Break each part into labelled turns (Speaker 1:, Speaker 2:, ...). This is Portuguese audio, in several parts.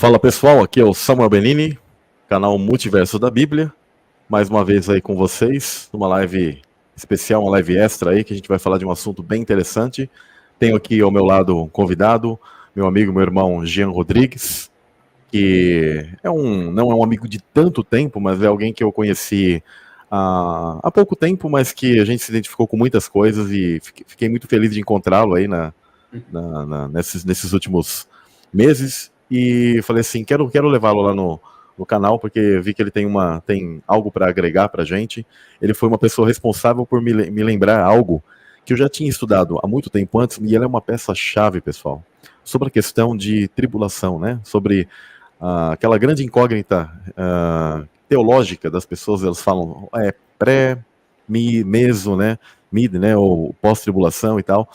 Speaker 1: Fala pessoal, aqui é o Samuel Benini, canal Multiverso da Bíblia, mais uma vez aí com vocês, numa live especial, uma live extra aí, que a gente vai falar de um assunto bem interessante. Tenho aqui ao meu lado um convidado, meu amigo, meu irmão Jean Rodrigues, que não é um amigo de tanto tempo, mas é alguém que eu conheci há pouco tempo, mas que a gente se identificou com muitas coisas e fiquei muito feliz de encontrá-lo aí nesses últimos meses. E falei assim, quero levá-lo lá no canal, porque vi que ele tem algo para agregar para a gente. Ele foi uma pessoa responsável por me lembrar algo que eu já tinha estudado há muito tempo antes, e ela é uma peça-chave, pessoal, sobre a questão de tribulação, né? Sobre aquela grande incógnita teológica das pessoas. Elas falam meso, né? Mid, né? Ou pós-tribulação e tal.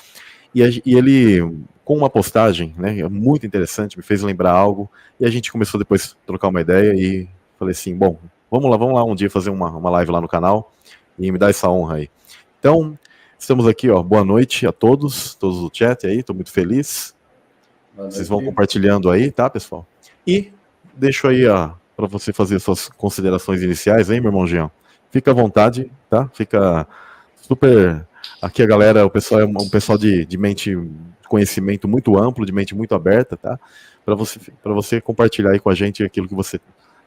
Speaker 1: E ele, com uma postagem, né, muito interessante, me fez lembrar algo, e a gente começou depois a trocar uma ideia, e falei assim, bom, vamos lá um dia fazer uma live lá no canal, e me dá essa honra aí. Então, estamos aqui, ó, boa noite a todos do chat aí, estou muito feliz. Vocês vão compartilhando aí, tá, pessoal? E deixo aí para você fazer suas considerações iniciais aí, meu irmão Jean. Fica à vontade, tá? Fica super... Aqui a galera, o pessoal é um pessoal de mente, conhecimento muito amplo, de mente muito aberta, tá? Para você compartilhar aí com a gente aquilo que você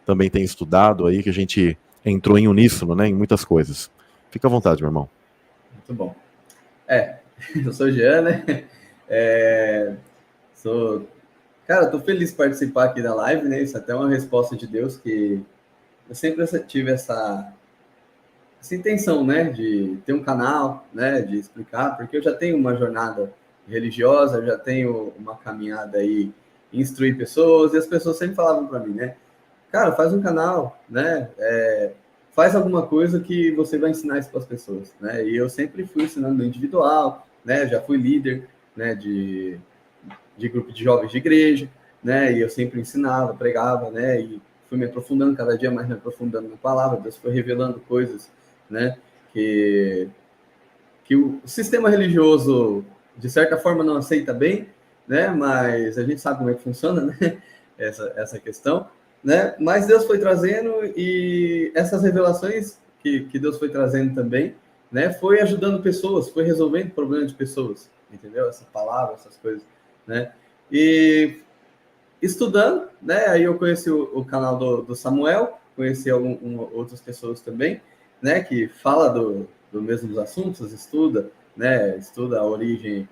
Speaker 1: também tem estudado aí, que a gente entrou em uníssono, né, em muitas coisas. Fica à vontade, meu irmão.
Speaker 2: Muito bom. Eu sou o Jean, né? Cara, tô feliz de participar aqui da live, né? Isso até é uma resposta de Deus, que eu sempre tive essa intenção, né, de ter um canal, né, de explicar, porque eu já tenho uma jornada religiosa, eu já tenho uma caminhada aí em instruir pessoas, e as pessoas sempre falavam para mim, né, cara, faz um canal, né, faz alguma coisa que você vai ensinar isso para as pessoas, né, e eu sempre fui ensinando no individual, né, já fui líder, né, de grupo de jovens de igreja, né, e eu sempre ensinava, pregava, né, e fui me aprofundando cada dia mais, me aprofundando na palavra. Deus foi revelando coisas, né, que o sistema religioso, de certa forma, não aceita bem, né, mas a gente sabe como é que funciona, né, essa questão, né, mas Deus foi trazendo, e essas revelações que Deus foi trazendo também, né, foi ajudando pessoas, foi resolvendo problemas de pessoas, entendeu? Essa palavra, essas coisas, né, e estudando, né, aí eu conheci o canal do Samuel, conheci outras pessoas também, né, que fala dos mesmos assuntos, estuda, né, estuda a origem,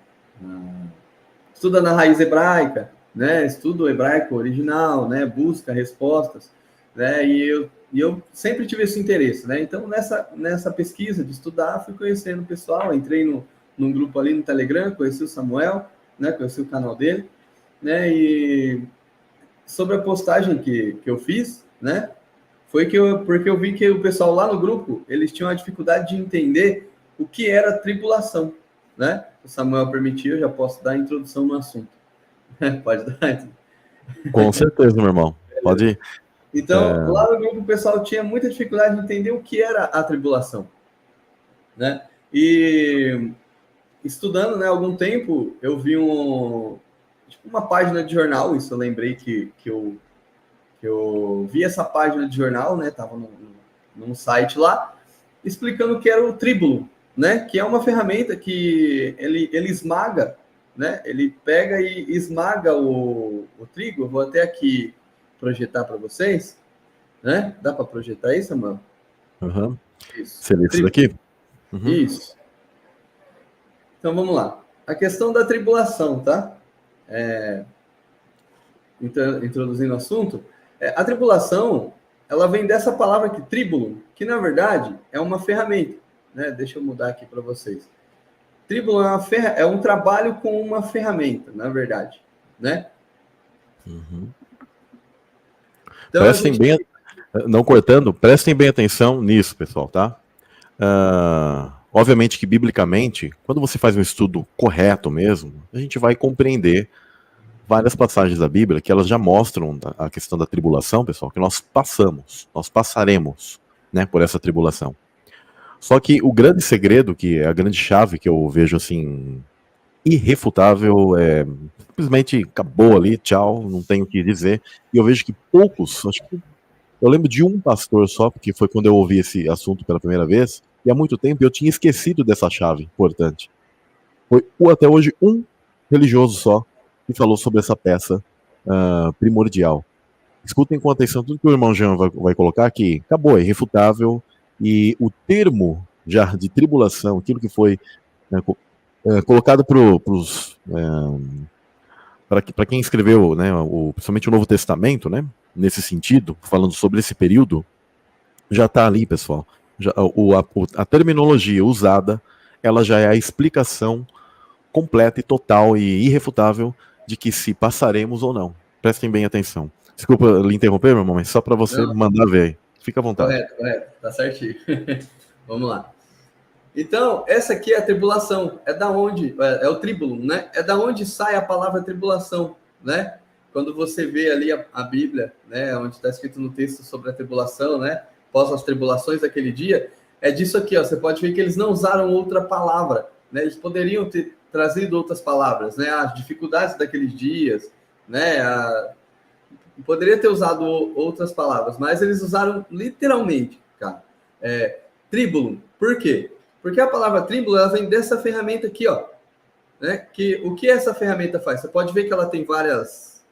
Speaker 2: estuda na raiz hebraica, né, estuda o hebraico original, né, busca respostas, né, e eu sempre tive esse interesse, né, então nessa pesquisa de estudar, fui conhecendo o pessoal, entrei num grupo ali no Telegram, conheci o Samuel, né, conheci o canal dele, né, e sobre a postagem que eu fiz, né, foi porque eu vi que o pessoal lá no grupo, eles tinham a dificuldade de entender o que era tribulação, né? O Samuel permitiu, eu já posso dar a introdução no assunto. Pode dar?
Speaker 1: Com certeza, meu irmão. Pode ir.
Speaker 2: Então, lá no grupo, o pessoal tinha muita dificuldade de entender o que era a tribulação, né? E estudando, né, algum tempo, eu vi uma página de jornal, isso eu lembrei que eu vi essa página de jornal, né, tava num site lá, explicando que era o Tribulum, né, que é uma ferramenta que ele esmaga, né, ele pega e esmaga o trigo. Eu vou até aqui projetar para vocês, né, dá para projetar isso, Samuel?
Speaker 1: Uhum. Isso. Seria isso daqui?
Speaker 2: Uhum. Isso. Então, vamos lá. A questão da tribulação, tá? Introduzindo o assunto, a tribulação, ela vem dessa palavra aqui, tribulum, que na verdade é uma ferramenta, né? Deixa eu mudar aqui para vocês. Tribulum é um trabalho com uma ferramenta, na verdade, né?
Speaker 1: Uhum. Então, prestem bem, não cortando, prestem bem atenção nisso, pessoal, tá? Obviamente que biblicamente, quando você faz um estudo correto mesmo, a gente vai compreender várias passagens da Bíblia que elas já mostram a questão da tribulação, pessoal, que nós passaremos, né, por essa tribulação. Só que o grande segredo, que é a grande chave que eu vejo assim irrefutável, simplesmente acabou ali, tchau, não tenho o que dizer. E eu vejo que poucos, acho que eu lembro de um pastor só, porque foi quando eu ouvi esse assunto pela primeira vez, e há muito tempo eu tinha esquecido dessa chave importante. Foi até hoje um religioso só que falou sobre essa peça primordial. Escutem com atenção tudo que o irmão Jean vai colocar aqui. Acabou, é irrefutável. E o termo já de tribulação, aquilo que foi colocado para quem escreveu, né, principalmente o Novo Testamento, né, nesse sentido, falando sobre esse período, já está ali, pessoal. A terminologia usada, ela já é a explicação completa e total e irrefutável de que se passaremos ou não. Prestem bem atenção. Desculpa lhe interromper, meu irmão, mas só para você mandar ver aí. Fica à vontade.
Speaker 2: Correto. Tá certinho. Vamos lá. Então, essa aqui é a tribulação. É da onde? É o tribulum, né? É da onde sai a palavra tribulação, né? Quando você vê ali a Bíblia, né? Onde está escrito no texto sobre a tribulação, né? Após as tribulações daquele dia, é disso aqui, ó. Você pode ver que eles não usaram outra palavra, né? Eles poderiam ter trazido outras palavras, né? As dificuldades daqueles dias, né? Poderia ter usado outras palavras, mas eles usaram literalmente, cara. Tribulum. Por quê? Porque a palavra tribulum, ela vem dessa ferramenta aqui, ó. Né? O que essa ferramenta faz? Você pode ver que ela tem vários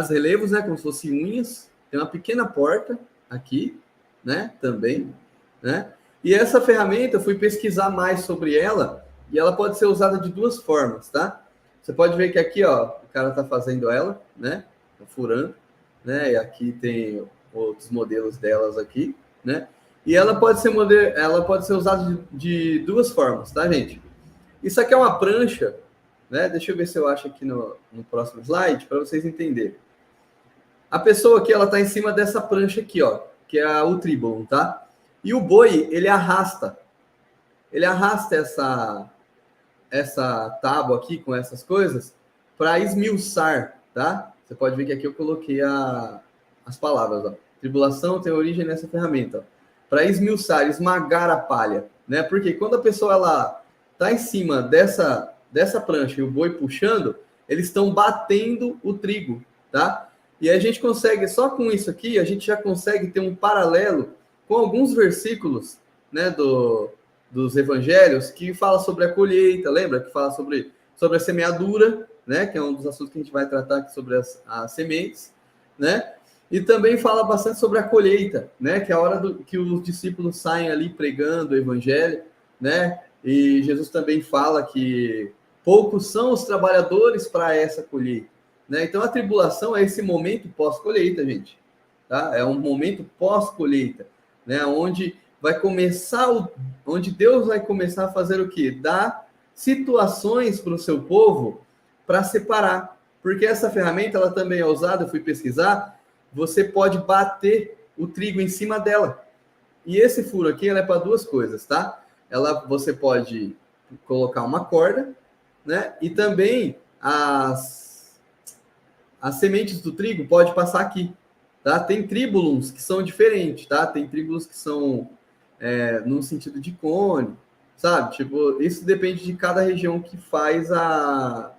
Speaker 2: relevos, né? Como se fossem unhas. Tem uma pequena porta aqui, né? Também, né? E essa ferramenta, eu fui pesquisar mais sobre ela e ela pode ser usada de duas formas, tá? Você pode ver que aqui, ó, o cara tá fazendo ela, né? Tá furando, né? E aqui tem outros modelos delas aqui, né? E ela pode ser usada de duas formas, tá, gente? Isso aqui é uma prancha, né? Deixa eu ver se eu acho aqui no próximo slide para vocês entenderem. A pessoa aqui, ela tá em cima dessa prancha aqui, ó, que é o tribulum, tá? E o boi, ele arrasta essa tábua aqui com essas coisas para esmiuçar, tá? Você pode ver que aqui eu coloquei as palavras, ó. Tribulação tem origem nessa ferramenta, ó. Para esmiuçar, esmagar a palha, né? Porque quando a pessoa ela tá em cima dessa prancha e o boi puxando, eles estão batendo o trigo, tá? E a gente consegue, só com isso aqui, a gente já consegue ter um paralelo com alguns versículos, né, dos evangelhos que fala sobre a colheita, lembra? Que fala sobre a semeadura, né? Que é um dos assuntos que a gente vai tratar aqui sobre as sementes, né? E também fala bastante sobre a colheita, né? Que é a hora que os discípulos saem ali pregando o evangelho, né? E Jesus também fala que poucos são os trabalhadores para essa colheita, né? Então a tribulação é esse momento pós-colheita, gente, tá? É um momento pós-colheita, né? Onde Deus vai começar a fazer o quê? Dar situações para o seu povo para separar, porque essa ferramenta ela também é usada, eu fui pesquisar. Você pode bater o trigo em cima dela. E esse furo aqui ela é para duas coisas, tá? Você pode colocar uma corda, né? E também as sementes do trigo pode passar aqui, tá? Tem tribulums que são diferentes, tá? Tem tribulums que são no sentido de cone, sabe? Tipo, isso depende de cada região que faz a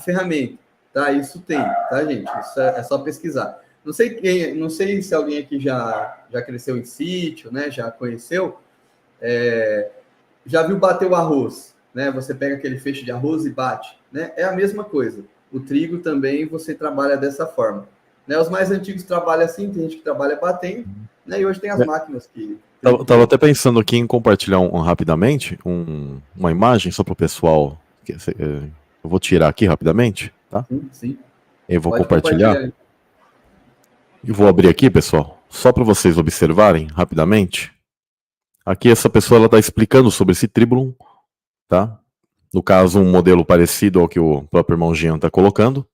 Speaker 2: ferramenta, tá? Isso tem, tá, gente? Isso é só pesquisar. Não sei se alguém aqui já cresceu em sítio, né? Já conheceu, já viu bater o arroz, né? Você pega aquele feixe de arroz e bate, né? É a mesma coisa. O trigo também você trabalha dessa forma, né? Os mais antigos trabalham assim, tem gente que trabalha batendo, né? E hoje tem as máquinas que...
Speaker 1: Tava até pensando aqui em compartilhar rapidamente uma imagem só para o pessoal. Eu vou tirar aqui rapidamente, tá?
Speaker 2: Sim.
Speaker 1: Eu vou compartilhar. E vou abrir aqui, pessoal, só para vocês observarem rapidamente. Aqui essa pessoa ela está explicando sobre esse tribulum, tá? No caso, um modelo parecido ao que o próprio irmão Jean está colocando.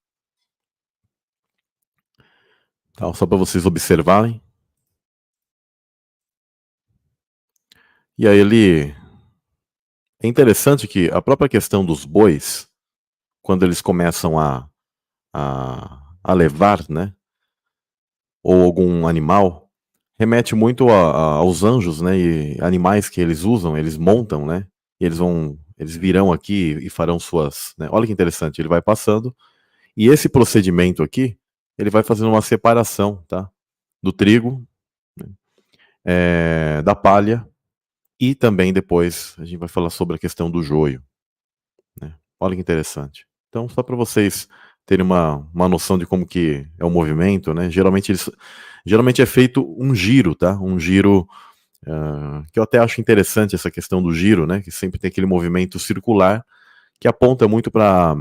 Speaker 1: Tá, só para vocês observarem. E aí é interessante que a própria questão dos bois, quando eles começam a levar, né? Ou algum animal, remete muito aos anjos, né? E animais que eles usam, eles montam, né? E eles vão eles virão aqui e farão suas, né? Olha que interessante, ele vai passando, e esse procedimento aqui, ele vai fazendo uma separação, tá? Do trigo, da palha, e também depois a gente vai falar sobre a questão do joio, né? Olha que interessante. Então, só para vocês terem uma noção de como que é o movimento, né? Geralmente é feito um giro, tá? Um giro, que eu até acho interessante essa questão do giro, né? Que sempre tem aquele movimento circular que aponta muito para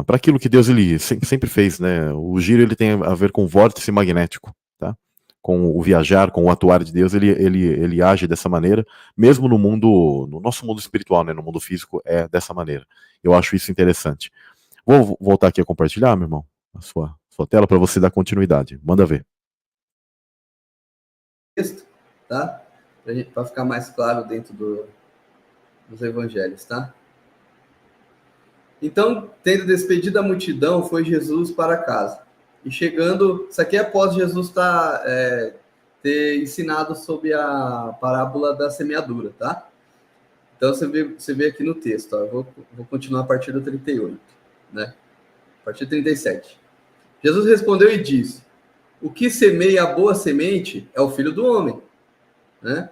Speaker 1: aquilo que Deus ele sempre fez, né? O giro ele tem a ver com o vórtice magnético, tá? Com o viajar, com o atuar de Deus, ele age dessa maneira, mesmo no nosso mundo espiritual, né? No mundo físico é dessa maneira. Eu acho isso interessante. Vou voltar aqui a compartilhar, meu irmão, a sua tela para você dar continuidade. Manda ver.
Speaker 2: Texto, tá? Para ficar mais claro dentro dos evangelhos, tá? Então, tendo despedido a multidão, foi Jesus para casa. E chegando, isso aqui é após Jesus ter ensinado sobre a parábola da semeadura, tá? Então, você vê aqui no texto, ó, eu vou continuar a partir do 38, né? A partir do 37. Jesus respondeu e disse: o que semeia a boa semente é o Filho do Homem, né?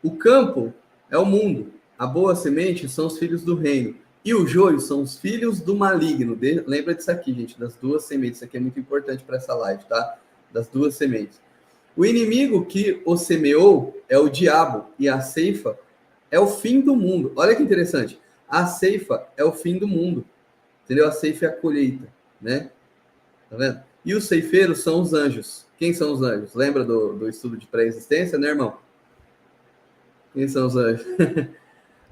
Speaker 2: O campo é o mundo, a boa semente são os filhos do reino, e o joio são os filhos do maligno. Lembra disso aqui, gente, das duas sementes. Isso aqui é muito importante para essa live, tá? Das duas sementes. O inimigo que o semeou é o diabo, e a ceifa é o fim do mundo. Olha que interessante. A ceifa é o fim do mundo. Entendeu? A ceifa é a colheita, né? Tá vendo? E os ceifeiros são os anjos. Quem são os anjos? Lembra do estudo de pré-existência, né, irmão? Quem são os anjos?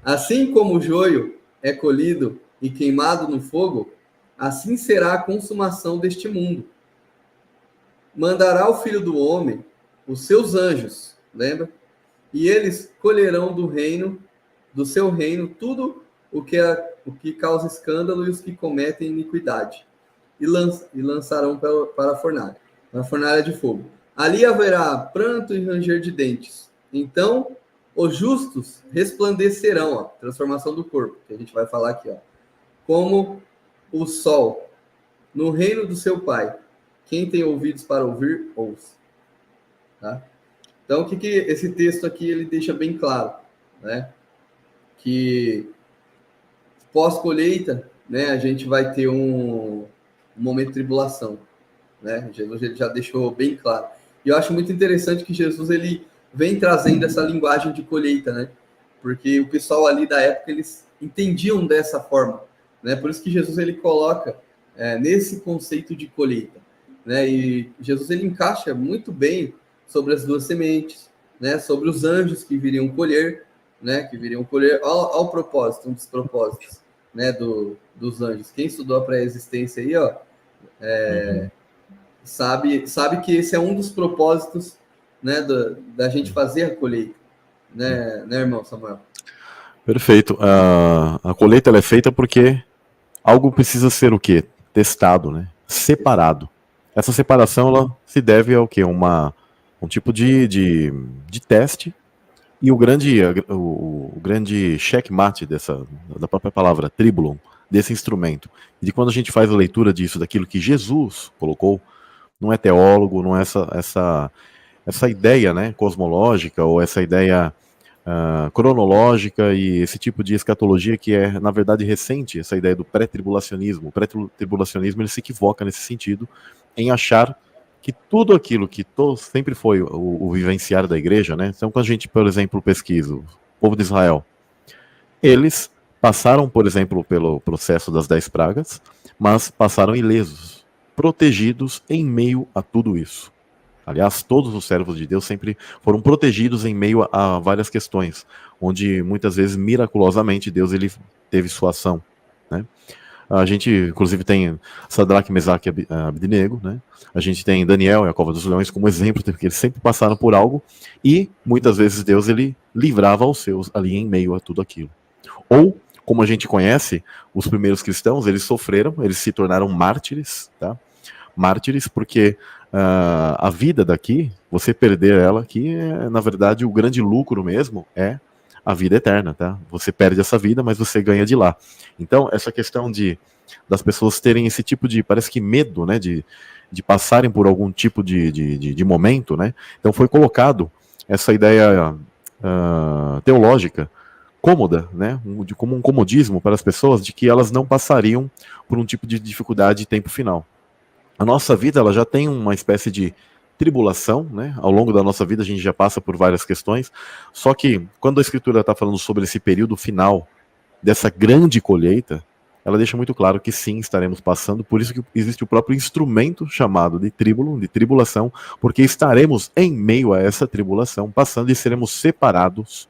Speaker 2: Assim como o joio é colhido e queimado no fogo, assim será a consumação deste mundo. Mandará o Filho do Homem os seus anjos, lembra? E eles colherão do seu reino, tudo o que causa escândalo e os que cometem iniquidade. E lançarão para a fornalha, na fornalha de fogo. Ali haverá pranto e ranger de dentes. Então, os justos resplandecerão, ó, transformação do corpo, que a gente vai falar aqui, ó, como o sol, no reino do seu Pai. Quem tem ouvidos para ouvir, ouça. Tá? Então, o que esse texto aqui ele deixa bem claro, né? Que pós-colheita, né, a gente vai ter um momento de tribulação, né? Jesus ele já deixou bem claro. E eu acho muito interessante que Jesus ele vem trazendo essa linguagem de colheita, né? Porque o pessoal ali da época eles entendiam dessa forma, né? Por isso que Jesus ele coloca nesse conceito de colheita, né? E Jesus ele encaixa muito bem sobre as duas sementes, né? Sobre os anjos que viriam colher, né? Que viriam colher ao propósito, um dos propósitos, né? Dos anjos. Quem estudou a pré-existência aí, ó, sabe que esse é um dos propósitos, né? Da gente fazer a colheita, né, irmão Samuel?
Speaker 1: Perfeito. A colheita ela é feita porque algo precisa ser o quê? Testado, né? Separado. Essa separação ela se deve ao quê? Um tipo de teste. E o grande checkmate da própria palavra tribulon, desse instrumento, e de quando a gente faz a leitura disso, daquilo que Jesus colocou, não é teólogo, não é essa ideia, né, cosmológica, ou essa ideia cronológica e esse tipo de escatologia que é, na verdade, recente, essa ideia do pré-tribulacionismo. O pré-tribulacionismo ele se equivoca nesse sentido, em achar que tudo aquilo que sempre foi o vivenciar da igreja, né? Então, quando a gente, por exemplo, pesquisa o povo de Israel, eles passaram, por exemplo, pelo processo das 10 pragas, mas passaram ilesos, protegidos em meio a tudo isso. Aliás, todos os servos de Deus sempre foram protegidos em meio a várias questões, onde muitas vezes, miraculosamente, Deus ele teve sua ação, né? A gente, inclusive, tem Sadraque, Mesaque e Abednego, né? A gente tem Daniel e a Cova dos Leões como exemplo, porque eles sempre passaram por algo e, muitas vezes, Deus ele livrava os seus ali em meio a tudo aquilo. Ou, como a gente conhece, os primeiros cristãos, eles sofreram, eles se tornaram mártires, tá? Mártires porque a vida daqui, você perder ela aqui, na verdade, o grande lucro mesmo é a vida eterna, tá? Você perde essa vida, mas você ganha de lá. Então, essa questão das pessoas terem esse tipo de, parece que medo, né, de passarem por algum tipo de momento, né? Então foi colocado essa ideia teológica cômoda, né, como um comodismo para as pessoas, de que elas não passariam por um tipo de dificuldade de tempo final. A nossa vida, ela já tem uma espécie de tribulação, né? Ao longo da nossa vida a gente já passa por várias questões, só que quando a Escritura está falando sobre esse período final dessa grande colheita, ela deixa muito claro que sim, estaremos passando, por isso que existe o próprio instrumento chamado de tríbulo, de tribulação, porque estaremos em meio a essa tribulação, passando e seremos separados.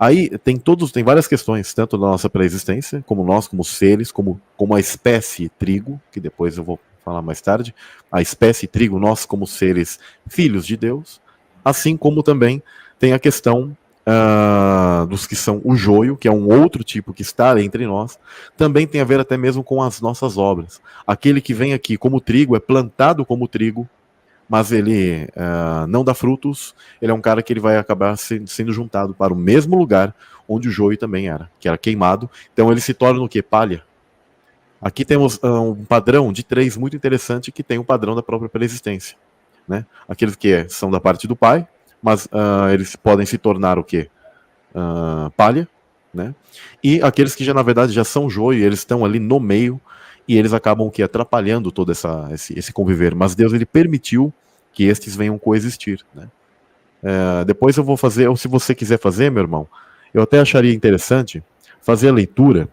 Speaker 1: Aí tem várias questões, tanto da nossa pré-existência, como nós, como seres, como a espécie trigo, que depois eu vou falar mais tarde, a espécie trigo, nós como seres filhos de Deus, assim como também tem a questão dos que são o joio, que é um outro tipo que está entre nós, também tem a ver até mesmo com as nossas obras. Aquele que vem aqui como trigo, é plantado como trigo, mas ele não dá frutos, ele é um cara que ele vai acabar sendo juntado para o mesmo lugar onde o joio também era, que era queimado. Então ele se torna o quê? Palha. Aqui temos um padrão de 3 muito interessante, que tem o padrão da própria pré-existência, né? Aqueles que são da parte do pai, mas eles podem se tornar o quê? Palha, né? E aqueles que já na verdade já são joio, eles estão ali no meio, e eles acabam que atrapalhando todo esse conviver. Mas Deus, ele permitiu que estes venham coexistir, né? Depois eu vou fazer, ou se você quiser fazer, meu irmão, eu até acharia interessante fazer a leitura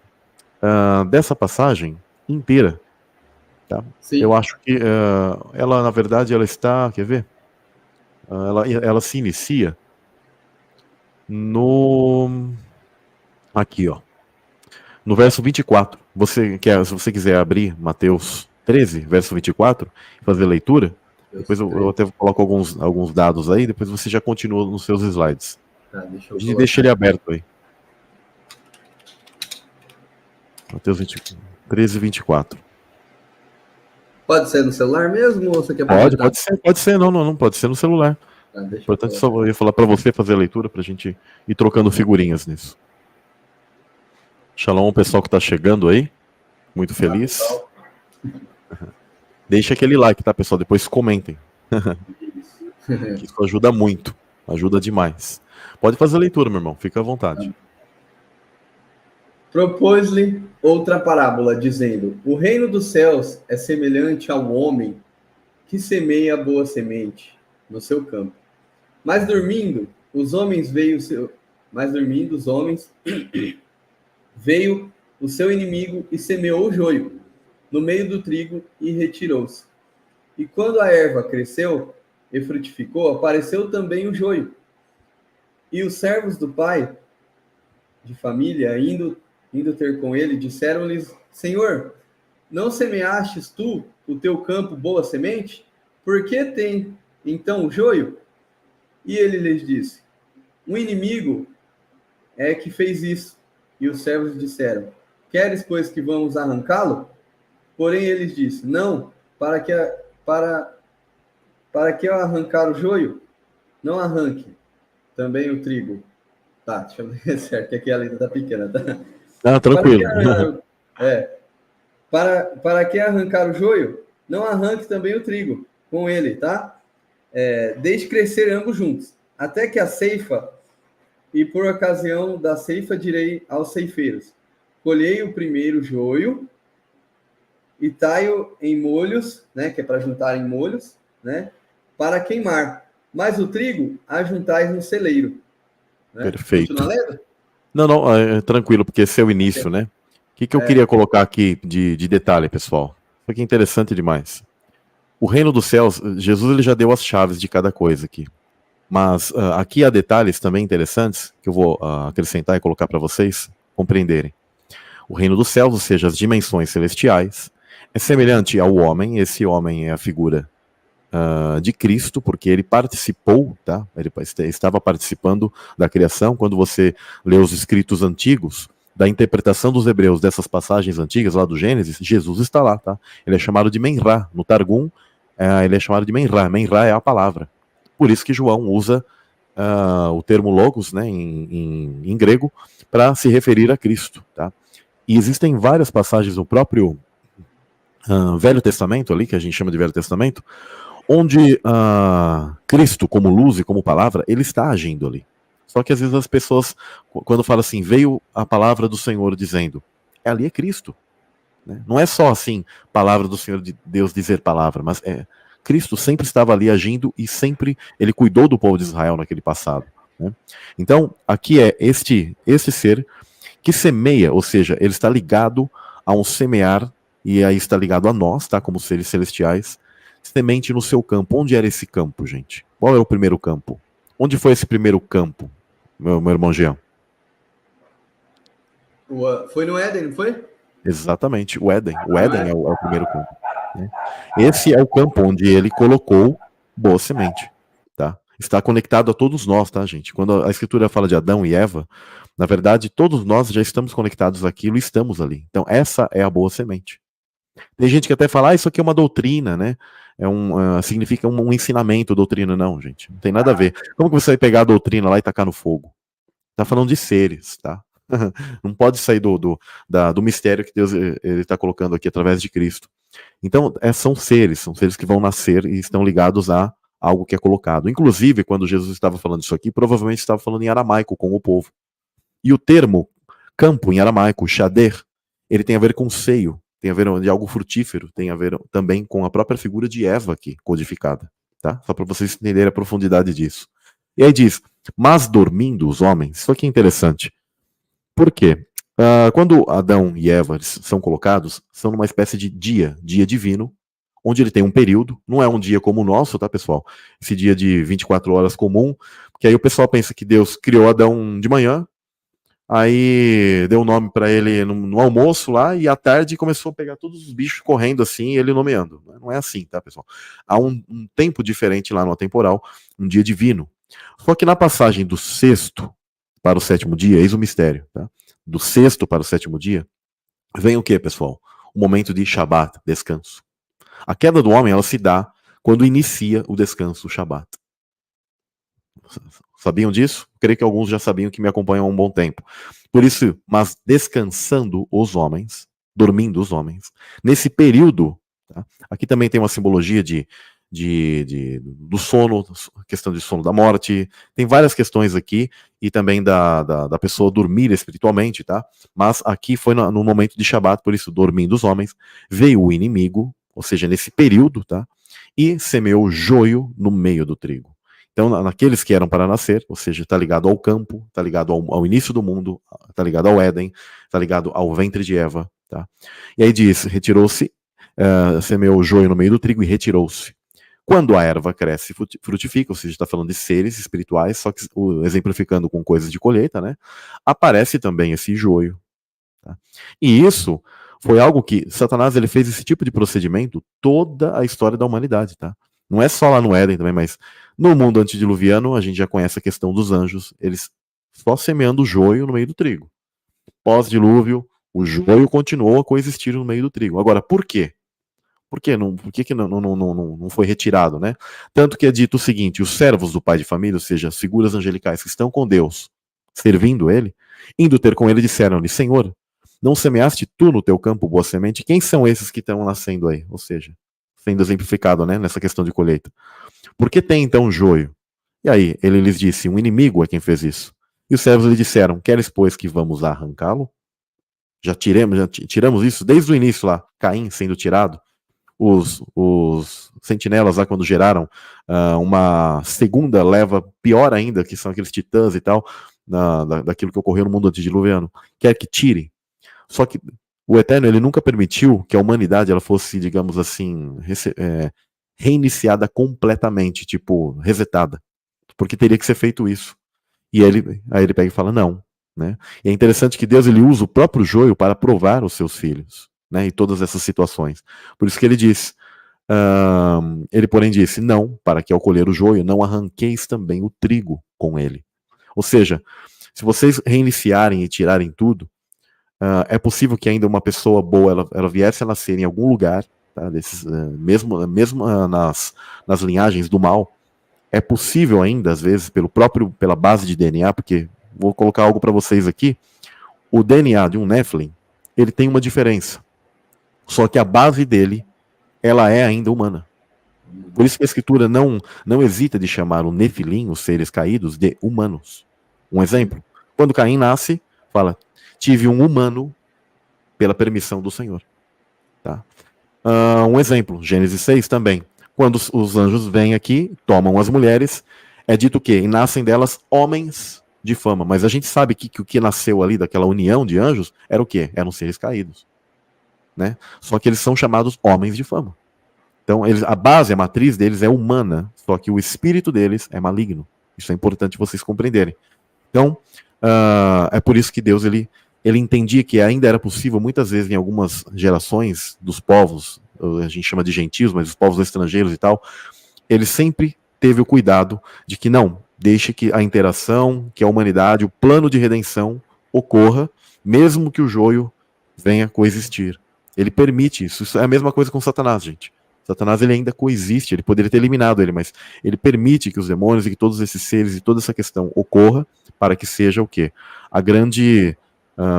Speaker 1: dessa passagem inteira, tá? Eu acho que ela, na verdade, ela está, quer ver? Ela se inicia aqui, ó, no verso 24. Se você quiser abrir Mateus 13, verso 24, fazer a leitura, depois eu até coloco alguns dados aí, depois você já continua nos seus slides. Deixa ele aberto aí. Mateus 13, 24.
Speaker 2: Pode ser no celular mesmo ou você quer
Speaker 1: Pode ser, não pode ser no celular. Importante só eu ia falar para você fazer a leitura, para a gente ir trocando figurinhas nisso. Shalom, pessoal que está chegando aí. Muito feliz. Deixa aquele like, tá, pessoal? Depois comentem. Isso ajuda muito. Ajuda demais. Pode fazer a leitura, meu irmão. Fica à vontade.
Speaker 2: Propôs-lhe outra parábola, dizendo: o reino dos céus é semelhante ao homem que semeia a boa semente no seu campo. Mas dormindo os homens, veio o seu inimigo e semeou o joio no meio do trigo e retirou-se. E quando a erva cresceu e frutificou, apareceu também o joio. E os servos do pai de família, indo ter com ele, disseram-lhes: Senhor, não semeastes tu o teu campo boa semente? Por que tem então o joio? E ele lhes disse: um inimigo é que fez isso. E os servos disseram: queres, pois, que vamos arrancá-lo? Porém, eles disse: não, para que eu arrancar o joio, não arranque também o trigo. Tá, deixa eu ver certo, que aqui a letra tá pequena, tá?
Speaker 1: Tranquilo.
Speaker 2: Para que arrancar o joio, não arranque também o trigo com ele, tá? Deixe crescer ambos juntos, até que a ceifa, e por ocasião da ceifa direi aos ceifeiros: colhei o primeiro joio e tai-o em molhos, né, que é para juntar em molhos, né, para queimar, mas o trigo ajuntais no celeiro. Né?
Speaker 1: Perfeito. Não, tranquilo, porque esse é o início, né? O que eu queria colocar aqui de detalhe, pessoal? Isso aqui é interessante demais. O reino dos céus, Jesus ele já deu as chaves de cada coisa aqui. Mas aqui há detalhes também interessantes que eu vou acrescentar e colocar para vocês compreenderem. O reino dos céus, ou seja, as dimensões celestiais, é semelhante ao homem. Esse homem é a figura de Cristo, porque ele participou, tá? Ele estava participando da criação. Quando você lê os escritos antigos, da interpretação dos hebreus dessas passagens antigas, lá do Gênesis, Jesus está lá, tá? Ele é chamado de Menrá. No Targum, ele é chamado de Menrá. Menrá é a palavra. Por isso que João usa o termo logos, né, em grego, para se referir a Cristo, tá? E existem várias passagens no próprio Velho Testamento, ali, que a gente chama de Velho Testamento, onde Cristo, como luz e como palavra, ele está agindo ali. Só que às vezes as pessoas, quando falam assim, veio a palavra do Senhor dizendo, ali é Cristo. Né? Não é só assim, palavra do Senhor de Deus dizer palavra, mas Cristo sempre estava ali agindo e sempre ele cuidou do povo de Israel naquele passado. Né? Então, aqui é este ser que semeia, ou seja, ele está ligado a um semear, e aí está ligado a nós, tá? Como seres celestiais, semente no seu campo. Onde era esse campo, gente? Qual é o primeiro campo? Onde foi esse primeiro campo, meu irmão Jean?
Speaker 2: Foi no Éden, não foi?
Speaker 1: Exatamente, o Éden. O Éden é o primeiro campo. Né? Esse é o campo onde ele colocou boa semente. Tá? Está conectado a todos nós, tá, gente? Quando a Escritura fala de Adão e Eva, na verdade, todos nós já estamos conectados àquilo e estamos ali. Então, essa é a boa semente. Tem gente que até fala, isso aqui é uma doutrina, né? Significa um ensinamento, doutrina. Não, gente, não tem nada a ver. Como que você vai pegar a doutrina lá e tacar no fogo? Tá falando de seres, tá? Não pode sair do mistério que Deus está colocando aqui através de Cristo. Então, são seres que vão nascer e estão ligados a algo que é colocado. Inclusive, quando Jesus estava falando isso aqui, provavelmente estava falando em aramaico com o povo. E o termo campo em aramaico, shader, ele tem a ver com seio, tem a ver de algo frutífero, tem a ver também com a própria figura de Eva aqui, codificada. Tá? Só para vocês entenderem a profundidade disso. E aí diz, mas dormindo os homens, isso aqui é interessante. Por quê? Quando Adão e Eva são colocados, são numa espécie de dia divino, onde ele tem um período, não é um dia como o nosso, tá, pessoal? Esse dia de 24 horas comum, porque aí o pessoal pensa que Deus criou Adão de manhã, aí deu o nome para ele no almoço lá, e à tarde começou a pegar todos os bichos correndo assim, e ele nomeando. Não é assim, tá, pessoal? Há um tempo diferente lá no atemporal, um dia divino. Só que na passagem do sexto para o sétimo dia, eis o mistério, tá? Do sexto para o sétimo dia, vem o que, pessoal? O momento de Shabat, descanso. A queda do homem, ela se dá quando inicia o descanso, o Shabat. Sabiam disso? Creio que alguns já sabiam, que me acompanham há um bom tempo. Por isso, mas descansando os homens, dormindo os homens, nesse período, tá? Aqui também tem uma simbologia do sono, questão de sono da morte, tem várias questões aqui, e também da pessoa dormir espiritualmente, tá? Mas aqui foi no momento de Shabat, por isso, dormindo os homens, veio o inimigo, ou seja, nesse período, tá? E semeou joio no meio do trigo. Então, naqueles que eram para nascer, ou seja, está ligado ao campo, está ligado ao início do mundo, está ligado ao Éden, está ligado ao ventre de Eva, tá? E aí diz, retirou-se, semeou o joio no meio do trigo e retirou-se. Quando a erva cresce e frutifica, ou seja, está falando de seres espirituais, só que exemplificando com coisas de colheita, né? Aparece também esse joio. Tá? E isso foi algo que Satanás ele fez esse tipo de procedimento toda a história da humanidade, tá? Não é só lá no Éden também, mas no mundo antediluviano a gente já conhece a questão dos anjos, eles só semeando o joio no meio do trigo. Pós-dilúvio, o joio continuou a coexistir no meio do trigo. Agora, por quê? Por que não foi retirado, né? Tanto que é dito o seguinte, os servos do pai de família, ou seja, as figuras angelicais que estão com Deus, servindo ele, indo ter com ele, disseram-lhe, Senhor, não semeaste tu no teu campo boa semente? Quem são esses que estão nascendo aí? Ou seja, sendo exemplificado, né, nessa questão de colheita. Por que tem então joio? E aí, ele lhes disse, um inimigo é quem fez isso. E os servos lhe disseram, queres, pois, que vamos arrancá-lo? Já tiramos isso desde o início lá, Caim sendo tirado. Os sentinelas lá, quando geraram uma segunda leva pior ainda, que são aqueles titãs e tal, daquilo que ocorreu no mundo antediluviano, quer que tire. Só que o Eterno, ele nunca permitiu que a humanidade ela fosse, digamos assim, reiniciada completamente, tipo, resetada. Porque teria que ser feito isso. E aí ele pega e fala, não. Né? E é interessante que Deus ele usa o próprio joio para provar os seus filhos, né? E todas essas situações. Por isso que ele diz, ele porém disse, não, para que ao colher o joio, não arranqueis também o trigo com ele. Ou seja, se vocês reiniciarem e tirarem tudo, é possível que ainda uma pessoa boa ela viesse a nascer em algum lugar, tá? Desses, mesmo nas linhagens do mal, É possível ainda, às vezes, pela base de DNA, porque vou colocar algo para vocês aqui, o DNA de um Nephilim, ele tem uma diferença. Só que a base dele, ela é ainda humana. Por isso que a escritura não hesita de chamar o Nefilim, os seres caídos, de humanos. Um exemplo, quando Caim nasce, fala, tive um humano pela permissão do Senhor. Tá? Um exemplo, Gênesis 6 também. Quando os anjos vêm aqui, tomam as mulheres, é dito que e nascem delas homens de fama. Mas a gente sabe que o que nasceu ali daquela união de anjos era o quê? Eram seres caídos. Né? Só que eles são chamados homens de fama. Então, a base, a matriz deles é humana, só que o espírito deles é maligno. Isso é importante vocês compreenderem. Então, é por isso que Deus ele entendia que ainda era possível, muitas vezes, em algumas gerações dos povos, a gente chama de gentios, mas os povos estrangeiros e tal, ele sempre teve o cuidado de que não, deixe que a interação, que a humanidade, o plano de redenção ocorra, mesmo que o joio venha coexistir. Ele permite isso. Isso é a mesma coisa com Satanás, gente. Satanás ele ainda coexiste, ele poderia ter eliminado ele, mas ele permite que os demônios e que todos esses seres e toda essa questão ocorra para que seja o quê? A grande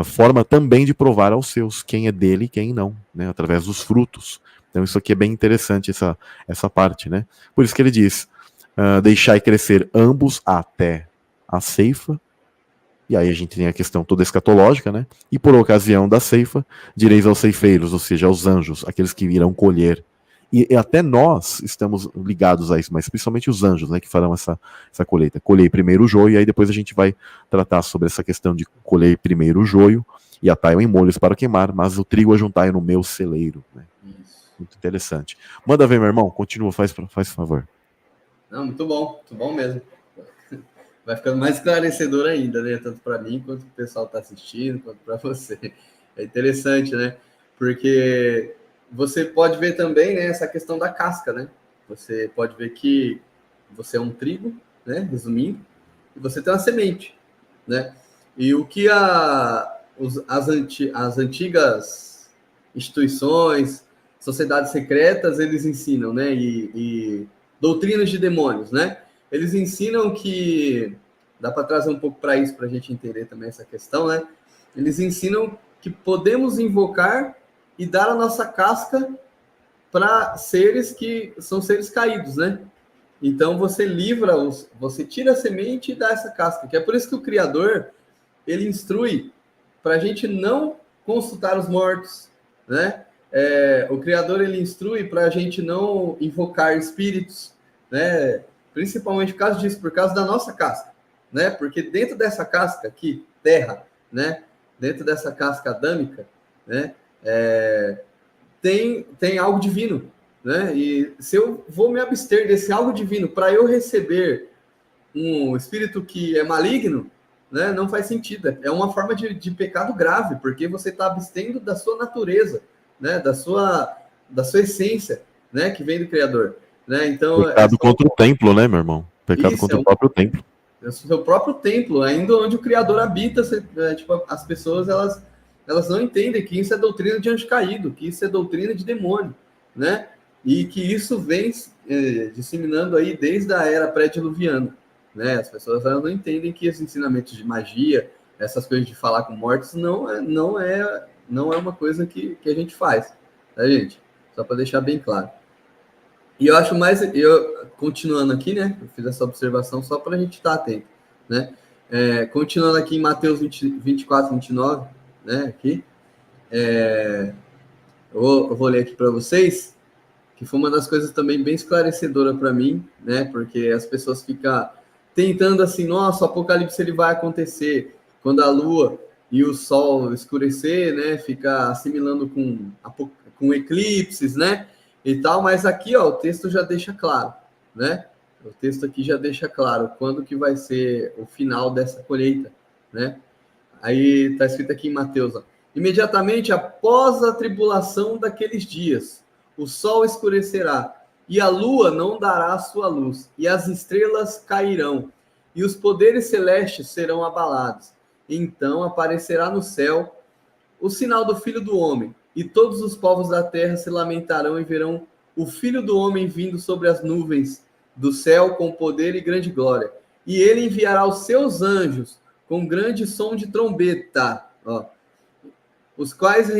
Speaker 1: forma também de provar aos seus quem é dele e quem não, né? Através dos frutos. Então isso aqui é bem interessante, essa parte, né? Por isso que ele diz, deixai crescer ambos até a ceifa, e aí a gente tem a questão toda escatológica, né? E por ocasião da ceifa, direis aos ceifeiros, ou seja, aos anjos, aqueles que irão colher. E até nós estamos ligados a isso, mas principalmente os anjos, né, que farão essa colheita. Colhei primeiro o joio, e aí depois a gente vai tratar sobre essa questão de colher primeiro o joio, e atai-o em molhos para queimar, mas o trigo ajuntai no meu celeiro. Né? Muito interessante. Manda ver, meu irmão, continua, faz favor.
Speaker 2: Não, muito bom mesmo. Vai ficando mais esclarecedor ainda, né? Tanto para mim, quanto para o pessoal que está assistindo, quanto para você. É interessante, né? Porque você pode ver também, né, essa questão da casca, né? Você pode ver que você é um trigo, né? Resumindo, e você tem uma semente, né? E o que as antigas instituições, sociedades secretas, eles ensinam, né? E doutrinas de demônios, né? Eles ensinam que, dá para trazer um pouco para isso, para a gente entender também essa questão, né? Eles ensinam que podemos invocar e dar a nossa casca para seres que são seres caídos, né? Então você você tira a semente e dá essa casca, que é por isso que o Criador, ele instrui para a gente não consultar os mortos, né? O Criador, ele instrui para a gente não invocar espíritos, né? Principalmente por causa disso, por causa da nossa casca, né? Porque dentro dessa casca aqui, terra, né? Dentro dessa casca adâmica, né? Tem algo divino, né? E se eu vou me abster desse algo divino para eu receber um espírito que é maligno, né? Não faz sentido. É uma forma de pecado grave, porque você está abstendo da sua natureza, né? Da sua essência, né? Que vem do Criador. Né? Então,
Speaker 1: pecado contra o templo, né, meu irmão? Pecado contra o próprio templo.
Speaker 2: É o seu próprio templo, ainda onde o Criador habita. Tipo, as pessoas elas não entendem que isso é doutrina de anjo caído, que isso é doutrina de demônio, né? E que isso vem disseminando aí desde a era pré-diluviana, né? As pessoas elas não entendem que esses ensinamentos de magia, essas coisas de falar com mortos, não é uma coisa que a gente faz, tá, gente? Só para deixar bem claro. E eu acho continuando aqui, né? Eu fiz essa observação só para a gente estar atento, né? Continuando aqui em Mateus 24, 29, né? Aqui. Eu vou ler aqui para vocês, que foi uma das coisas também bem esclarecedora para mim, né? Porque as pessoas ficam tentando assim, nossa, o apocalipse ele vai acontecer quando a lua e o sol escurecer, né? Fica assimilando com eclipses, né? E tal, mas aqui, ó, o texto já deixa claro, né? O texto aqui já deixa claro quando que vai ser o final dessa colheita, né? Aí tá escrito aqui em Mateus, ó, imediatamente após a tribulação daqueles dias, o sol escurecerá e a lua não dará sua luz e as estrelas cairão e os poderes celestes serão abalados. Então aparecerá no céu o sinal do Filho do Homem, e todos os povos da terra se lamentarão e verão o Filho do Homem vindo sobre as nuvens do céu com poder e grande glória. E ele enviará os seus anjos com grande som de trombeta, ó, os quais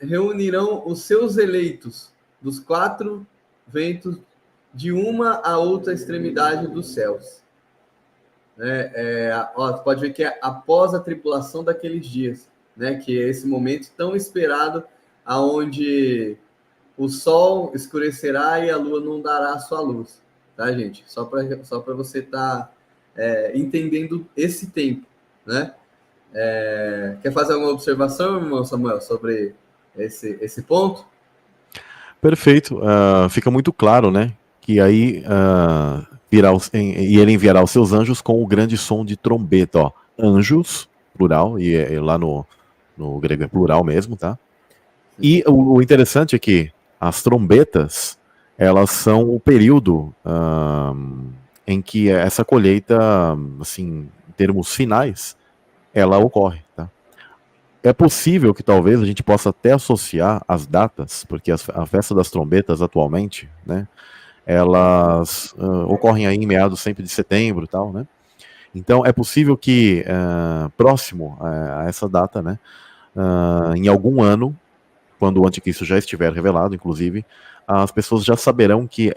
Speaker 2: reunirão os seus eleitos dos quatro ventos de uma a outra extremidade dos céus. Ó, pode ver que é após a tribulação daqueles dias, né, que é esse momento tão esperado, aonde o sol escurecerá e a lua não dará a sua luz, tá, gente? Só para você estar entendendo esse tempo, né? Quer fazer alguma observação, irmão Samuel, sobre esse ponto?
Speaker 1: Perfeito. Fica muito claro, né? Que aí e ele enviará os seus anjos com o grande som de trombeta, ó. Anjos, plural, e lá no grego é plural mesmo, tá? E o interessante é que as trombetas, elas são o período em que essa colheita, assim, em termos finais, ela ocorre, tá? É possível que talvez a gente possa até associar as datas, porque a festa das trombetas atualmente, né, elas ocorrem aí em meados sempre de setembro e tal, né? Então é possível que próximo a essa data, né, em algum ano, quando o anticristo já estiver revelado, inclusive, as pessoas já saberão que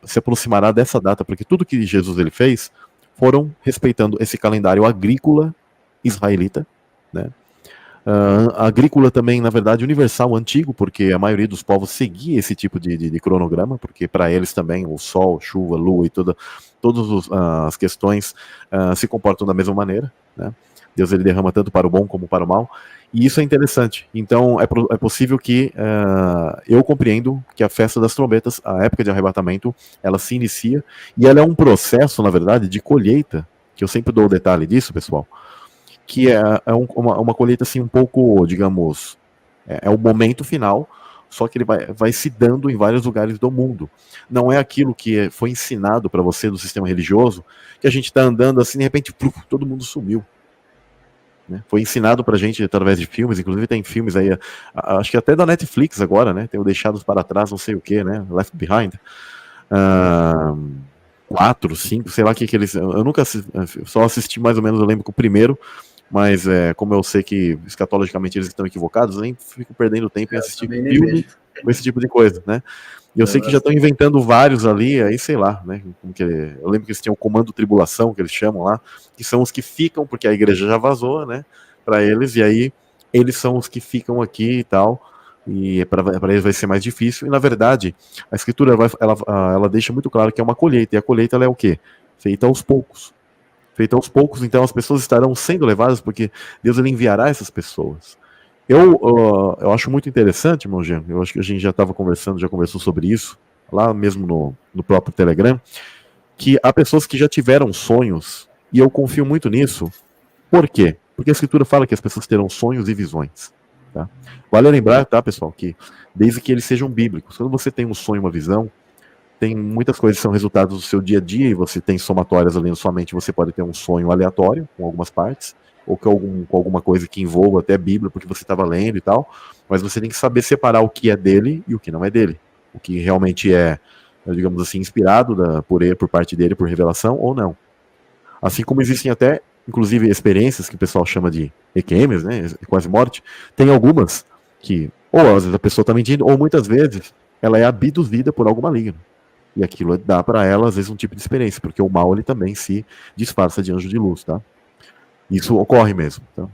Speaker 1: se aproximará dessa data, porque tudo que Jesus ele fez foram respeitando esse calendário agrícola israelita, né? Agrícola também, na verdade, universal, antigo, porque a maioria dos povos seguia esse tipo de cronograma, porque para eles também o sol, chuva, lua e todas as questões se comportam da mesma maneira, né? Deus ele derrama tanto para o bom como para o mal, e isso é interessante. Então é possível que eu compreendo que a festa das trombetas, a época de arrebatamento, ela se inicia, e ela é um processo, na verdade, de colheita, que eu sempre dou o detalhe disso, pessoal, que uma colheita assim um pouco, digamos, é o momento final, só que ele vai se dando em vários lugares do mundo. Não é aquilo que foi ensinado para você do sistema religioso, que a gente está andando assim, de repente, todo mundo sumiu. Né? Foi ensinado pra gente através de filmes, inclusive tem filmes aí, acho que até da Netflix agora, né? Tem o Deixados para Trás, não sei o que, né? Left Behind. 4, 5, sei lá o que eles. Eu nunca só assisti mais ou menos, eu lembro que o primeiro, mas como eu sei que escatologicamente eles estão equivocados, eu nem fico perdendo tempo em assistir filme com esse tipo de coisa, né? E eu sei que já estão inventando vários ali, aí sei lá, né? Eu lembro que eles tinham o Comando Tribulação, que eles chamam lá, que são os que ficam, porque a igreja já vazou, né? Para eles, e aí eles são os que ficam aqui e tal, e para eles vai ser mais difícil. E na verdade, a Escritura ela deixa muito claro que é uma colheita, e a colheita ela é o quê? Feita aos poucos. Feita aos poucos, então as pessoas estarão sendo levadas, porque Deus ele enviará essas pessoas. Eu acho muito interessante, irmão Jean, eu acho que a gente já conversou sobre isso, lá mesmo no próprio Telegram, que há pessoas que já tiveram sonhos, e eu confio muito nisso. Por quê? Porque a Escritura fala que as pessoas terão sonhos e visões. Tá? Vale lembrar, tá, pessoal, que desde que eles sejam bíblicos, quando você tem um sonho, uma visão, tem muitas coisas que são resultados do seu dia a dia, e você tem somatórias ali na sua mente, você pode ter um sonho aleatório, com algumas partes, ou com alguma coisa que envolva até a Bíblia, porque você estava lendo e tal, mas você tem que saber separar o que é dele e o que não é dele. O que realmente é, digamos assim, inspirado por parte dele, por revelação, ou não. Assim como existem até, inclusive, experiências que o pessoal chama de EQMs, né, quase morte, tem algumas que, ou às vezes a pessoa está mentindo, ou muitas vezes ela é abduzida por algo maligno. E aquilo dá para ela, às vezes, um tipo de experiência, porque o mal ele também se disfarça de anjo de luz, tá? Isso ocorre mesmo. Tá?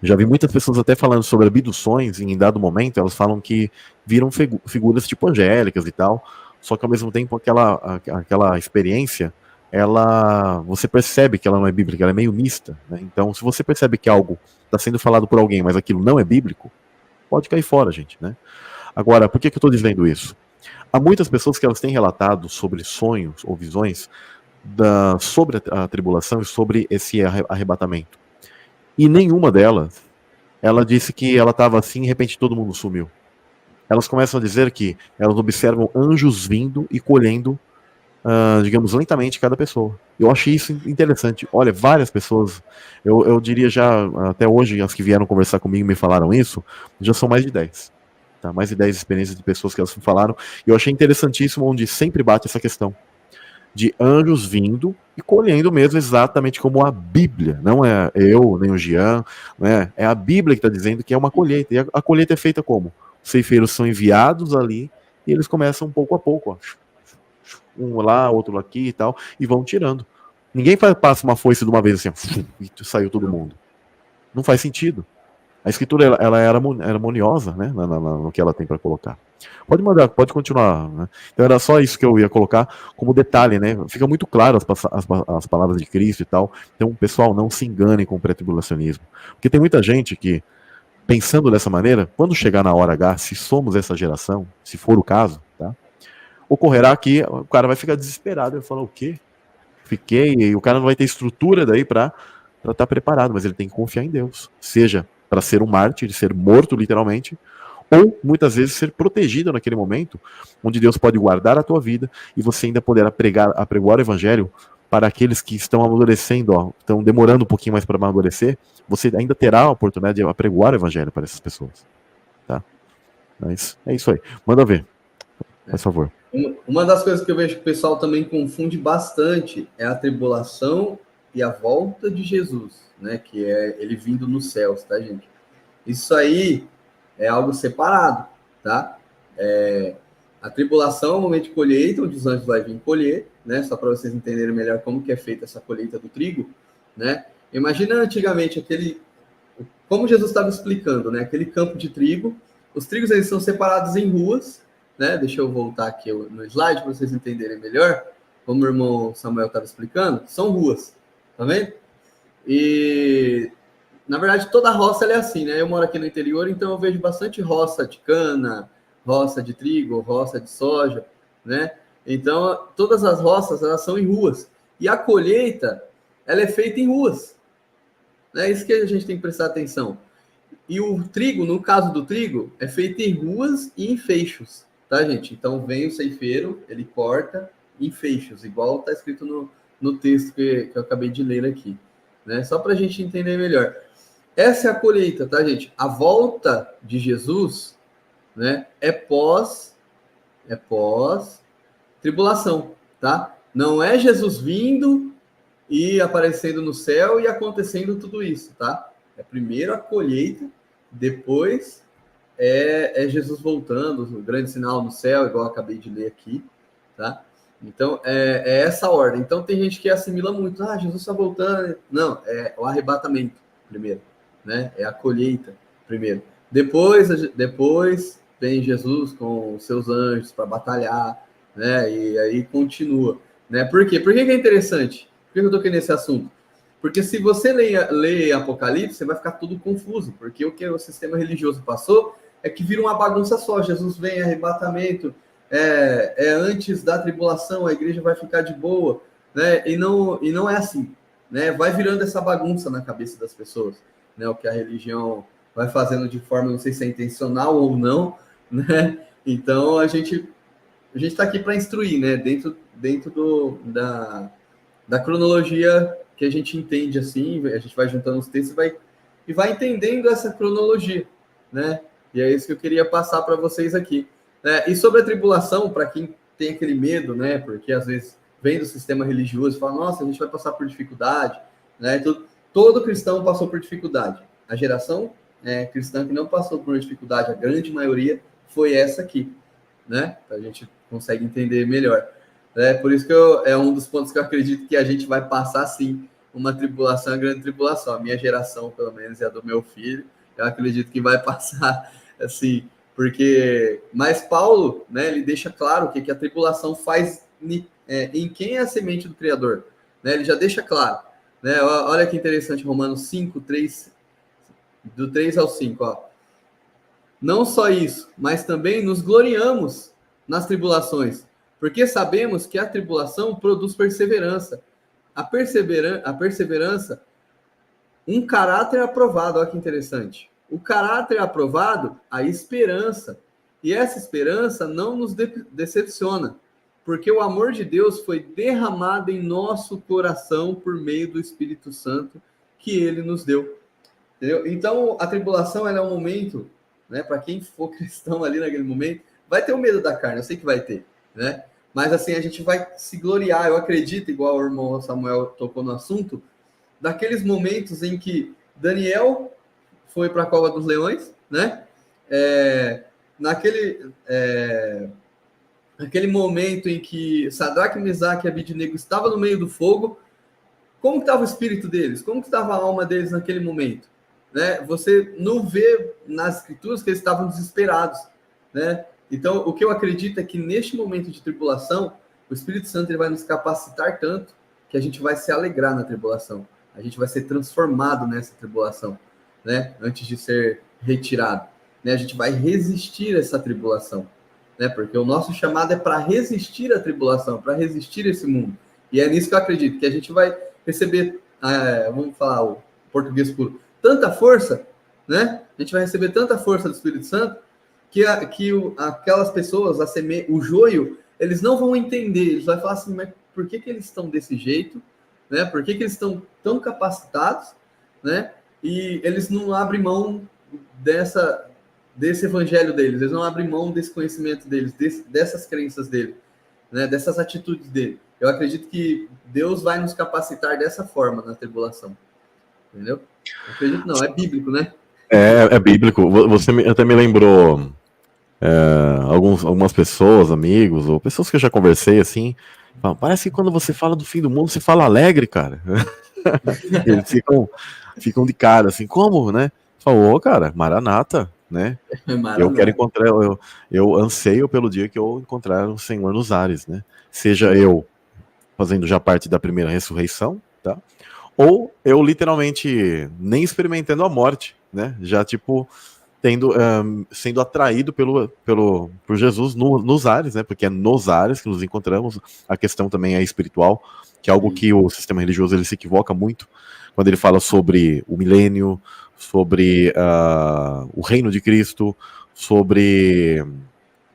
Speaker 1: Já vi muitas pessoas até falando sobre abduções, e em dado momento elas falam que viram figuras tipo angélicas e tal, só que ao mesmo tempo aquela experiência, você percebe que ela não é bíblica, ela é meio mista. Né? Então, se você percebe que algo está sendo falado por alguém, mas aquilo não é bíblico, pode cair fora, gente. Né? Agora, por que eu estou dizendo isso? Há muitas pessoas que elas têm relatado sobre sonhos ou visões sobre a tribulação e sobre esse arrebatamento. E nenhuma delas, ela disse que ela estava assim e de repente todo mundo sumiu. Elas começam a dizer que elas observam anjos vindo e colhendo, digamos, lentamente cada pessoa. Eu achei isso interessante. Olha, várias pessoas, eu diria já, até hoje, as que vieram conversar comigo e me falaram isso, já são mais de 10. Tá? Mais de 10 experiências de pessoas que elas me falaram. E eu achei interessantíssimo onde sempre bate essa questão. de anjos vindo e colhendo mesmo, exatamente como a Bíblia. Não é eu, nem o Jean, né? É a Bíblia que está dizendo que é uma colheita. E a colheita é feita como? Os ceifeiros são enviados ali e eles começam pouco a pouco, ó, um lá, outro aqui e tal, e vão tirando. Ninguém passa uma foice de uma vez assim, ó, e saiu todo mundo. Não faz sentido. A escritura ela é harmoniosa, né, no que ela tem para colocar. Pode mandar, pode continuar. Né? Então era só isso que eu ia colocar como detalhe, né? Fica muito claro as palavras de Cristo e tal. Então, pessoal, não se engane com o pré-tribulacionismo. Porque tem muita gente que, pensando dessa maneira, quando chegar na hora H, se somos essa geração, se for o caso, tá? Ocorrerá que o cara vai ficar desesperado. Ele fala, o quê? Fiquei, e o cara não vai ter estrutura daí para estar preparado, mas ele tem que confiar em Deus. Seja para ser um mártir, ser morto literalmente, ou muitas vezes ser protegido naquele momento, onde Deus pode guardar a tua vida e você ainda poderá apregoar o evangelho para aqueles que estão amadurecendo, ó, estão demorando um pouquinho mais para amadurecer, você ainda terá a oportunidade de apregoar o evangelho para essas pessoas. Tá? Mas é isso aí. Manda ver, por favor.
Speaker 2: Uma das coisas que eu vejo que o pessoal também confunde bastante é a tribulação e a volta de Jesus, né? Que é ele vindo nos céus, tá, gente? Isso aí é algo separado, tá? A tribulação é o momento de colheita, onde os anjos vão vir colher, né? Só para vocês entenderem melhor como que é feita essa colheita do trigo, né? Imagina antigamente como Jesus estava explicando, né? Aquele campo de trigo, os trigos eles são separados em ruas, né? Deixa eu voltar aqui no slide para vocês entenderem melhor, como o irmão Samuel estava explicando, são ruas, tá vendo? E na verdade toda roça é assim, né? Eu moro aqui no interior, então eu vejo bastante roça de cana, roça de trigo, roça de soja, né? Então todas as roças elas são em ruas e a colheita ela é feita em ruas. É isso que a gente tem que prestar atenção. E o trigo, no caso do trigo, é feito em ruas e em feixos, tá, gente? Então vem o ceifeiro, ele corta em feixos, igual está escrito no texto que eu acabei de ler aqui, né? Só para a gente entender melhor. Essa é a colheita, tá, gente? A volta de Jesus, né, é pós tribulação, tá? Não é Jesus vindo e aparecendo no céu e acontecendo tudo isso, tá? É primeiro a colheita, depois é Jesus voltando, o grande sinal no céu, igual eu acabei de ler aqui, tá? Então, é essa ordem. Então, tem gente que assimila muito, Jesus está voltando. Não, é o arrebatamento primeiro, né? É a colheita primeiro. Depois vem Jesus com os seus anjos para batalhar, né? E aí continua, né? Por quê? Por que é interessante? Por que eu toquei nesse assunto? Porque se você lê Apocalipse, você vai ficar tudo confuso, porque o que o sistema religioso passou é que vira uma bagunça só. Jesus vem, arrebatamento, antes da tribulação, a igreja vai ficar de boa, né? E não é assim, né? Vai virando essa bagunça na cabeça das pessoas, né? O que a religião vai fazendo de forma, não sei se é intencional ou não, né? Então a gente está aqui para instruir, né? Dentro da cronologia que a gente entende assim, a gente vai juntando os textos e vai entendendo essa cronologia, né? E é isso que eu queria passar para vocês aqui. E sobre a tribulação, para quem tem aquele medo, né? Porque às vezes vem do sistema religioso e fala, nossa, a gente vai passar por dificuldade, né? Todo cristão passou por dificuldade. A geração cristã que não passou por dificuldade, a grande maioria, foi essa aqui, né? A gente consegue entender melhor. Por isso que é um dos pontos que eu acredito que a gente vai passar, sim, uma tribulação, uma grande tribulação. A minha geração, pelo menos, e a do meu filho, eu acredito que vai passar, assim, porque... Mas Paulo, né, ele deixa claro o que a tribulação faz em quem é a semente do Criador. Né? Ele já deixa claro. Né? Olha que interessante, Romanos 5, 3, do 3 ao 5, ó. Não só isso, mas também nos gloriamos nas tribulações, porque sabemos que a tribulação produz perseverança. A perseverança, um caráter aprovado. Olha que interessante. O caráter aprovado, a esperança. E essa esperança não nos decepciona, porque o amor de Deus foi derramado em nosso coração por meio do Espírito Santo que ele nos deu. Entendeu? Então, a tribulação ela é um momento, né, para quem for cristão ali naquele momento, vai ter o medo da carne, eu sei que vai ter, né? Mas assim, a gente vai se gloriar, eu acredito, igual o irmão Samuel tocou no assunto, daqueles momentos em que Daniel foi para a cova dos leões, né? Naquele momento em que Sadraque, Mesaque e Abednego estavam no meio do fogo, como estava o espírito deles? Como estava a alma deles naquele momento? Né? Você não vê nas escrituras que eles estavam desesperados, né? Então, o que eu acredito é que neste momento de tribulação, o Espírito Santo ele vai nos capacitar tanto que a gente vai se alegrar na tribulação. A gente vai ser transformado nessa tribulação, né? Antes de ser retirado, né? A gente vai resistir a essa tribulação, né? Porque o nosso chamado é para resistir à tribulação, para resistir a esse mundo. E é nisso que eu acredito, que a gente vai receber, vamos falar o português puro, tanta força, né? A gente vai receber tanta força do Espírito Santo que aquelas pessoas, o joio, eles não vão entender. Eles vão falar assim, mas por que eles estão desse jeito? Né? Por que eles estão tão capacitados? Né? E eles não abrem mão desse evangelho deles, eles não abrem mão desse conhecimento deles, dessas crenças deles, né? Dessas atitudes dele. Eu acredito que Deus vai nos capacitar dessa forma na tribulação. Entendeu? Eu acredito não, é bíblico, né?
Speaker 1: É bíblico. Você até me lembrou algumas pessoas, amigos, ou pessoas que eu já conversei, assim, falam, parece que quando você fala do fim do mundo, você fala alegre, cara. Eles ficam de cara, assim, como, né? Falou, cara, Maranata, né?
Speaker 2: Maranata.
Speaker 1: Eu quero encontrar, eu anseio pelo dia que eu encontrar o Senhor nos ares, né? Seja eu fazendo já parte da primeira ressurreição, tá? Ou eu literalmente nem experimentando a morte, né? Já tipo sendo atraído por Jesus nos ares, né? Porque é nos ares que nos encontramos. A questão também é espiritual, que é algo que o sistema religioso ele se equivoca muito quando ele fala sobre o milênio, sobre o reino de Cristo, sobre...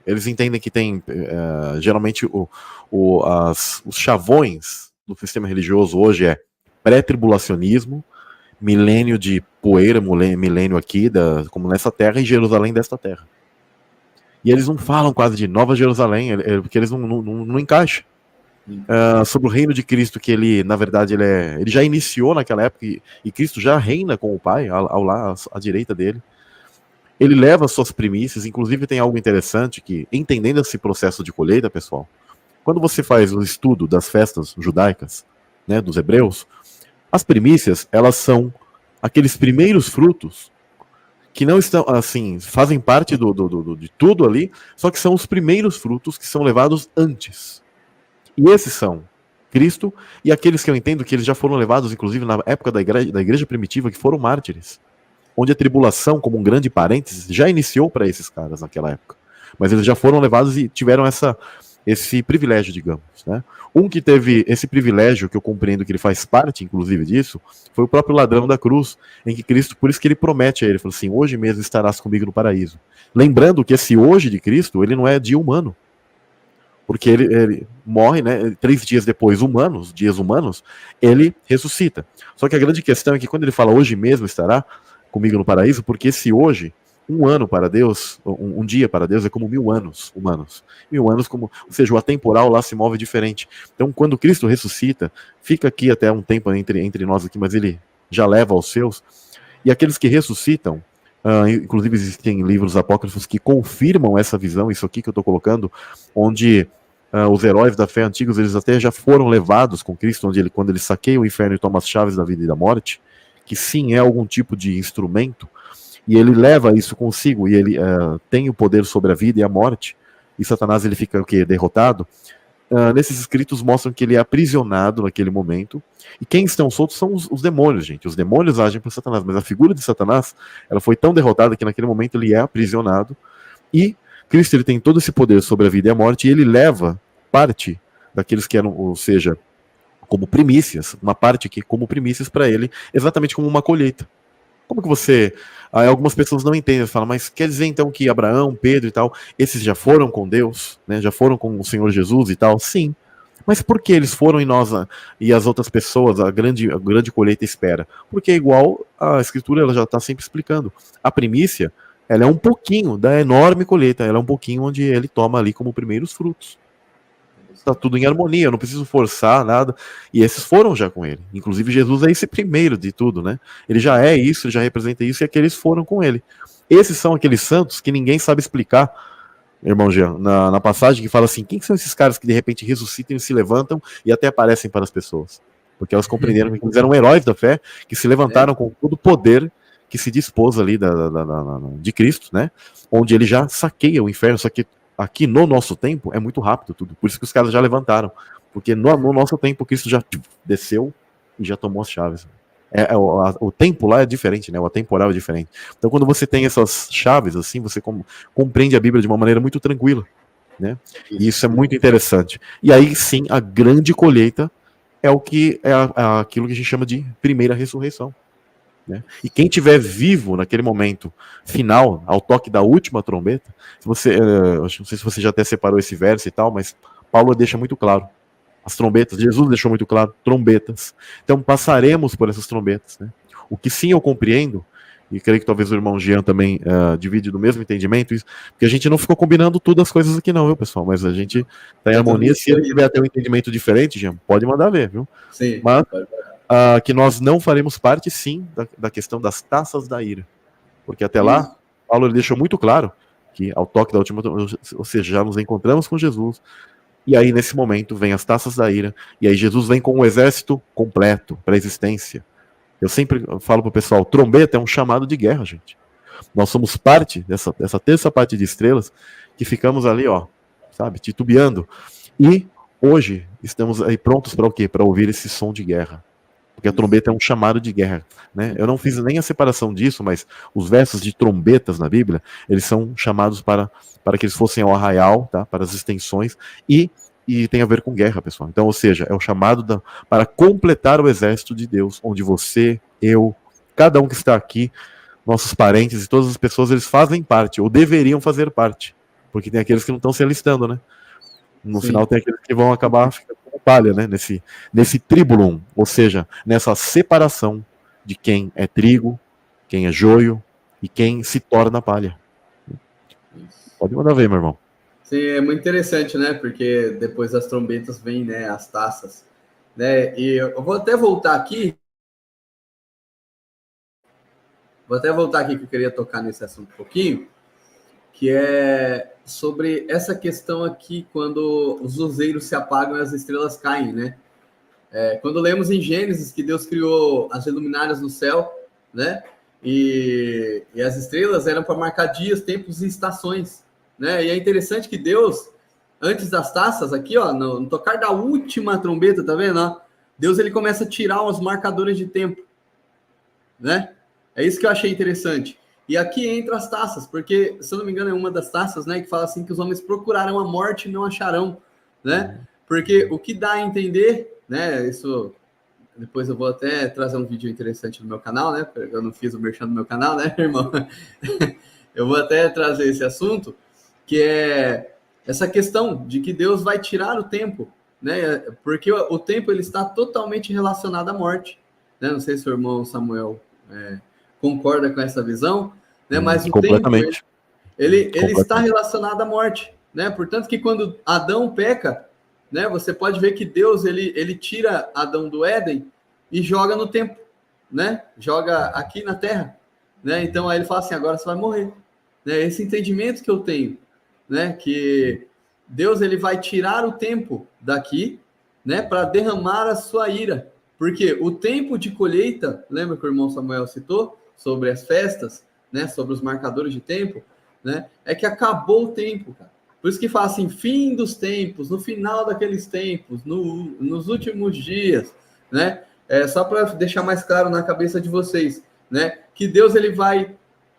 Speaker 1: Eles entendem que tem, geralmente, os chavões do sistema religioso hoje é pré-tribulacionismo, milênio de poeira, milênio aqui, como nessa terra, e Jerusalém desta terra. E eles não falam quase de Nova Jerusalém, porque eles não encaixam. Sobre o reino de Cristo, que ele, na verdade, ele já iniciou naquela época, e Cristo já reina com o Pai, lá à direita dele. Ele leva suas primícias, inclusive tem algo interessante, que, entendendo esse processo de colheita, pessoal, quando você faz o estudo das festas judaicas, né, dos hebreus, as primícias, elas são aqueles primeiros frutos que não estão, assim, fazem parte de tudo ali, só que são os primeiros frutos que são levados antes. E esses são Cristo e aqueles que eu entendo que eles já foram levados, inclusive, na época da igreja primitiva, que foram mártires, onde a tribulação, como um grande parênteses, já iniciou para esses caras naquela época. Mas eles já foram levados e tiveram esse privilégio, digamos, né? Um que teve esse privilégio, que eu compreendo que ele faz parte, inclusive, disso, foi o próprio ladrão da cruz, em que Cristo, por isso que ele promete a ele, falou assim, hoje mesmo estarás comigo no paraíso. Lembrando que esse hoje de Cristo, ele não é dia humano, porque ele morre, né, 3 dias depois, dias humanos, ele ressuscita. Só que a grande questão é que quando ele fala hoje mesmo estará comigo no paraíso, porque esse hoje, um ano para Deus, um dia para Deus é como 1000 anos humanos. 1000 anos ou seja, o atemporal lá se move diferente. Então, quando Cristo ressuscita, fica aqui até um tempo entre nós aqui, mas ele já leva aos seus. E aqueles que ressuscitam, inclusive existem livros apócrifos que confirmam essa visão, isso aqui que eu estou colocando, onde os heróis da fé antigos, eles até já foram levados com Cristo, quando ele saqueia o inferno e toma as chaves da vida e da morte, que sim, é algum tipo de instrumento, e ele leva isso consigo, e ele tem o poder sobre a vida e a morte, e Satanás ele fica derrotado. Nesses escritos mostram que ele é aprisionado naquele momento, e quem estão soltos são os demônios, gente. Os demônios agem por Satanás, mas a figura de Satanás, ela foi tão derrotada que naquele momento ele é aprisionado, e Cristo ele tem todo esse poder sobre a vida e a morte, e ele leva parte daqueles que eram, ou seja, como primícias, uma parte que como primícias para ele, exatamente como uma colheita. Como que você... algumas pessoas não entendem, falam, mas quer dizer então que Abraão, Pedro e tal, esses já foram com Deus, né? Já foram com o Senhor Jesus e tal? Sim. Mas por que eles foram e nós e as outras pessoas, a grande colheita espera? Porque igual a Escritura ela já está sempre explicando. A primícia, ela é um pouquinho da enorme colheita, ela é um pouquinho onde ele toma ali como primeiros frutos. tá tudo em harmonia, eu não preciso forçar nada. E esses foram já com ele. Inclusive, Jesus é esse primeiro de tudo, né? Ele já é isso, ele já representa isso, e aqueles foram com ele. Esses são aqueles santos que ninguém sabe explicar, irmão Jean, na passagem que fala assim, quem são esses caras que de repente ressuscitam e se levantam e até aparecem para as pessoas? Porque elas compreenderam que eles eram heróis da fé, que se levantaram com todo o poder que se dispôs ali de Cristo, né? Onde ele já saqueia o inferno, só que aqui no nosso tempo é muito rápido tudo, por isso que os caras já levantaram, porque no nosso tempo Cristo já desceu e já tomou as chaves. O tempo lá é diferente, né? O temporal é diferente. Então, quando você tem essas chaves, assim, você compreende a Bíblia de uma maneira muito tranquila, né? E isso é muito interessante. E aí, sim, a grande colheita é o que é aquilo que a gente chama de primeira ressurreição, né? E quem tiver vivo naquele momento final, ao toque da última trombeta, se você, não sei se você já até separou esse verso e tal, mas Paulo deixa muito claro. As trombetas, Jesus deixou muito claro, trombetas. Então passaremos por essas trombetas, né? O que sim eu compreendo, e creio que talvez o irmão Jean também divide do mesmo entendimento, porque a gente não ficou combinando tudo as coisas aqui não, viu, pessoal? Mas a gente tá em harmonia. Se ele tiver até um entendimento diferente, Jean, pode mandar ver, viu?
Speaker 2: Sim.
Speaker 1: Mas que nós não faremos parte, sim, da questão das taças da ira. Porque até lá, Paulo ele deixou muito claro que ao toque da última, ou seja, já nos encontramos com Jesus. E aí, nesse momento, vem as taças da ira. E aí, Jesus vem com um exército completo para a existência. Eu sempre falo pro pessoal, trombeta é um chamado de guerra, gente. Nós somos parte dessa terça parte de estrelas que ficamos ali, ó, sabe, titubeando. E hoje estamos aí prontos para o quê? Para ouvir esse som de guerra. Porque a trombeta é um chamado de guerra, né? Eu não fiz nem a separação disso, mas os versos de trombetas na Bíblia, eles são chamados para que eles fossem ao arraial, tá? Para as extensões, e tem a ver com guerra, pessoal. Então, ou seja, é o chamado para completar o exército de Deus, onde você, eu, cada um que está aqui, nossos parentes e todas as pessoas, eles fazem parte, ou deveriam fazer parte, porque tem aqueles que não estão se alistando, né? No final tem aqueles que vão acabar ficando com palha, né? Nesse tribulum, ou seja, nessa separação de quem é trigo, quem é joio e quem se torna palha. Pode mandar ver, meu irmão.
Speaker 2: Sim, é muito interessante, né? Porque depois das trombetas vem, né, as taças, né? E eu vou até voltar aqui. Que eu queria tocar nesse assunto um pouquinho, que é sobre essa questão aqui quando os luzeiros se apagam e as estrelas caem, né? Quando lemos em Gênesis que Deus criou as luminárias no céu, né? E as estrelas eram para marcar dias, tempos e estações, né? E é interessante que Deus, antes das taças aqui, ó, no tocar da última trombeta, tá vendo? Ó? Deus ele começa a tirar os marcadores de tempo, né? É isso que eu achei interessante. E aqui entra as taças, porque, se eu não me engano, é uma das taças, né, que fala assim que os homens procurarão a morte e não acharão, né? Porque o que dá a entender, né, isso depois eu vou até trazer um vídeo interessante no meu canal, né? Eu não fiz o merchan do meu canal, né, irmão? Eu vou até trazer esse assunto, que é essa questão de que Deus vai tirar o tempo, né? Porque o tempo ele está totalmente relacionado à morte, né? Não sei se o irmão Samuel concorda com essa visão, né? Mas o tempo ele está relacionado à morte, né? Portanto que quando Adão peca, né? Você pode ver que Deus ele tira Adão do Éden e joga no tempo, né? Joga aqui na Terra, né? Então aí ele fala assim, agora você vai morrer, né? Esse entendimento que eu tenho, né? Que Deus ele vai tirar o tempo daqui, né? Para derramar a sua ira, porque o tempo de colheita, lembra que o irmão Samuel citou sobre as festas, né? Sobre os marcadores de tempo, né? É que acabou o tempo, cara. Por isso que fala assim, fim dos tempos, no final daqueles tempos, nos últimos dias, né? Só para deixar mais claro na cabeça de vocês, né? Que Deus ele vai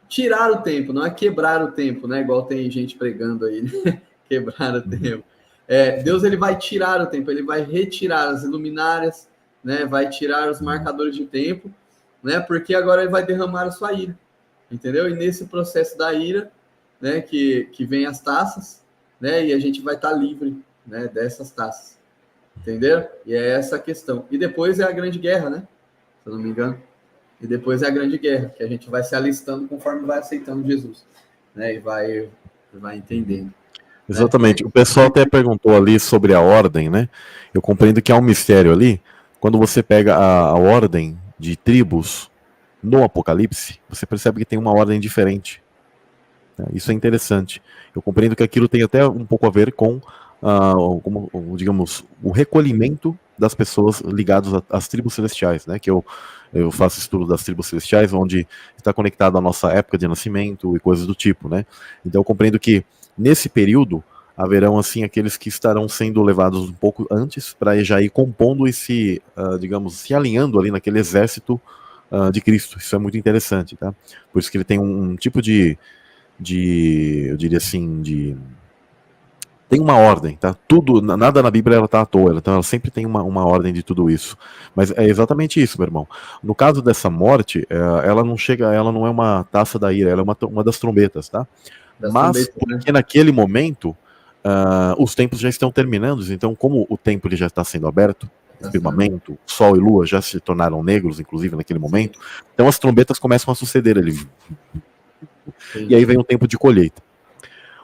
Speaker 2: tirar o tempo, não é quebrar o tempo, né? Igual tem gente pregando aí, né? Quebrar o tempo. Deus ele vai tirar o tempo, ele vai retirar as luminárias, né? Vai tirar os marcadores de tempo, né? Porque agora ele vai derramar a sua ira, entendeu? E nesse processo da ira, né? Que vem as taças, né? E a gente vai estar livre, né? Dessas taças, entenderam? E é essa a questão. E depois é a grande guerra, né? Se eu não me engano. E depois é a grande guerra, que a gente vai se alistando conforme vai aceitando Jesus, né? E vai entendendo.
Speaker 1: Exatamente. O pessoal até perguntou ali sobre a ordem, né? Eu compreendo que há um mistério ali. Quando você pega a ordem de tribos no Apocalipse, você percebe que tem uma ordem diferente. Né? Isso é interessante. Eu compreendo que aquilo tem até um pouco a ver com, digamos, o recolhimento das pessoas ligadas às tribos celestiais, né? Que eu faço estudo das tribos celestiais, onde está conectado à nossa época de nascimento e coisas do tipo, né? Então eu compreendo que nesse período haverão assim aqueles que estarão sendo levados um pouco antes para já ir compondo e se, digamos, se alinhando ali naquele exército de Cristo. Isso é muito interessante, tá? Por isso que ele tem um tipo eu diria assim, tem uma ordem, tá? Tudo, nada na Bíblia ela tá à toa, então ela sempre tem uma ordem de tudo isso. Mas é exatamente isso, meu irmão. No caso dessa morte, ela não é uma taça da ira, ela é uma das trombetas, tá? Mas porque naquele momento os tempos já estão terminando, então como o tempo ele já está sendo aberto, o firmamento, sol e lua já se tornaram negros, inclusive naquele momento, então as trombetas começam a suceder ali. E aí vem o tempo de colheita.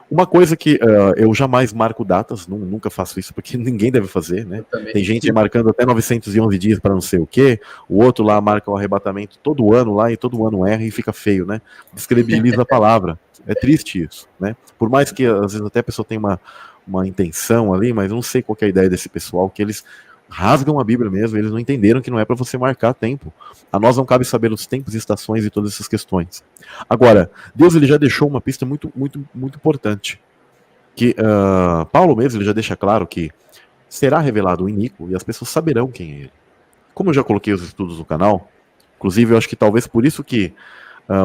Speaker 1: Uma coisa que eu jamais marco datas, nunca faço isso, porque ninguém deve fazer, né? Tem gente marcando até 911 dias para não sei o quê, o outro lá marca o arrebatamento todo ano lá, e todo ano erra e fica feio, né? Descredibiliza a palavra. É triste isso, né? Por mais que às vezes até a pessoa tenha uma intenção ali, mas eu não sei qual é a ideia desse pessoal, que eles rasgam a Bíblia mesmo, eles não entenderam que não é para você marcar tempo. A nós não cabe saber os tempos e estações e todas essas questões. Agora, Deus ele já deixou uma pista muito, muito, muito importante, que Paulo mesmo ele já deixa claro que será revelado o iníquo e as pessoas saberão quem é ele. Como eu já coloquei os estudos no canal, inclusive eu acho que talvez por isso que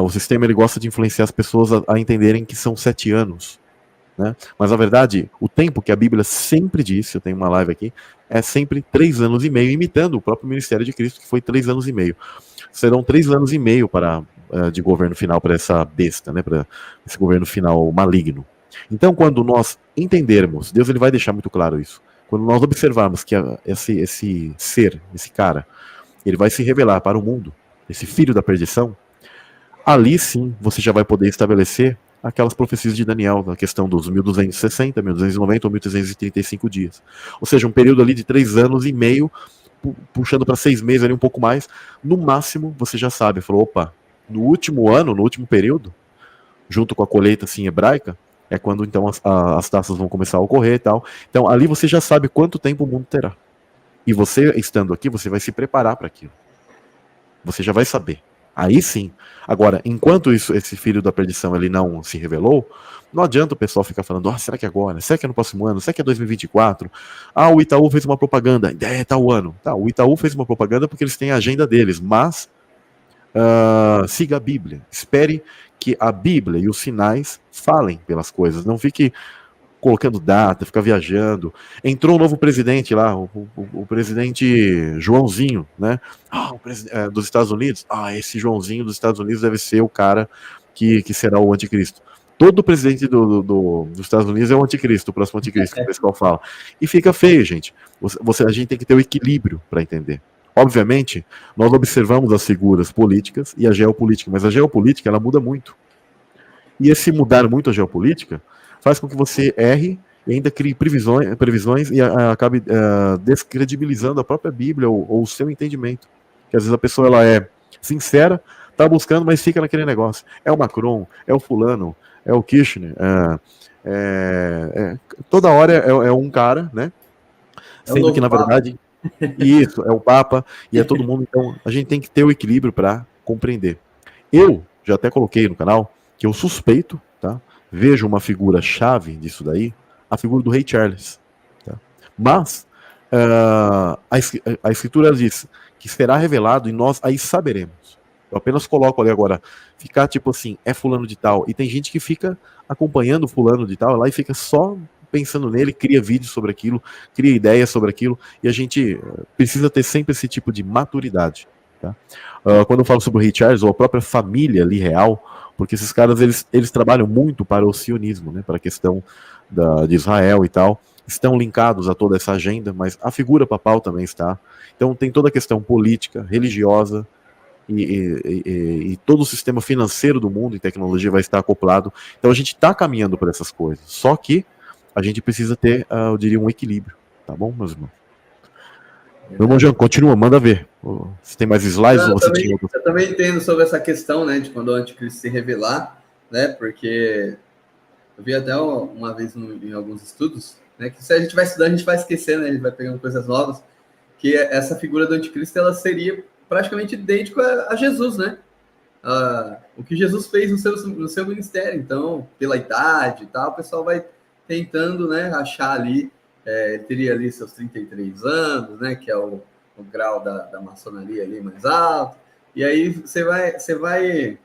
Speaker 1: o sistema ele gosta de influenciar as pessoas a entenderem que são 7 anos. Né? Mas na verdade, o tempo que a Bíblia sempre disse, eu tenho uma live aqui, é sempre 3 anos e meio, imitando o próprio ministério de Cristo, que foi 3 anos e meio. Serão 3 anos e meio de governo final para essa besta, né? Para esse governo final maligno. Então, quando nós entendermos, Deus ele vai deixar muito claro isso. Quando nós observarmos que esse ser, esse cara, ele vai se revelar para o mundo, esse filho da perdição, ali sim você já vai poder estabelecer aquelas profecias de Daniel, na questão dos 1260, 1290 ou 1335 dias. Ou seja, um período ali de 3 anos e meio, puxando para 6 meses, ali um pouco mais. No máximo, você já sabe, falou, opa, no último ano, no último período, junto com a colheita assim, hebraica, é quando então as taças vão começar a ocorrer e tal. Então ali você já sabe quanto tempo o mundo terá. E você, estando aqui, você vai se preparar para aquilo. Você já vai saber. Aí sim. Agora, enquanto esse filho da perdição ele não se revelou, não adianta o pessoal ficar falando, será que é agora? Será que é no próximo ano? Será que é 2024? O Itaú fez uma propaganda. Tal ano. Tá, o Itaú fez uma propaganda porque eles têm a agenda deles, mas siga a Bíblia. Espere que a Bíblia e os sinais falem pelas coisas. Não fique colocando data, ficar viajando. Entrou um novo presidente lá, o presidente Joãozinho, né? Dos Estados Unidos. Esse Joãozinho dos Estados Unidos deve ser o cara que será o anticristo. Todo presidente dos Estados Unidos é o anticristo, o próximo anticristo, que o pessoal fala. E fica feio, gente. A gente tem que ter o equilíbrio para entender. Obviamente, nós observamos as figuras políticas e a geopolítica, mas a geopolítica ela muda muito. E esse mudar muito a geopolítica faz com que você erre e ainda crie previsões e acabe descredibilizando a própria Bíblia ou o seu entendimento. Que às vezes a pessoa ela é sincera, está buscando, mas fica naquele negócio. É o Macron, é o fulano, é o Kirchner, toda hora é um cara, né? Sendo que na verdade isso é o Papa e é todo mundo. Então a gente tem que ter o equilíbrio para compreender. Eu já até coloquei no canal que eu suspeito, tá? Vejo uma figura-chave disso daí, a figura do Rei Charles. Tá? Mas a Escritura diz que será revelado e nós aí saberemos. Eu apenas coloco ali agora, ficar tipo assim, é fulano de tal. E tem gente que fica acompanhando fulano de tal lá e fica só pensando nele, cria vídeos sobre aquilo, cria ideias sobre aquilo. E a gente precisa ter sempre esse tipo de maturidade. Tá? Quando eu falo sobre o Rei Charles, ou a própria família ali real, porque esses caras, eles trabalham muito para o sionismo, né, para a questão de Israel e tal, estão linkados a toda essa agenda, mas a figura papal também está. Então tem toda a questão política, religiosa, e todo o sistema financeiro do mundo e tecnologia vai estar acoplado. Então a gente está caminhando para essas coisas. Só que a gente precisa ter, eu diria, um equilíbrio. Tá bom, meus irmãos? Meu irmão Jean, continua, manda ver. Você tem mais slides ou você tinha outro?
Speaker 2: Eu também entendo sobre essa questão, né, de quando o anticristo se revelar, né, porque eu vi até uma vez em alguns estudos, né, que se a gente vai estudando, a gente vai esquecendo, né, a gente vai pegando coisas novas, que essa figura do anticristo, ela seria praticamente idêntica a Jesus, né? O que Jesus fez no seu ministério. Então, pela idade e tal, o pessoal vai tentando, né, achar ali, ele teria ali seus 33 anos, né, que é o grau da maçonaria ali mais alto, e aí você vai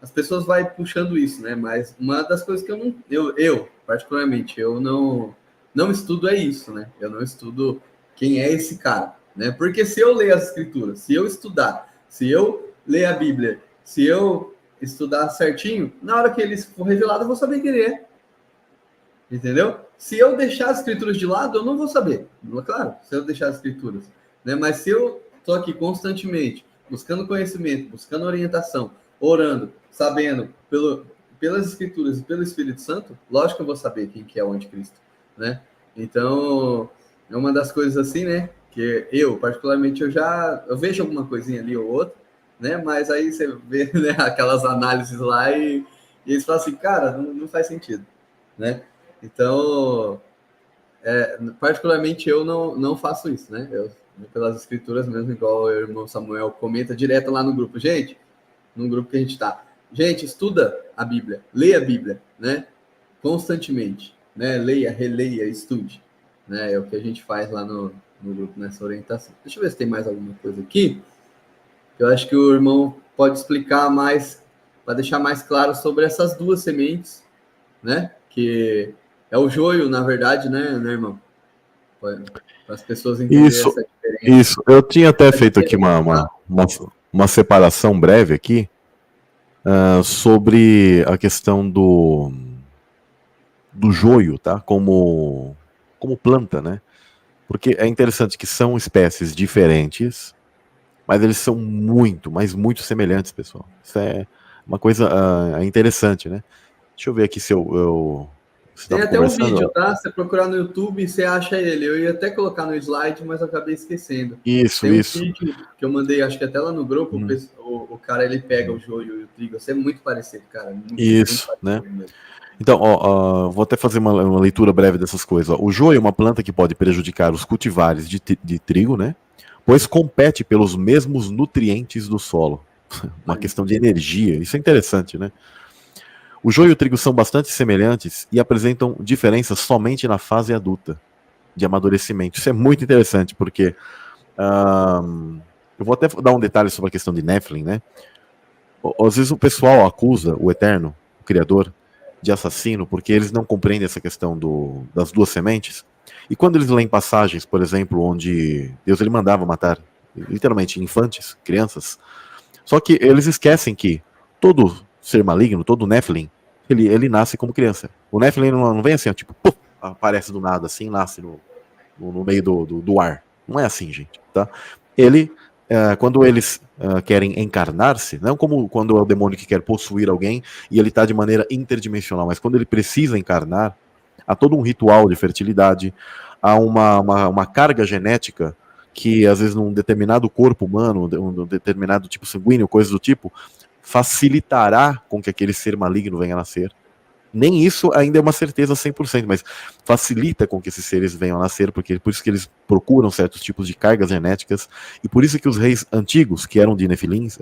Speaker 2: as pessoas vai puxando isso, né, mas uma das coisas que eu particularmente, eu não estudo é isso, né, eu não estudo quem é esse cara, né, porque se eu ler as escrituras, se eu estudar, se eu ler a Bíblia, se eu estudar certinho, na hora que ele for revelado, eu vou saber quem ele é. Entendeu? Se eu deixar as escrituras de lado, eu não vou saber. Claro, se eu deixar as escrituras. Né? Mas se eu estou aqui constantemente, buscando conhecimento, buscando orientação, orando, sabendo pelas escrituras e pelo Espírito Santo, lógico que eu vou saber quem que é o anticristo. Né? Então, é uma das coisas assim, né? Que eu, particularmente, eu vejo alguma coisinha ali ou outra, né? Mas aí você vê, né, aquelas análises lá e eles falam assim, cara, não faz sentido, né? Então, particularmente eu não faço isso, né? Eu, pelas escrituras mesmo, igual o irmão Samuel comenta direto lá no grupo. Gente, no grupo que a gente tá. Gente, estuda a Bíblia, leia a Bíblia, né? Constantemente, né? Leia, releia, estude, né? É o que a gente faz lá no grupo, nessa orientação. Deixa eu ver se tem mais alguma coisa aqui. Eu acho que o irmão pode explicar mais, para deixar mais claro sobre essas duas sementes, né? Que é o joio, na verdade, né, irmão? Para as pessoas entenderem essa diferença.
Speaker 1: Isso. Eu tinha até feito aqui uma separação breve aqui sobre a questão do joio, tá? Como planta, né? Porque é interessante que são espécies diferentes, mas eles são muito, mas muito semelhantes, pessoal. Isso é uma coisa interessante, né? Deixa eu ver aqui se eu
Speaker 2: tem até um vídeo, tá? Você procurar no YouTube, você acha ele. Eu ia até colocar no slide, mas eu acabei esquecendo.
Speaker 1: Isso.
Speaker 2: Tem um vídeo que eu mandei, acho que até lá no grupo, o cara, ele pega o joio e o trigo. Isso é muito parecido, cara. Muito
Speaker 1: parecido, né? Mesmo. Então, vou até fazer uma leitura breve dessas coisas. O joio é uma planta que pode prejudicar os cultivares de trigo, né? Pois compete pelos mesmos nutrientes do solo. Uma questão de energia. Isso é interessante, né? O joio e o trigo são bastante semelhantes e apresentam diferenças somente na fase adulta de amadurecimento. Isso é muito interessante, porque eu vou até dar um detalhe sobre a questão de Nephilim, né? Às vezes o pessoal acusa o Eterno, o Criador, de assassino, porque eles não compreendem essa questão das duas sementes. E quando eles leem passagens, por exemplo, onde Deus ele mandava matar, literalmente, infantes, crianças, só que eles esquecem que todo ser maligno, todo Nephilim, ele nasce como criança. O Nephilim não vem assim, tipo, puf, aparece do nada, assim, nasce no meio do ar. Não é assim, gente, tá? Quando eles querem encarnar-se, não como quando é o demônio que quer possuir alguém e ele está de maneira interdimensional, mas quando ele precisa encarnar, há todo um ritual de fertilidade, há uma carga genética que, às vezes, num determinado corpo humano, um determinado tipo sanguíneo, coisas do tipo, facilitará com que aquele ser maligno venha a nascer. Nem isso ainda é uma certeza 100%, mas facilita com que esses seres venham a nascer, porque por isso que eles procuram certos tipos de cargas genéticas, e por isso que os reis antigos, que eram de Nefilins,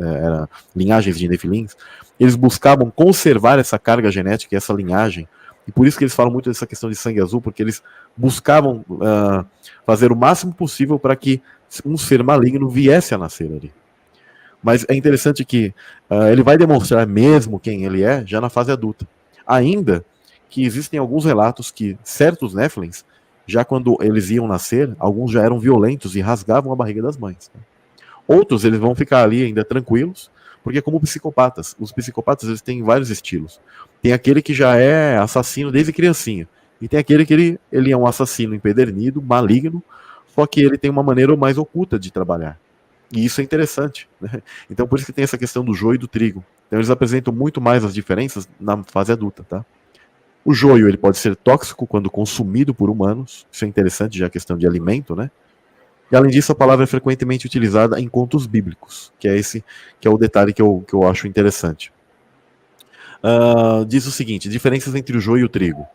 Speaker 1: linhagens de Nefilins, eles buscavam conservar essa carga genética e essa linhagem, e por isso que eles falam muito dessa questão de sangue azul, porque eles buscavam fazer o máximo possível para que um ser maligno viesse a nascer ali. Mas é interessante que ele vai demonstrar mesmo quem ele é já na fase adulta. Ainda que existem alguns relatos que certos Néfilins, já quando eles iam nascer, alguns já eram violentos e rasgavam a barriga das mães. Né? Outros, eles vão ficar ali ainda tranquilos, porque como psicopatas. Os psicopatas, eles têm vários estilos. Tem aquele que já é assassino desde criancinha. E tem aquele que ele é um assassino empedernido, maligno, só que ele tem uma maneira mais oculta de trabalhar. E isso é interessante. Né? Então, por isso que tem essa questão do joio e do trigo. Então, eles apresentam muito mais as diferenças na fase adulta, tá? O joio ele pode ser tóxico quando consumido por humanos, isso é interessante, já a questão de alimento, né? E além disso, a palavra é frequentemente utilizada em contos bíblicos, que é esse que é o detalhe que eu acho interessante. Diz o seguinte: diferenças entre o joio e o trigo.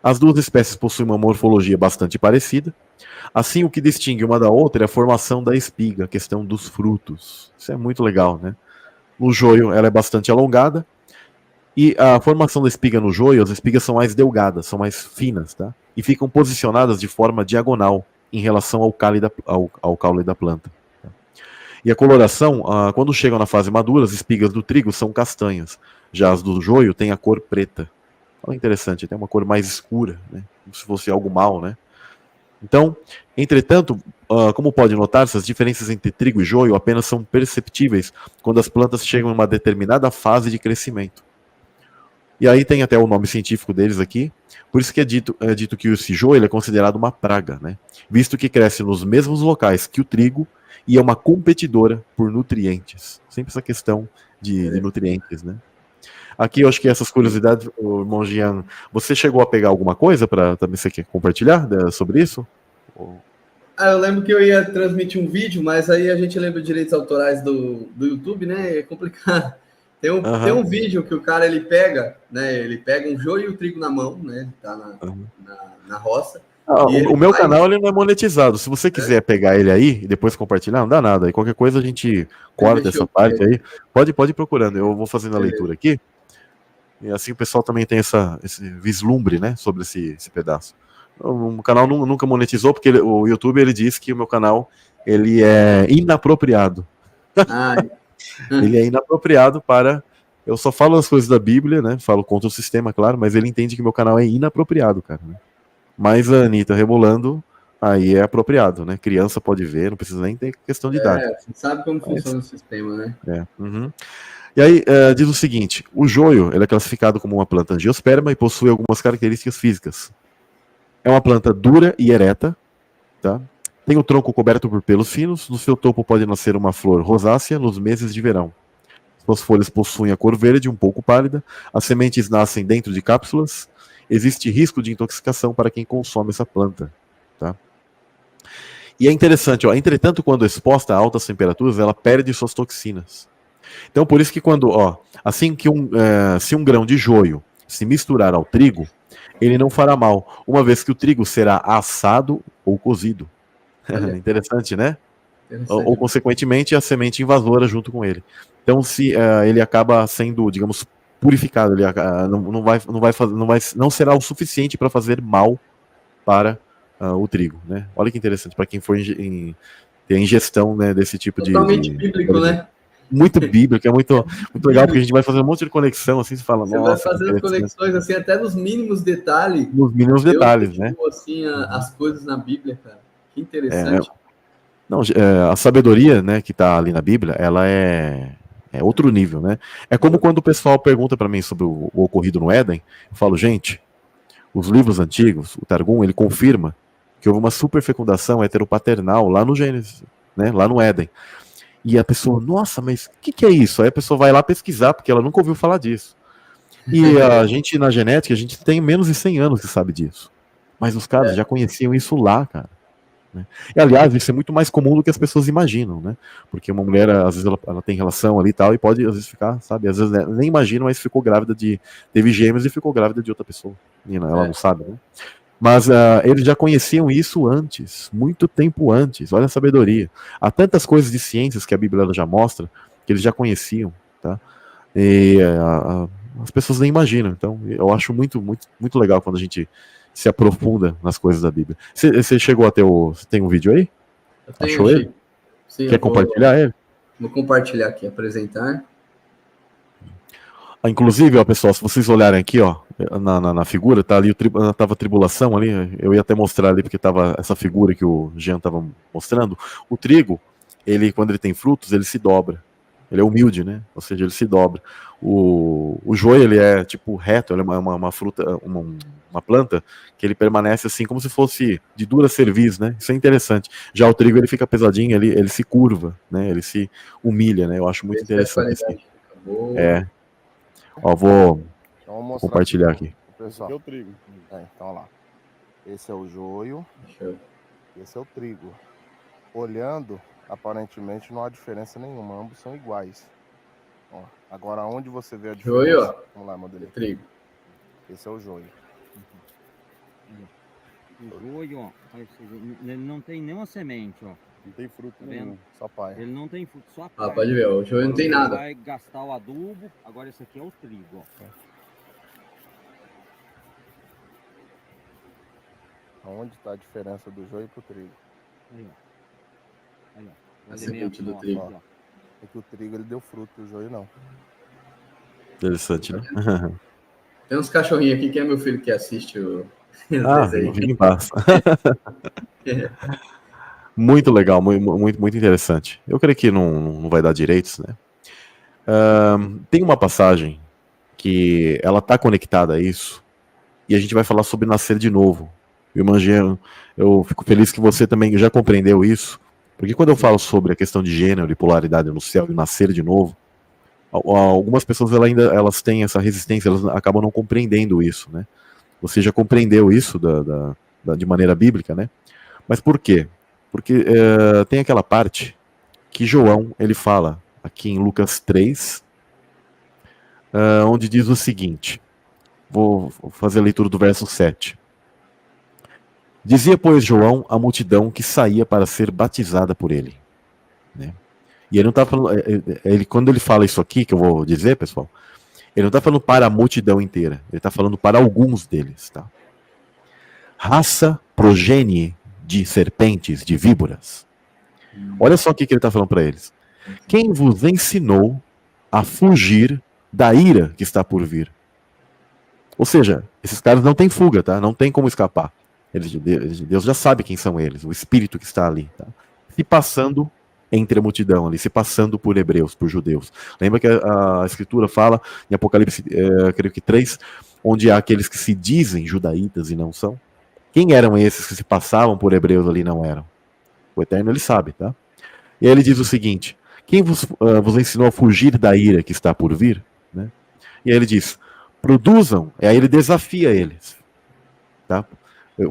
Speaker 1: As duas espécies possuem uma morfologia bastante parecida. Assim, o que distingue uma da outra é a formação da espiga, a questão dos frutos. Isso é muito legal, né? No joio, ela é bastante alongada. E a formação da espiga no joio, as espigas são mais delgadas, são mais finas, tá? E ficam posicionadas de forma diagonal em relação ao caule da planta. Tá? E a coloração, quando chegam na fase madura, as espigas do trigo são castanhas. Já as do joio têm a cor preta. Olha, interessante, tem uma cor mais escura, né? Como se fosse algo mal, né? Então, entretanto, como pode notar-se, as diferenças entre trigo e joio apenas são perceptíveis quando as plantas chegam em uma determinada fase de crescimento. E aí tem até o nome científico deles aqui, por isso que é dito que esse joio é considerado uma praga, né? Visto que cresce nos mesmos locais que o trigo e é uma competidora por nutrientes. Sempre essa questão de nutrientes, né? Aqui eu acho que essas curiosidades, o irmão Jean, você chegou a pegar alguma coisa para também você quer compartilhar sobre isso?
Speaker 2: Eu lembro que eu ia transmitir um vídeo, mas aí a gente lembra de direitos autorais do YouTube, né? É complicado. Tem um vídeo que o cara ele pega, né? Ele pega um joio e o trigo na mão, né? Tá na roça.
Speaker 1: O meu canal ele não é monetizado. Se você quiser pegar ele aí e depois compartilhar, não dá nada. Aí qualquer coisa a gente corta essa parte aí. Pode ir procurando. Eu vou fazendo a leitura aqui. E assim o pessoal também tem esse vislumbre, né, sobre esse pedaço. O canal nunca monetizou, porque o YouTube ele diz que o meu canal ele é inapropriado. Ele é inapropriado para... Eu só falo as coisas da Bíblia, né, falo contra o sistema, claro, mas ele entende que meu canal é inapropriado, cara. Né? Mas a Anitta rebolando, aí é apropriado, né? Criança pode ver, não precisa nem ter questão de idade.
Speaker 2: Você sabe como funciona o sistema, né?
Speaker 1: E aí, diz o seguinte: o joio ele é classificado como uma planta angiosperma e possui algumas características físicas. É uma planta dura e ereta, tá? Tem o tronco coberto por pelos finos, no seu topo pode nascer uma flor rosácea nos meses de verão. Suas folhas possuem a cor verde, um pouco pálida, as sementes nascem dentro de cápsulas, existe risco de intoxicação para quem consome essa planta, tá? E é interessante, entretanto, quando exposta a altas temperaturas, ela perde suas toxinas. Então, por isso que se um grão de joio se misturar ao trigo, ele não fará mal, uma vez que o trigo será assado ou cozido. Interessante, né? Ou, consequentemente, a semente invasora junto com ele. Então, se ele acaba sendo, digamos, purificado, ele não será o suficiente para fazer mal para o trigo, né? Olha que interessante, para quem for ter a ingestão, né, desse tipo
Speaker 2: Totalmente bíblico, né?
Speaker 1: Muito bíblico, é muito legal, porque a gente vai fazer um monte de conexão, assim, você fala,
Speaker 2: você vai fazendo conexões, assim, até nos mínimos detalhes.
Speaker 1: Nos mínimos detalhes, né?
Speaker 2: Assim, as coisas na Bíblia, cara. Que interessante.
Speaker 1: A sabedoria, né, que está ali na Bíblia, ela é outro nível, né? É como quando o pessoal pergunta para mim sobre o ocorrido no Éden, eu falo, gente, os livros antigos, o Targum, ele confirma que houve uma superfecundação heteropaternal lá no Gênesis, né, lá no Éden. E a pessoa, nossa, mas o que é isso? Aí a pessoa vai lá pesquisar, porque ela nunca ouviu falar disso. E a gente, na genética, a gente tem menos de 100 anos que sabe disso. Mas os caras já conheciam isso lá, cara. Né? E, aliás, isso é muito mais comum do que as pessoas imaginam, né? Porque uma mulher, às vezes, ela tem relação ali e tal, e pode, às vezes, ficar, sabe? Às vezes, nem imagina, mas ficou grávida teve gêmeos e ficou grávida de outra pessoa. E ela não sabe, né? Mas eles já conheciam isso antes, muito tempo antes. Olha a sabedoria. Há tantas coisas de ciências que a Bíblia já mostra que eles já conheciam, tá? E as pessoas nem imaginam. Então, eu acho muito, muito, muito legal quando a gente se aprofunda nas coisas da Bíblia. Você chegou a ter você tem um vídeo aí? Achou ele? Sim, quer compartilhar ele?
Speaker 2: Vou compartilhar aqui, apresentar.
Speaker 1: Inclusive, ó, pessoal, se vocês olharem aqui, ó, na figura, tá ali, tava a tribulação ali, eu ia até mostrar ali, porque tava essa figura que o Jean tava mostrando. O trigo, quando ele tem frutos, ele se dobra. Ele é humilde, né? Ou seja, ele se dobra. O joio, ele é tipo reto, ele é uma fruta, uma planta que ele permanece assim, como se fosse de dura cerviz, né? Isso é interessante. Já o trigo, ele fica pesadinho, ele se curva, né? Ele se humilha, né? Eu acho muito interessante. Ó, vou compartilhar aqui.
Speaker 3: pessoal.
Speaker 4: Esse aqui é o trigo.
Speaker 3: Então, lá. Esse é o joio,
Speaker 2: Show.
Speaker 3: esse é o trigo. Olhando, aparentemente não há diferença nenhuma, ambos são iguais. Ó, agora, onde você vê a diferença?
Speaker 2: Joio, ó.
Speaker 3: Vamos lá, modelito.
Speaker 2: Trigo.
Speaker 3: Esse é o joio.
Speaker 5: O joio, ó, ele não tem nenhuma semente, ó.
Speaker 4: Não tem fruto
Speaker 5: Tá vendo?
Speaker 4: nenhum.
Speaker 3: Só pai.
Speaker 5: Ele não tem fruto, só a
Speaker 2: Ah,
Speaker 5: palha.
Speaker 2: pode ver, o joio não tem
Speaker 5: Agora
Speaker 2: nada.
Speaker 5: vai gastar o adubo, agora esse aqui é o trigo, ó.
Speaker 3: Aonde está a diferença do joio pro trigo?
Speaker 5: Aí, ó. Aí, ó. O
Speaker 2: A
Speaker 5: elemento
Speaker 2: semente do
Speaker 5: nosso
Speaker 2: trigo.
Speaker 5: aqui, ó.
Speaker 3: É que o trigo ele deu fruto, o joio não.
Speaker 1: Interessante, né?
Speaker 2: Tem uns cachorrinhos aqui que é meu filho que assiste o desenho.
Speaker 1: Fica em paz. Muito legal, muito interessante. Eu creio que não vai dar direitos, né? Tem uma passagem que ela está conectada a isso, e a gente vai falar sobre nascer de novo. Eu fico feliz que você também já compreendeu isso, porque quando eu falo sobre a questão de gênero e polaridade no céu e nascer de novo, algumas pessoas elas têm essa resistência, elas acabam não compreendendo isso, né? Você já compreendeu isso de maneira bíblica, né? Mas por quê? Porque tem aquela parte que João ele fala aqui em Lucas 3, onde diz o seguinte, vou fazer a leitura do verso 7. Dizia, pois, João à multidão que saía para ser batizada por ele. Né? E ele não está falando, quando ele fala isso aqui, que eu vou dizer, pessoal, ele não está falando para a multidão inteira, ele está falando para alguns deles. Tá? Raça progenie de serpentes, de víboras. Olha só o que ele está falando para eles. Quem vos ensinou a fugir da ira que está por vir? Ou seja, esses caras não têm fuga, tá? Não tem como escapar. Deus já sabe quem são eles, o espírito que está ali. Tá? Se passando entre a multidão ali, se passando por hebreus, por judeus. Lembra que a Escritura fala, em Apocalipse, creio que 3, onde há aqueles que se dizem judaítas e não são? Quem eram esses que se passavam por hebreus ali e não eram? O Eterno, ele sabe, tá? E aí ele diz o seguinte, quem vos ensinou a fugir da ira que está por vir? Né? E aí ele diz, produzam, e aí ele desafia eles. Tá?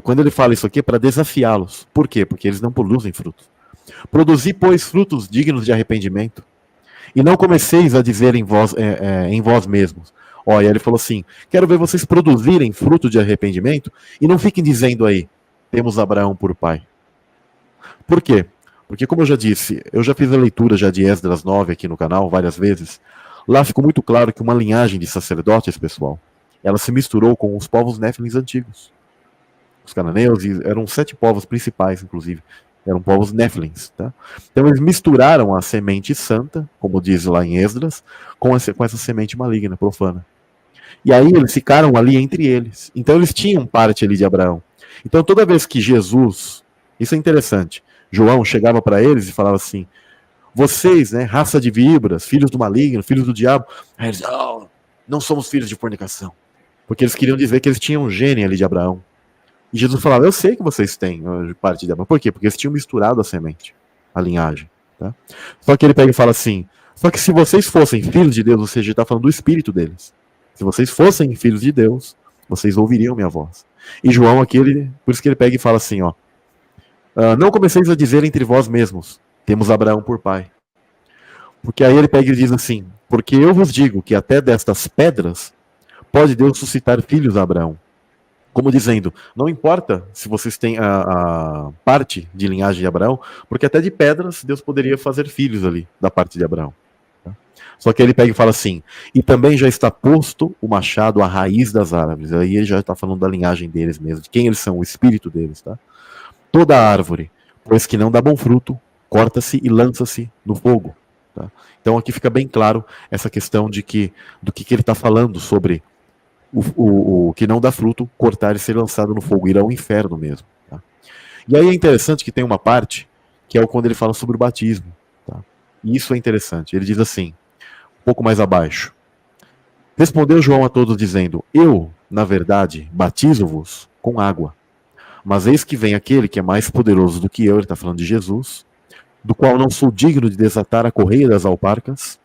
Speaker 1: Quando ele fala isso aqui é para desafiá-los. Por quê? Porque eles não produzem frutos. Produzi, pois, frutos dignos de arrependimento, e não comeceis a dizer em vós mesmos. Olha, ele falou assim, quero ver vocês produzirem fruto de arrependimento, e não fiquem dizendo aí, temos Abraão por pai. Por quê? Porque, como eu já disse, eu já fiz a leitura já de Esdras 9 aqui no canal várias vezes. Lá ficou muito claro que uma linhagem de sacerdotes, pessoal, ela se misturou com os povos néfilins antigos. Os cananeus eram 7 povos principais, inclusive. Eram povos néfilins. Tá? Então eles misturaram a semente santa, como diz lá em Esdras, com essa semente maligna, profana. E aí eles ficaram ali entre eles. Então eles tinham parte ali de Abraão. Então toda vez que Jesus, isso é interessante, João chegava para eles e falava assim, vocês, né, raça de víboras, filhos do maligno, filhos do diabo, aí eles, não somos filhos de fornicação. Porque eles queriam dizer que eles tinham um gene ali de Abraão. E Jesus falava, eu sei que vocês têm parte de Abraão. Por quê? Porque eles tinham misturado a semente, a linhagem. Tá? Só que ele pega e fala assim, só que se vocês fossem filhos de Deus, ou seja, ele está falando do espírito deles. Se vocês fossem filhos de Deus, vocês ouviriam minha voz. E João aqui, por isso que ele pega e fala assim, não comeceis a dizer entre vós mesmos, temos Abraão por pai. Porque aí ele pega e diz assim, porque eu vos digo que até destas pedras pode Deus suscitar filhos a Abraão. Como dizendo, não importa se vocês têm a parte de linhagem de Abraão, porque até de pedras Deus poderia fazer filhos ali, da parte de Abraão. Tá? Só que ele pega e fala assim, e também já está posto o machado à raiz das árvores. Aí ele já está falando da linhagem deles mesmo, de quem eles são, o espírito deles. Tá? Toda árvore, pois que não dá bom fruto, corta-se e lança-se no fogo. Tá? Então aqui fica bem claro essa questão do que ele está falando sobre o que não dá fruto, cortar e ser lançado no fogo, ir ao inferno mesmo. Tá? E aí é interessante que tem uma parte, que é quando ele fala sobre o batismo. Tá? E isso é interessante. Ele diz assim, um pouco mais abaixo. Respondeu João a todos dizendo, eu, na verdade, batizo-vos com água. Mas eis que vem aquele que é mais poderoso do que eu, ele está falando de Jesus, do qual não sou digno de desatar a correia das alparcas,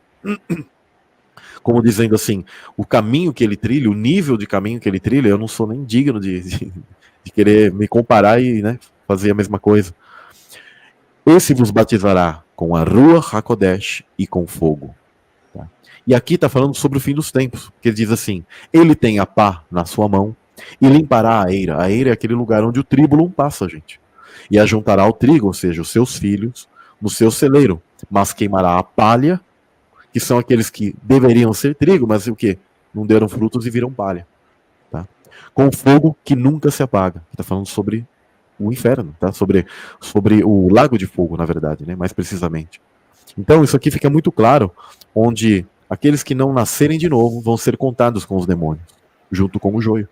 Speaker 1: Como dizendo assim, o caminho que ele trilha, o nível de caminho que ele trilha, eu não sou nem digno de querer me comparar e, né, fazer a mesma coisa. Esse vos batizará com a Ruach HaKodesh e com fogo. Tá? E aqui está falando sobre o fim dos tempos, porque ele diz assim, ele tem a pá na sua mão e limpará a eira. A eira é aquele lugar onde o tribulum passa, gente. E ajuntará o trigo, ou seja, os seus filhos, no seu celeiro, mas queimará a palha, que são aqueles que deveriam ser trigo, mas o quê? Não deram frutos e viram palha. Tá? Com fogo que nunca se apaga. Está falando sobre o inferno, tá? Sobre o lago de fogo, na verdade, né? Mais precisamente. Então, isso aqui fica muito claro, onde aqueles que não nascerem de novo vão ser contados com os demônios, junto com o joio.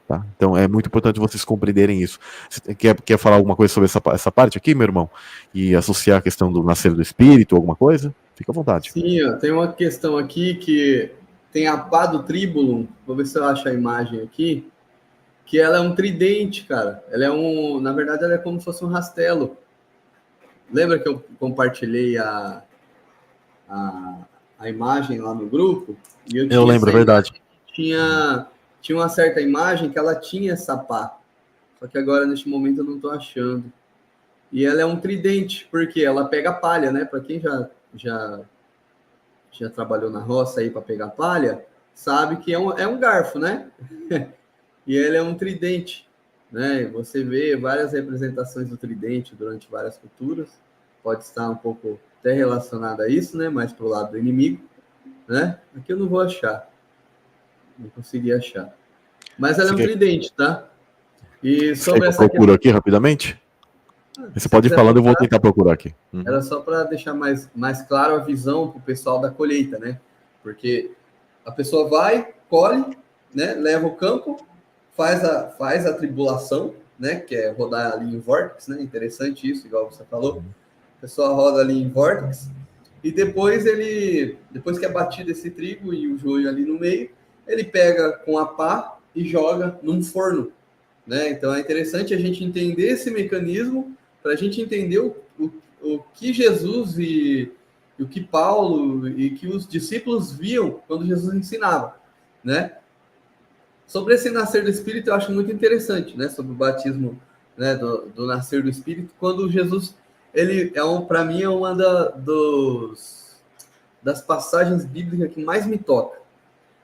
Speaker 1: Tá? Então, é muito importante vocês compreenderem isso. Você quer falar alguma coisa sobre essa parte aqui, meu irmão? E associar a questão do nascer do espírito, alguma coisa? Fica à vontade.
Speaker 2: Sim, ó, tem uma questão aqui que tem a pá do tribulum, vou ver se eu acho a imagem aqui, que ela é um tridente, cara. Ela é na verdade, ela é como se fosse um rastelo. Lembra que eu compartilhei a imagem lá no grupo? E
Speaker 1: eu lembro, é verdade.
Speaker 2: Tinha uma certa imagem que ela tinha essa pá. Só que agora, neste momento, eu não estou achando. E ela é um tridente, porque ela pega palha, né? Para quem já trabalhou na roça aí para pegar palha, sabe que é um garfo, né? E ele é um tridente, né? Você vê várias representações do tridente durante várias culturas. Pode estar um pouco até relacionado a isso, né? Mais para o lado do inimigo, né? Aqui eu não vou achar. Não consegui achar. Mas ela é um tridente, tá? E sobre essa
Speaker 1: procura aqui rapidamente? Você pode ir falando, eu vou tentar procurar aqui.
Speaker 2: Era só para deixar mais claro a visão para o pessoal da colheita, né? Porque a pessoa vai, colhe, né? Leva o campo, faz a tribulação, né? Que é rodar ali em vórtice, né? Interessante isso, igual você falou. A pessoa roda ali em vórtice e depois que é batido esse trigo e o joio ali no meio, ele pega com a pá e joga num forno, né? Então é interessante a gente entender esse mecanismo para a gente entender o que Jesus e o que Paulo e que os discípulos viam quando Jesus ensinava, né? Sobre esse nascer do Espírito, eu acho muito interessante, né? Sobre o batismo, né? do nascer do Espírito, quando Jesus, ele para mim, é uma das passagens bíblicas que mais me toca,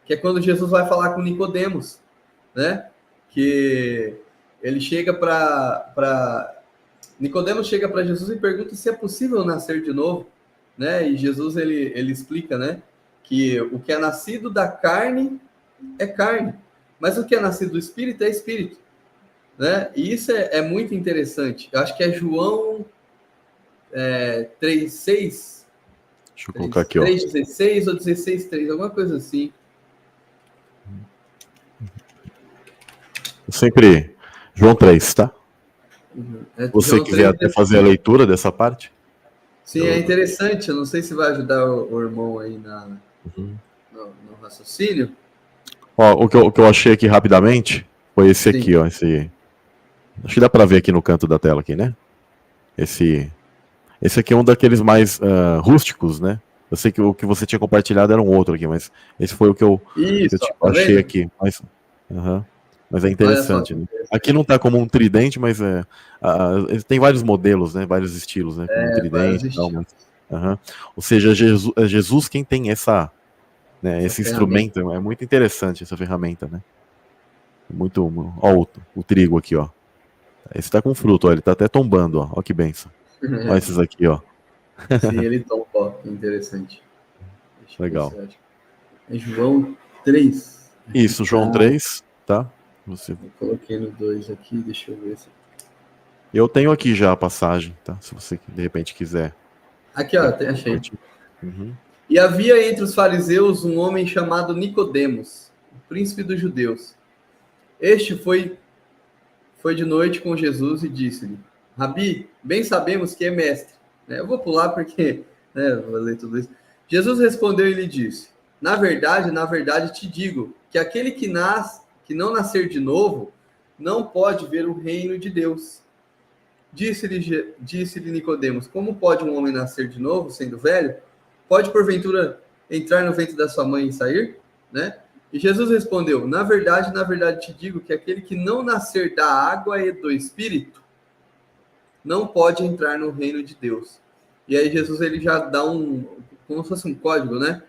Speaker 2: que é quando Jesus vai falar com Nicodemos, né? Que ele chega Nicodemos chega para Jesus e pergunta se é possível nascer de novo, né? E Jesus ele explica, né? Que o que é nascido da carne é carne, mas o que é nascido do Espírito é Espírito, né? E isso é muito interessante. Eu acho que é João 3:6.
Speaker 1: Deixa eu colocar aqui,
Speaker 2: 3:16 ou 16:3, alguma coisa assim.
Speaker 1: Sempre João 3, tá? Você
Speaker 2: João
Speaker 1: quiser
Speaker 2: 3,
Speaker 1: até fazer a leitura dessa parte?
Speaker 2: Sim, é interessante. Eu não sei se vai ajudar o irmão aí no raciocínio.
Speaker 1: Ó, o que eu achei aqui rapidamente foi esse aqui, ó. Acho que dá para ver aqui no canto da tela aqui, né? Esse aqui é um daqueles mais rústicos, né? Eu sei que o que você tinha compartilhado era um outro aqui, mas esse foi o que eu achei aqui. Mas é interessante, né? Aqui não tá como um tridente, mas tem vários modelos, né? Vários estilos, né? Como um tridente e tal, mas, ou seja, é Jesus quem tem esse instrumento. É muito interessante essa ferramenta, né? Muito. Ó, o trigo aqui, ó. Esse tá com fruto, ó. Ele tá até tombando, ó. Ó que benção. Olha esses aqui, ó.
Speaker 2: Sim, ele tomba, ó. Interessante.
Speaker 1: Legal.
Speaker 2: É João 3.
Speaker 1: Isso, João 3, tá?
Speaker 2: Eu coloquei no 2 aqui, deixa eu ver se...
Speaker 1: Eu tenho aqui já a passagem, tá? Se você de repente quiser.
Speaker 2: Aqui, ó, achei. E havia entre os fariseus um homem chamado Nicodemos, o príncipe dos judeus. Este foi de noite com Jesus e disse-lhe: Rabi, bem sabemos que é mestre. Eu vou pular porque vou ler tudo isso. Jesus respondeu e lhe disse: na verdade te digo que aquele que não nascer de novo não pode ver o reino de Deus. Disse-lhe Nicodemos: como pode um homem nascer de novo, sendo velho? Pode porventura entrar no ventre da sua mãe e sair? Né? E Jesus respondeu, na verdade te digo que aquele que não nascer da água e do Espírito não pode entrar no reino de Deus. E aí Jesus ele já dá como se fosse um código, né?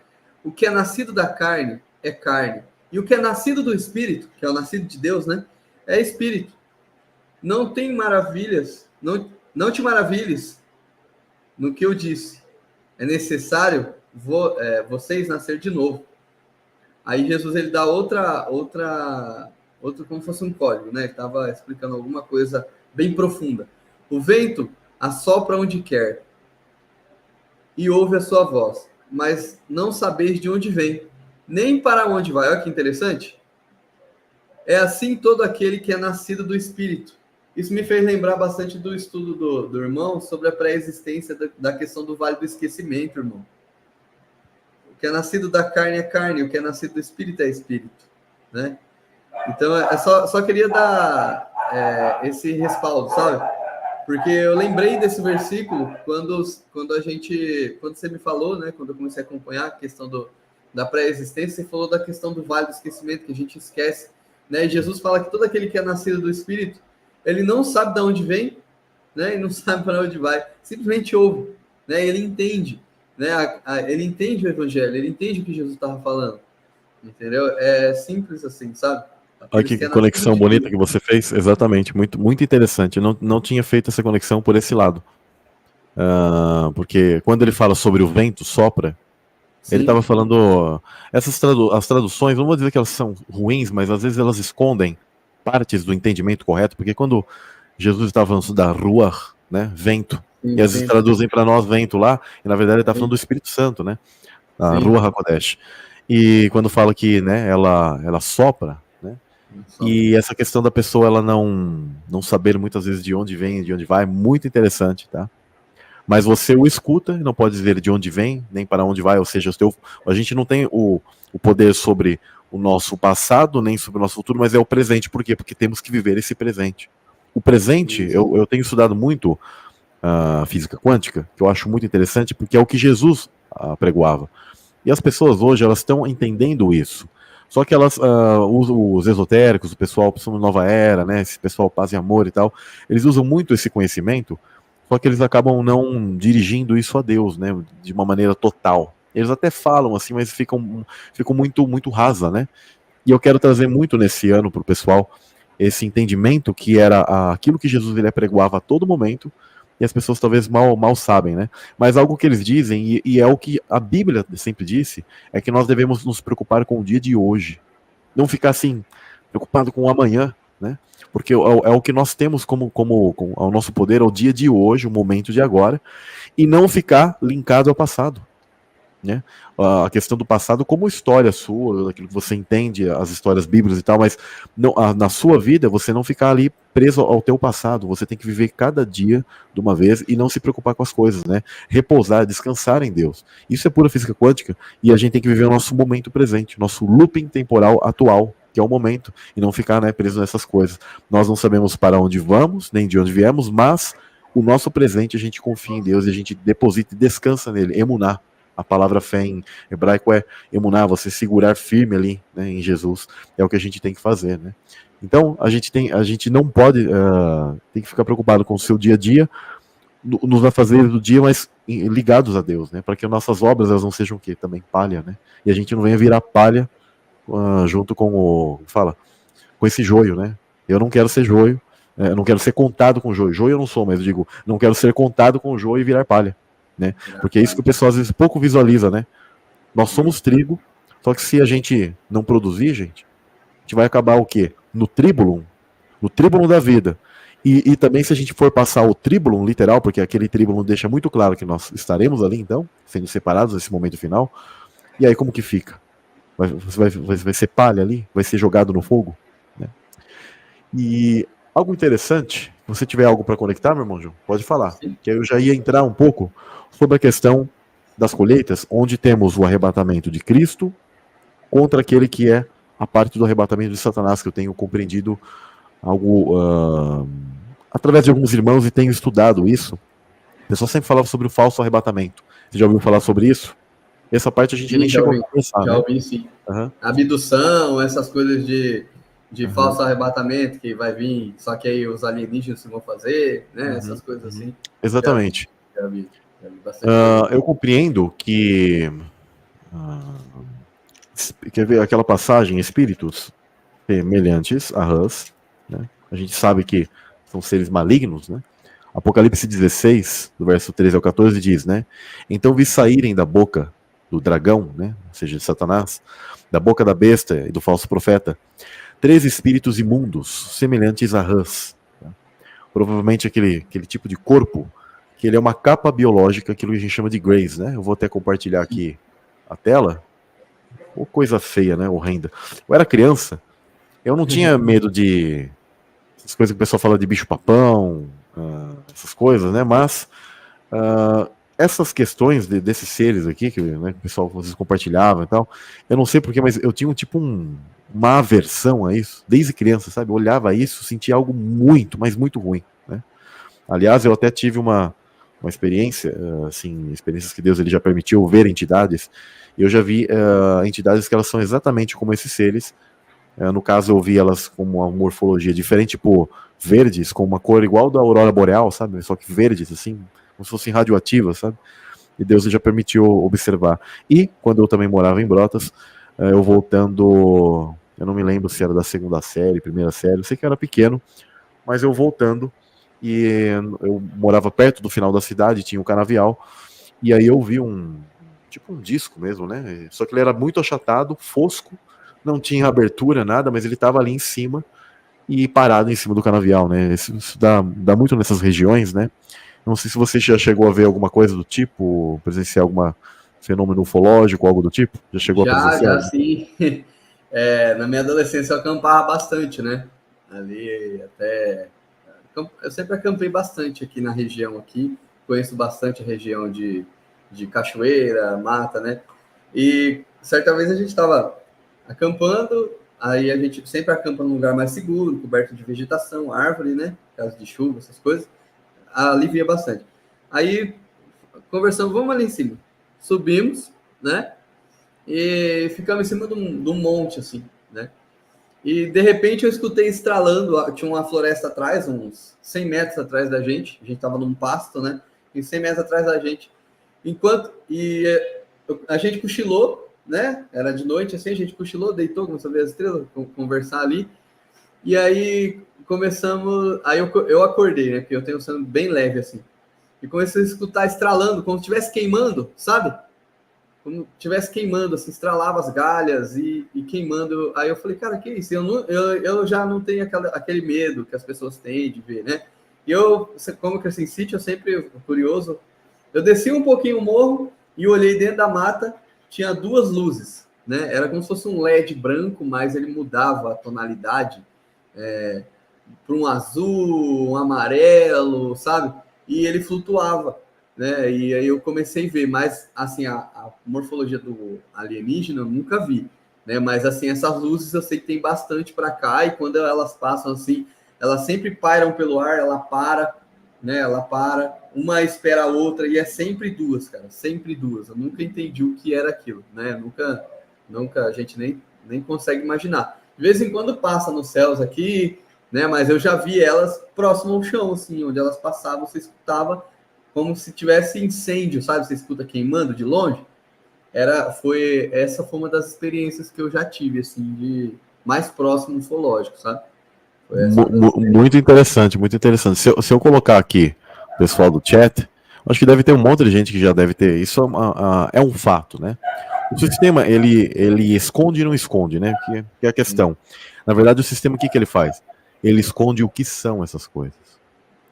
Speaker 2: O que é nascido da carne é carne. E o que é nascido do Espírito, que é o nascido de Deus, né? É Espírito. Não tem maravilhas, não te maravilhes no que eu disse. É necessário vocês nascer de novo. Aí Jesus ele dá outra como se fosse um código, né? Ele estava explicando alguma coisa bem profunda. O vento assopra onde quer e ouve a sua voz, mas não sabeis de onde vem, nem para onde vai. Olha que interessante. É assim todo aquele que é nascido do Espírito. Isso me fez lembrar bastante do estudo do irmão sobre a pré-existência da questão do Vale do Esquecimento, irmão. O que é nascido da carne é carne, o que é nascido do Espírito é Espírito, né? Então, só queria dar esse respaldo, sabe? Porque eu lembrei desse versículo quando você me falou, né? Quando eu comecei a acompanhar a questão da pré-existência, você falou da questão do Vale do Esquecimento, que a gente esquece, né? E Jesus fala que todo aquele que é nascido do Espírito, ele não sabe de onde vem, né? E não sabe para onde vai, simplesmente ouve, né? Ele entende, né? Ele entende o Evangelho, ele entende o que Jesus estava falando, entendeu? É simples assim, sabe?
Speaker 1: Olha que conexão bonita que você fez, exatamente, muito, muito interessante. Eu não tinha feito essa conexão por esse lado. Porque quando ele fala sobre o vento sopra, sim, ele estava falando. As traduções, não vou dizer que elas são ruins, mas às vezes elas escondem partes do entendimento correto, porque quando Jesus estava falando da ruach, né, vento, sim, e às vezes traduzem para nós vento lá, e na verdade ele está falando do Espírito Santo, né, a Ruach HaKodesh. E quando fala que, né, ela sopra, né, e essa questão da pessoa ela não saber muitas vezes de onde vem, de onde vai, muito interessante, tá? Mas você o escuta e não pode dizer de onde vem, nem para onde vai, ou seja, a gente não tem o poder sobre o nosso passado, nem sobre o nosso futuro, mas é o presente. Por quê? Porque temos que viver esse presente. O presente, eu tenho estudado muito física quântica, que eu acho muito interessante, porque é o que Jesus pregoava. E as pessoas hoje, elas estão entendendo isso. Só que elas, os esotéricos, o pessoal, principalmente Nova Era, né, esse pessoal Paz e Amor e tal, eles usam muito esse conhecimento, só que eles acabam não dirigindo isso a Deus, né, de uma maneira total. Eles até falam assim, mas ficam muito, muito rasa, né? E eu quero trazer muito nesse ano para o pessoal esse entendimento que era aquilo que Jesus ele apregoava a todo momento, e as pessoas talvez mal sabem, né? Mas algo que eles dizem, e é o que a Bíblia sempre disse, é que nós devemos nos preocupar com o dia de hoje. Não ficar assim, preocupado com o amanhã, né? Porque é o que nós temos como ao nosso poder, é o dia de hoje, o momento de agora, e não ficar linkado ao passado. Né? A questão do passado como história sua, daquilo que você entende, as histórias bíblicas e tal, mas não, na sua vida você não ficar ali preso ao teu passado, você tem que viver cada dia de uma vez e não se preocupar com as coisas, né? Repousar, descansar em Deus. Isso é pura física quântica e a gente tem que viver o nosso momento presente, nosso looping temporal atual, que é o momento, e não ficar, né, preso nessas coisas. Nós não sabemos para onde vamos, nem de onde viemos, mas o nosso presente a gente confia em Deus e a gente deposita e descansa nele, emuná. A palavra fé em hebraico é emuná, você segurar firme ali, né, em Jesus. É o que a gente tem que fazer, né? Então, a gente não pode, tem que ficar preocupado com o seu dia a dia, nos afazeres do dia, mas ligados a Deus, né? Para que nossas obras elas não sejam o quê? Também palha, né? E a gente não venha virar palha junto com com esse joio, né? Eu não quero ser joio, eu não quero ser contado com joio. Joio eu não sou, mas eu digo, não quero ser contado com joio e virar palha. Né? Porque é isso que o pessoal às vezes pouco visualiza, né? Nós somos trigo, só que se a gente não produzir, a gente vai acabar o quê? No tribulum da vida. E também se a gente for passar o tribulum literal, porque aquele tribulum deixa muito claro que nós estaremos ali então, sendo separados nesse momento final, e aí como que fica? Vai ser palha ali? Vai ser jogado no fogo? Né? E algo interessante, se você tiver algo para conectar, meu irmão João, pode falar, que eu já ia entrar um pouco sobre a questão das colheitas, onde temos o arrebatamento de Cristo contra aquele que é a parte do arrebatamento de Satanás, que eu tenho compreendido algo através de alguns irmãos e tenho estudado isso. O pessoal sempre falava sobre o falso arrebatamento. Você já ouviu falar sobre isso? Essa parte a gente nem
Speaker 2: Sim, já
Speaker 1: chegou
Speaker 2: ouvi,
Speaker 1: a conversar,
Speaker 2: já
Speaker 1: né?
Speaker 2: ouvi sim.
Speaker 1: Aham,
Speaker 2: Abdução, essas coisas de
Speaker 1: aham,
Speaker 2: falso arrebatamento que vai vir, só que aí os alienígenas vão fazer, né?
Speaker 1: uhum,
Speaker 2: Essas coisas
Speaker 1: uhum.
Speaker 2: assim. Já vi,
Speaker 1: Exatamente.
Speaker 2: já vi, já vi bastante coisa.
Speaker 1: Eu compreendo que ah, quer ver aquela passagem, espíritos semelhantes a rãs, né? A gente sabe que são seres malignos, né? Apocalipse 16, do verso 13 ao 14, diz, né? Então vi saírem da boca do dragão, né? Ou seja, de Satanás, da boca da besta e do falso profeta, 3 espíritos imundos, semelhantes a rãs. Tá? Provavelmente aquele tipo de corpo, que ele é uma capa biológica, aquilo que a gente chama de Grays, né? Eu vou até compartilhar aqui a tela. Ô, coisa feia, né? Horrenda. Eu era criança, eu não tinha medo de essas coisas que o pessoal fala de bicho-papão, essas coisas, né? Mas essas questões desses seres aqui, que, né, que o pessoal vocês compartilhavam e tal, eu não sei porquê, mas eu tinha uma aversão a isso, desde criança, sabe? Eu olhava isso, sentia algo muito, mas muito ruim, né? Aliás, eu até tive uma experiência, assim, experiências que Deus ele já permitiu ver entidades, e eu já vi entidades que elas são exatamente como esses seres. No caso, eu vi elas com uma morfologia diferente, tipo verdes, com uma cor igual da aurora boreal, sabe? Só que verdes, assim, como se fossem radioativas, sabe? E Deus já permitiu observar. E quando eu também morava em Brotas, eu voltando, eu não me lembro se era da segunda série, primeira série, eu sei que eu era pequeno, mas eu voltando, e eu morava perto do final da cidade, tinha um canavial, e aí eu vi tipo um disco mesmo, né? Só que ele era muito achatado, fosco, não tinha abertura, nada, mas ele estava ali em cima e parado em cima do canavial, né? Isso dá muito nessas regiões, né? Não sei se você já chegou a ver alguma coisa do tipo, presenciar algum fenômeno ufológico, algo do tipo? Já chegou a presenciar?
Speaker 2: Já sim. É, na minha adolescência eu acampava bastante, né? Ali até. Eu sempre acampei bastante aqui na região aqui. Conheço bastante a região de cachoeira, mata, né? E certa vez a gente estava acampando, aí a gente sempre acampa num lugar mais seguro, coberto de vegetação, árvore, né? Caso de chuva, essas coisas. Alivia bastante. Aí conversamos, vamos ali em cima. Subimos, né? E ficamos em cima de um monte, assim, né? E de repente eu escutei estralando, tinha uma floresta atrás, uns 100 metros atrás da gente, a gente estava num pasto, né? E 100 metros atrás da gente. A gente cochilou, né? Era de noite, assim, a gente cochilou, deitou, começou a ver as estrelas, conversar ali. E aí começamos, aí eu acordei, né? Porque eu tenho um sono bem leve, assim. E comecei a escutar estralando, como se estivesse queimando, sabe? Como tivesse queimando, assim, estralava as galhas e queimando. Aí eu falei, cara, que isso? Eu já não tenho aquele medo que as pessoas têm de ver, né? E eu, como eu cresci em sítio, eu sempre curioso. Eu desci um pouquinho o morro e olhei dentro da mata, tinha 2 luzes, né? Era como se fosse um LED branco, mas ele mudava a tonalidade para um azul, um amarelo, sabe? E ele flutuava, né? E aí eu comecei a ver, mas assim, a morfologia do alienígena eu nunca vi, né? Mas assim, essas luzes eu sei que tem bastante para cá, e quando elas passam assim, elas sempre pairam pelo ar, ela para, né? Ela para, uma espera a outra, e é sempre 2, cara, sempre 2. Eu nunca entendi o que era aquilo, né? Nunca a gente nem consegue imaginar. De vez em quando passa nos céus aqui, né? Mas eu já vi elas próximo ao chão, assim, onde elas passavam, você escutava como se tivesse incêndio, sabe? Você escuta queimando de longe. Essa foi uma das experiências que eu já tive, assim, de mais próximo ufológico, sabe? Foi essa uma das experiências.
Speaker 1: Muito interessante, muito interessante. Se eu colocar aqui o pessoal do chat, acho que deve ter um monte de gente que já deve ter. Isso é um fato, né? O sistema, ele esconde e não esconde, né? Que é a questão. Na verdade, o sistema, o que ele faz? Ele esconde o que são essas coisas.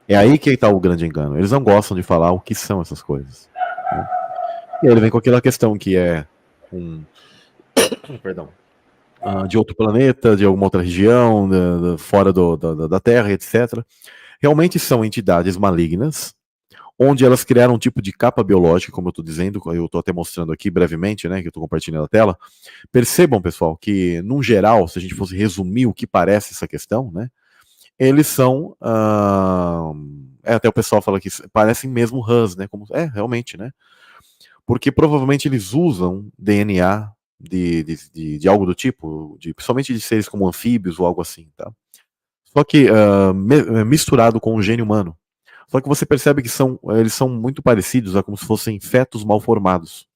Speaker 1: É aí que está o grande engano. Eles não gostam de falar o que são essas coisas. Né? E aí ele vem com aquela questão que é perdão, de outro planeta, de alguma outra região, fora da Terra, etc. Realmente são entidades malignas, onde elas criaram um tipo de capa biológica, como eu estou dizendo, eu estou até mostrando aqui brevemente, né, que eu estou compartilhando a tela. Percebam, pessoal, que, num geral, se a gente fosse resumir o que parece essa questão, né, eles são, até o pessoal fala que parecem mesmo rãs, né, realmente, né, porque provavelmente eles usam DNA de algo do tipo, principalmente de seres como anfíbios ou algo assim, tá? Só que misturado com o gene humano. Só que você percebe que eles são muito parecidos a como se fossem fetos mal formados.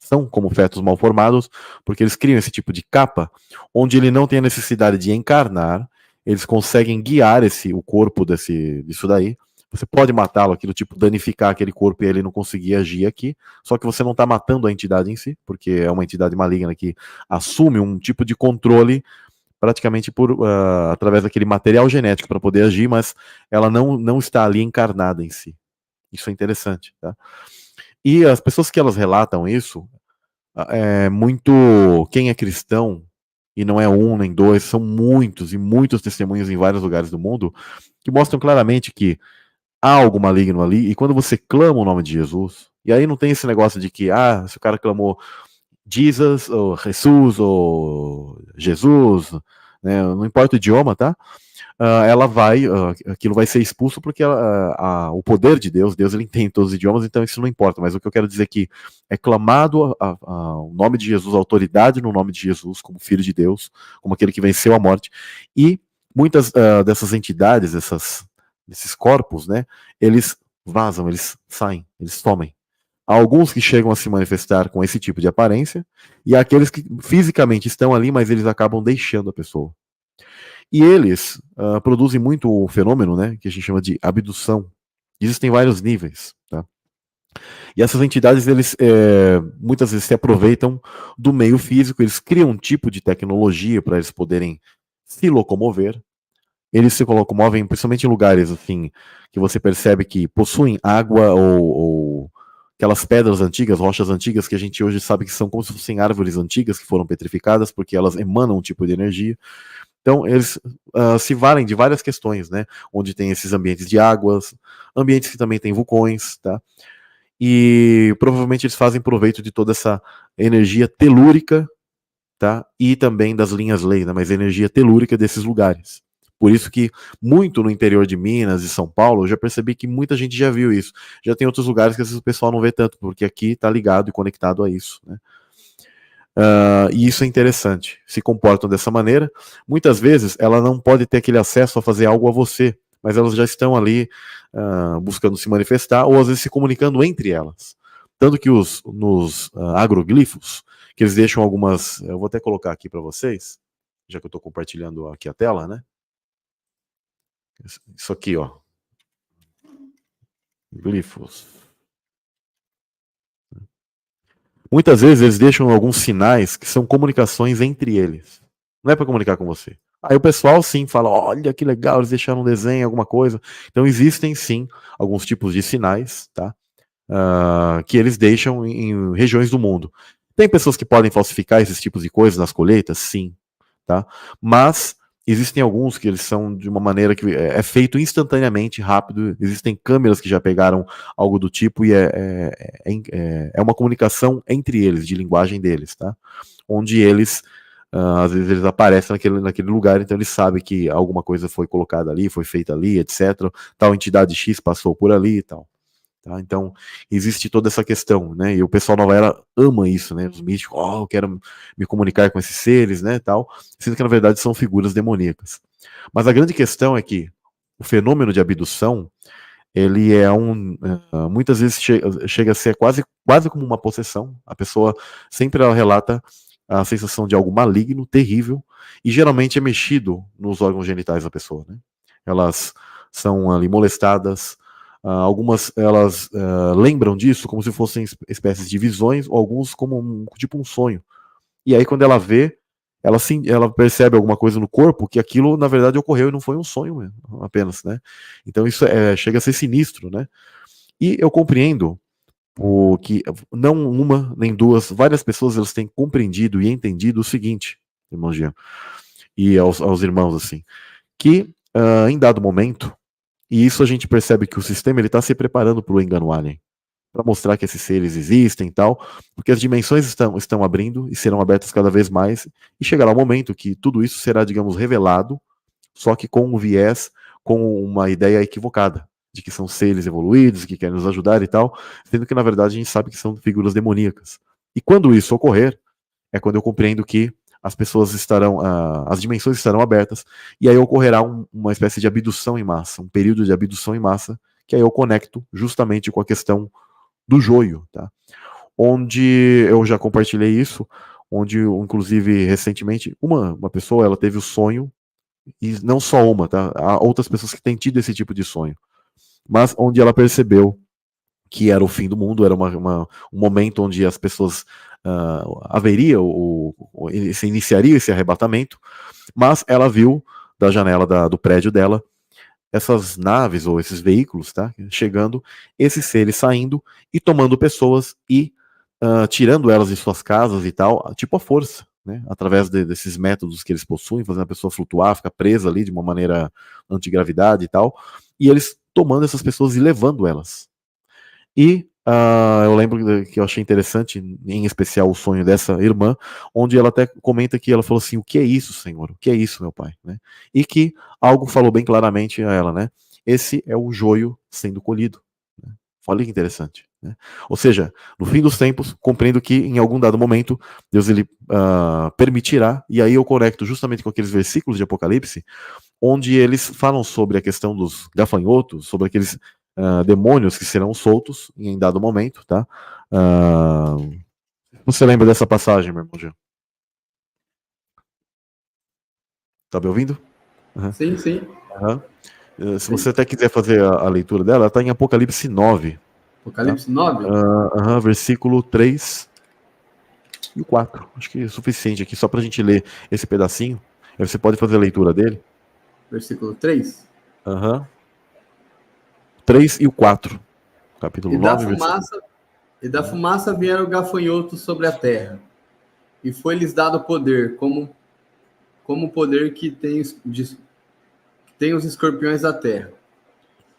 Speaker 1: São como fetos mal formados, porque eles criam esse tipo de capa, onde ele não tem a necessidade de encarnar, eles conseguem guiar o corpo disso daí. Você pode matá-lo aqui, do tipo, danificar aquele corpo e ele não conseguir agir aqui, só que você não está matando a entidade em si, porque é uma entidade maligna que assume um tipo de controle praticamente através daquele material genético para poder agir, mas ela não está ali encarnada em si. Isso é interessante, tá? E as pessoas que elas relatam isso, quem é cristão, e não é um nem dois, são muitos e muitos testemunhos em vários lugares do mundo, que mostram claramente que há algo maligno ali, e quando você clama o nome de Jesus, e aí não tem esse negócio de que, se o cara clamou Jesus, ou Jesus, ou Jesus, né, não importa o idioma, tá? Ela aquilo vai ser expulso porque o poder de Deus ele tem todos os idiomas, então isso não importa, mas o que eu quero dizer é que é clamado o nome de Jesus, a autoridade no nome de Jesus, como Filho de Deus, como aquele que venceu a morte, e muitas dessas entidades, desses corpos, né, eles vazam, eles saem, eles somem. Há alguns que chegam a se manifestar com esse tipo de aparência, e há aqueles que fisicamente estão ali, mas eles acabam deixando a pessoa. E eles produzem muito o fenômeno, né, que a gente chama de abdução. Existem vários níveis, tá? E essas entidades, eles muitas vezes se aproveitam do meio físico, eles criam um tipo de tecnologia para eles poderem se locomover. Eles se locomovem principalmente em lugares assim, que você percebe que possuem água ou aquelas pedras antigas, rochas antigas, que a gente hoje sabe que são como se fossem árvores antigas que foram petrificadas, porque elas emanam um tipo de energia. Então, eles se valem de várias questões, né? Onde tem esses ambientes de águas, ambientes que também têm vulcões, tá? E provavelmente eles fazem proveito de toda essa energia telúrica, tá? E também das linhas lei, né? Mas energia telúrica desses lugares. Por isso que muito no interior de Minas e São Paulo, eu já percebi que muita gente já viu isso. Já tem outros lugares que às vezes o pessoal não vê tanto, porque aqui está ligado e conectado a isso, né? E isso é interessante. Se comportam dessa maneira. Muitas vezes ela não pode ter aquele acesso a fazer algo a você, mas elas já estão ali buscando se manifestar, ou às vezes se comunicando entre elas. Tanto que nos agroglifos, que eles deixam algumas. Eu vou até colocar aqui para vocês, já que eu estou compartilhando aqui a tela, né? Isso aqui, ó. Glifos. Muitas vezes eles deixam alguns sinais que são comunicações entre eles. Não é para comunicar com você. Aí o pessoal sim fala, olha que legal, eles deixaram um desenho, alguma coisa. Então existem sim alguns tipos de sinais, tá? Que eles deixam em regiões do mundo. Tem pessoas que podem falsificar esses tipos de coisas nas colheitas? Sim, tá? Mas existem alguns que eles são de uma maneira que é feito instantaneamente, rápido. Existem câmeras que já pegaram algo do tipo e é uma comunicação entre eles, de linguagem deles, tá? Onde eles, às vezes eles aparecem naquele lugar, então eles sabem que alguma coisa foi colocada ali, foi feita ali, etc. Tal entidade X passou por ali e tal. Tá? Então, existe toda essa questão, né? E o pessoal Nova Era ama isso, né? Os místicos, eu quero me comunicar com esses seres, né? Tal, sendo que na verdade são figuras demoníacas. Mas a grande questão é que o fenômeno de abdução, ele muitas vezes chega a ser quase como uma possessão. A pessoa sempre ela relata a sensação de algo maligno, terrível, e geralmente é mexido nos órgãos genitais da pessoa, né? Elas são ali molestadas. Algumas elas lembram disso como se fossem espécies de visões, ou alguns como tipo um sonho. E aí quando ela vê, ela percebe alguma coisa no corpo que aquilo na verdade ocorreu e não foi um sonho mesmo, apenas, né? Então isso chega a ser sinistro, né? E eu compreendo que não uma nem duas, várias pessoas elas têm compreendido e entendido o seguinte, irmão Jean, e aos irmãos assim, que em dado momento, e isso a gente percebe que o sistema está se preparando para o engano alien, para mostrar que esses seres existem e tal, porque as dimensões estão abrindo e serão abertas cada vez mais, e chegará o momento que tudo isso será, digamos, revelado, só que com um viés, com uma ideia equivocada. de que são seres evoluídos, que querem nos ajudar e tal, sendo que na verdade a gente sabe que são figuras demoníacas. E quando isso ocorrer, é quando eu compreendo que as pessoas estarão, as dimensões estarão abertas, e aí ocorrerá uma espécie de abdução em massa, um período de abdução em massa, que aí eu conecto justamente com a questão do joio, tá? Onde eu já compartilhei isso, onde inclusive recentemente uma pessoa, ela teve o sonho, e não só uma, tá? Há outras pessoas que têm tido esse tipo de sonho, mas onde ela percebeu que era o fim do mundo, era um momento onde as pessoas haveria, se iniciaria esse arrebatamento, mas ela viu da janela do prédio dela essas naves ou esses veículos, tá, chegando, esses seres saindo e tomando pessoas e tirando elas de suas casas e tal, tipo a força, né, através desses métodos que eles possuem, fazendo a pessoa flutuar, ficar presa ali de uma maneira antigravidade e tal, e eles tomando essas pessoas e levando elas. E eu lembro que eu achei interessante, em especial o sonho dessa irmã, onde ela até comenta que ela falou assim, o que é isso, Senhor? O que é isso, meu pai? Né? E que algo falou bem claramente a ela, né? Esse é o joio sendo colhido. Né? Olha que interessante. Né? Ou seja, no fim dos tempos, compreendo que em algum dado momento, Deus ele permitirá, e aí eu conecto justamente com aqueles versículos de Apocalipse, onde eles falam sobre a questão dos gafanhotos, sobre aqueles demônios que serão soltos em dado momento, tá? Você lembra dessa passagem, meu irmão Jean? Tá me ouvindo?
Speaker 2: Uhum. Sim, sim.
Speaker 1: Uhum. Se você até quiser fazer a leitura dela, ela está em Apocalipse 9.
Speaker 2: Apocalipse 9?
Speaker 1: Versículo 3 e o 4. Acho que é suficiente aqui, só para a gente ler esse pedacinho. Aí você pode fazer a leitura dele.
Speaker 2: Versículo 3?
Speaker 1: Aham. 3 e o 4. Capítulo 9,
Speaker 2: E da fumaça vieram gafanhotos sobre a terra, e foi-lhes dado poder, como o poder que tem os escorpiões da terra.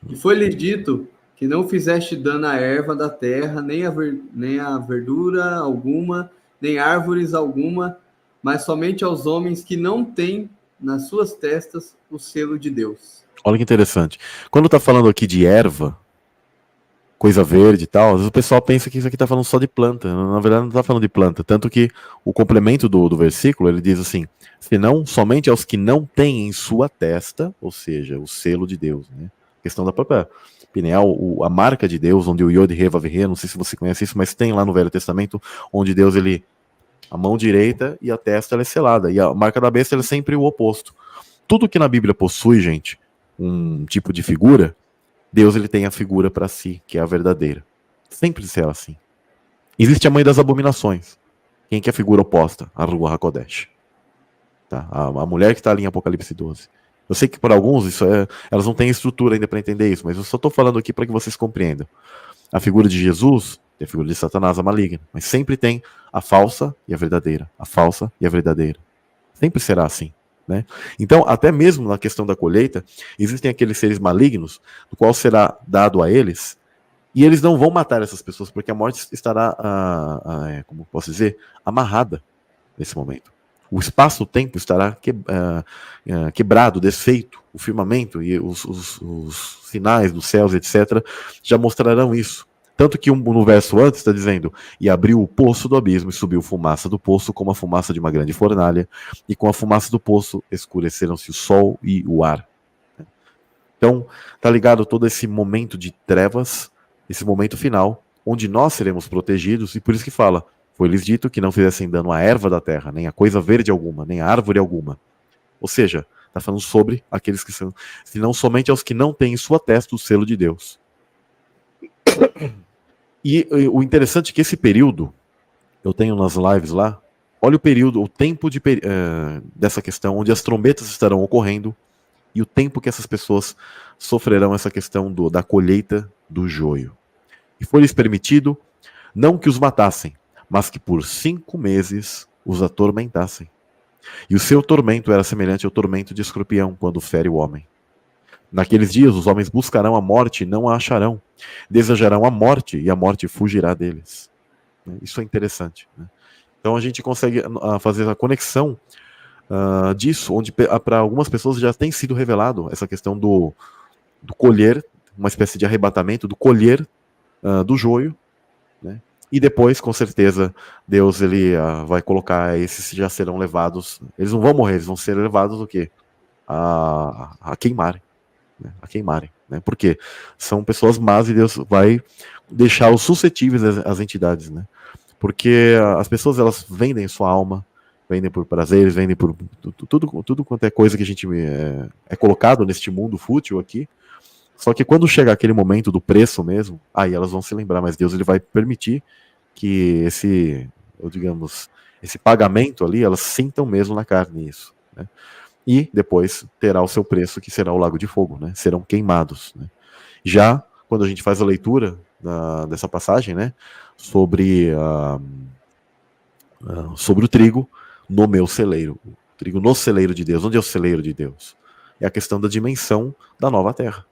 Speaker 2: E foi-lhes dito que não fizeste dano à erva da terra, nem a verdura alguma, nem árvores alguma, mas somente aos homens que não têm nas suas testas o selo de Deus.
Speaker 1: Olha que interessante. Quando está falando aqui de erva, coisa verde e tal, às vezes o pessoal pensa que isso aqui está falando só de planta. Na verdade não está falando de planta. Tanto que o complemento do versículo, ele diz assim, senão somente aos que não têm em sua testa, ou seja, o selo de Deus. Né? A questão da própria pineal, a marca de Deus, onde o Yod He Vav He, não sei se você conhece isso, mas tem lá no Velho Testamento, onde Deus, ele, a mão direita e a testa ela é selada. E a marca da besta ela é sempre o oposto. Tudo que na Bíblia possui, gente, um tipo de figura, Deus ele tem a figura para si, que é a verdadeira. Sempre será assim. Existe a mãe das abominações. Quem que é a figura oposta? A Ruach HaKodesh. Tá? A mulher que está ali em Apocalipse 12. Eu sei que para alguns elas não têm estrutura ainda para entender isso, mas eu só estou falando aqui para que vocês compreendam. A figura de Jesus tem a figura de Satanás, a maligna, mas sempre tem a falsa e a verdadeira. A falsa e a verdadeira. Sempre será assim. Né? Então, até mesmo na questão da colheita, existem aqueles seres malignos, do qual será dado a eles, e eles não vão matar essas pessoas, porque a morte estará, como posso dizer, amarrada nesse momento. O espaço-tempo estará quebrado, desfeito, o firmamento e os sinais dos céus, etc., já mostrarão isso. Tanto que no verso antes está dizendo, e abriu o poço do abismo e subiu fumaça do poço como a fumaça de uma grande fornalha, e com a fumaça do poço escureceram-se o sol e o ar. Então, está ligado todo esse momento de trevas, esse momento final, onde nós seremos protegidos, e por isso que fala, foi-lhes dito que não fizessem dano à erva da terra, nem a coisa verde alguma, nem a árvore alguma. Ou seja, está falando sobre aqueles que são, senão somente aos que não têm em sua testa o selo de Deus. E o interessante é que esse período, eu tenho nas lives lá, olha o período, o tempo dessa questão, onde as trombetas estarão ocorrendo, e o tempo que essas pessoas sofrerão essa questão da colheita do joio. E foi-lhes permitido, não que os matassem, mas que por 5 meses os atormentassem. E o seu tormento era semelhante ao tormento de escorpião, quando fere o homem. Naqueles dias os homens buscarão a morte e não a acharão. Desejarão a morte e a morte fugirá deles. Isso é interessante. Né? Então a gente consegue fazer a conexão disso, onde para algumas pessoas já tem sido revelado essa questão do colher uma espécie de arrebatamento do colher do joio, né? E depois, com certeza, Deus ele vai colocar esses que já serão levados. Eles não vão morrer, eles vão ser levados o quê? A queimarem, né? A queimarem, né? Porque são pessoas más e Deus vai deixar os suscetíveis às entidades, né? Porque as pessoas elas vendem sua alma, vendem por prazeres, vendem por tudo quanto é coisa que a gente é colocado neste mundo fútil aqui. Só que quando chegar aquele momento do preço mesmo, aí elas vão se lembrar, mas Deus ele vai permitir que esse pagamento ali, elas sintam mesmo na carne isso, né? E depois terá o seu preço, que será o lago de fogo, né? Serão queimados, né? Já quando a gente faz a leitura dessa passagem, né, sobre o trigo no meu celeiro, o trigo no celeiro de Deus. Onde é o celeiro de Deus? É a questão da dimensão da nova terra.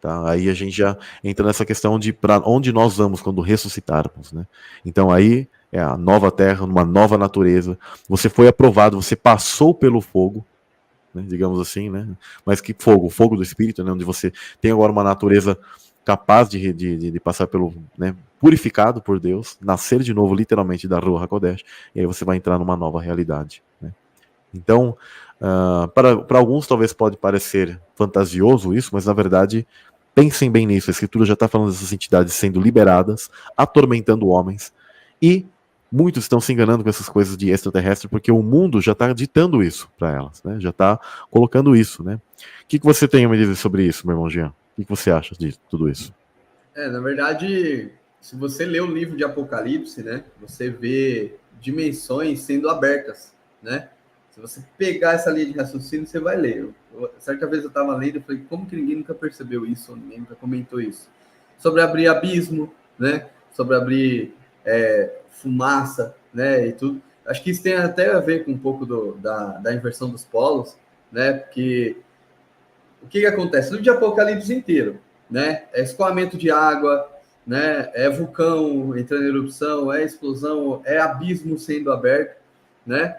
Speaker 1: Tá? Aí a gente já entra nessa questão de para onde nós vamos quando ressuscitarmos, né? Então aí é a nova terra, uma nova natureza. Você foi aprovado, você passou pelo fogo, né, digamos assim, né? Mas que fogo? O fogo do Espírito, né? Onde você tem agora uma natureza capaz de passar pelo, né, purificado por Deus, nascer de novo literalmente da Ruach HaKodesh, e aí você vai entrar numa nova realidade, né? Então, para alguns talvez pode parecer fantasioso isso, mas na verdade, pensem bem nisso. A Escritura já está falando dessas entidades sendo liberadas, atormentando homens, e muitos estão se enganando com essas coisas de extraterrestre, porque o mundo já está ditando isso para elas, né? Já está colocando isso, né? O que você tem a me dizer sobre isso, meu irmão Jean? O que você acha de tudo isso?
Speaker 2: Na verdade, se você lê o livro de Apocalipse, né, você vê dimensões sendo abertas, né? Se você pegar essa linha de raciocínio, você vai ler. Certa vez eu estava lendo e falei, como que ninguém nunca percebeu isso, ninguém nunca comentou isso? Sobre abrir abismo, né? Sobre abrir fumaça, né? E tudo. Acho que isso tem até a ver com um pouco da inversão dos polos, né? Porque o que acontece? O livro de Apocalipse inteiro, né? É escoamento de água, né? É vulcão entrando em erupção, é explosão, é abismo sendo aberto, né?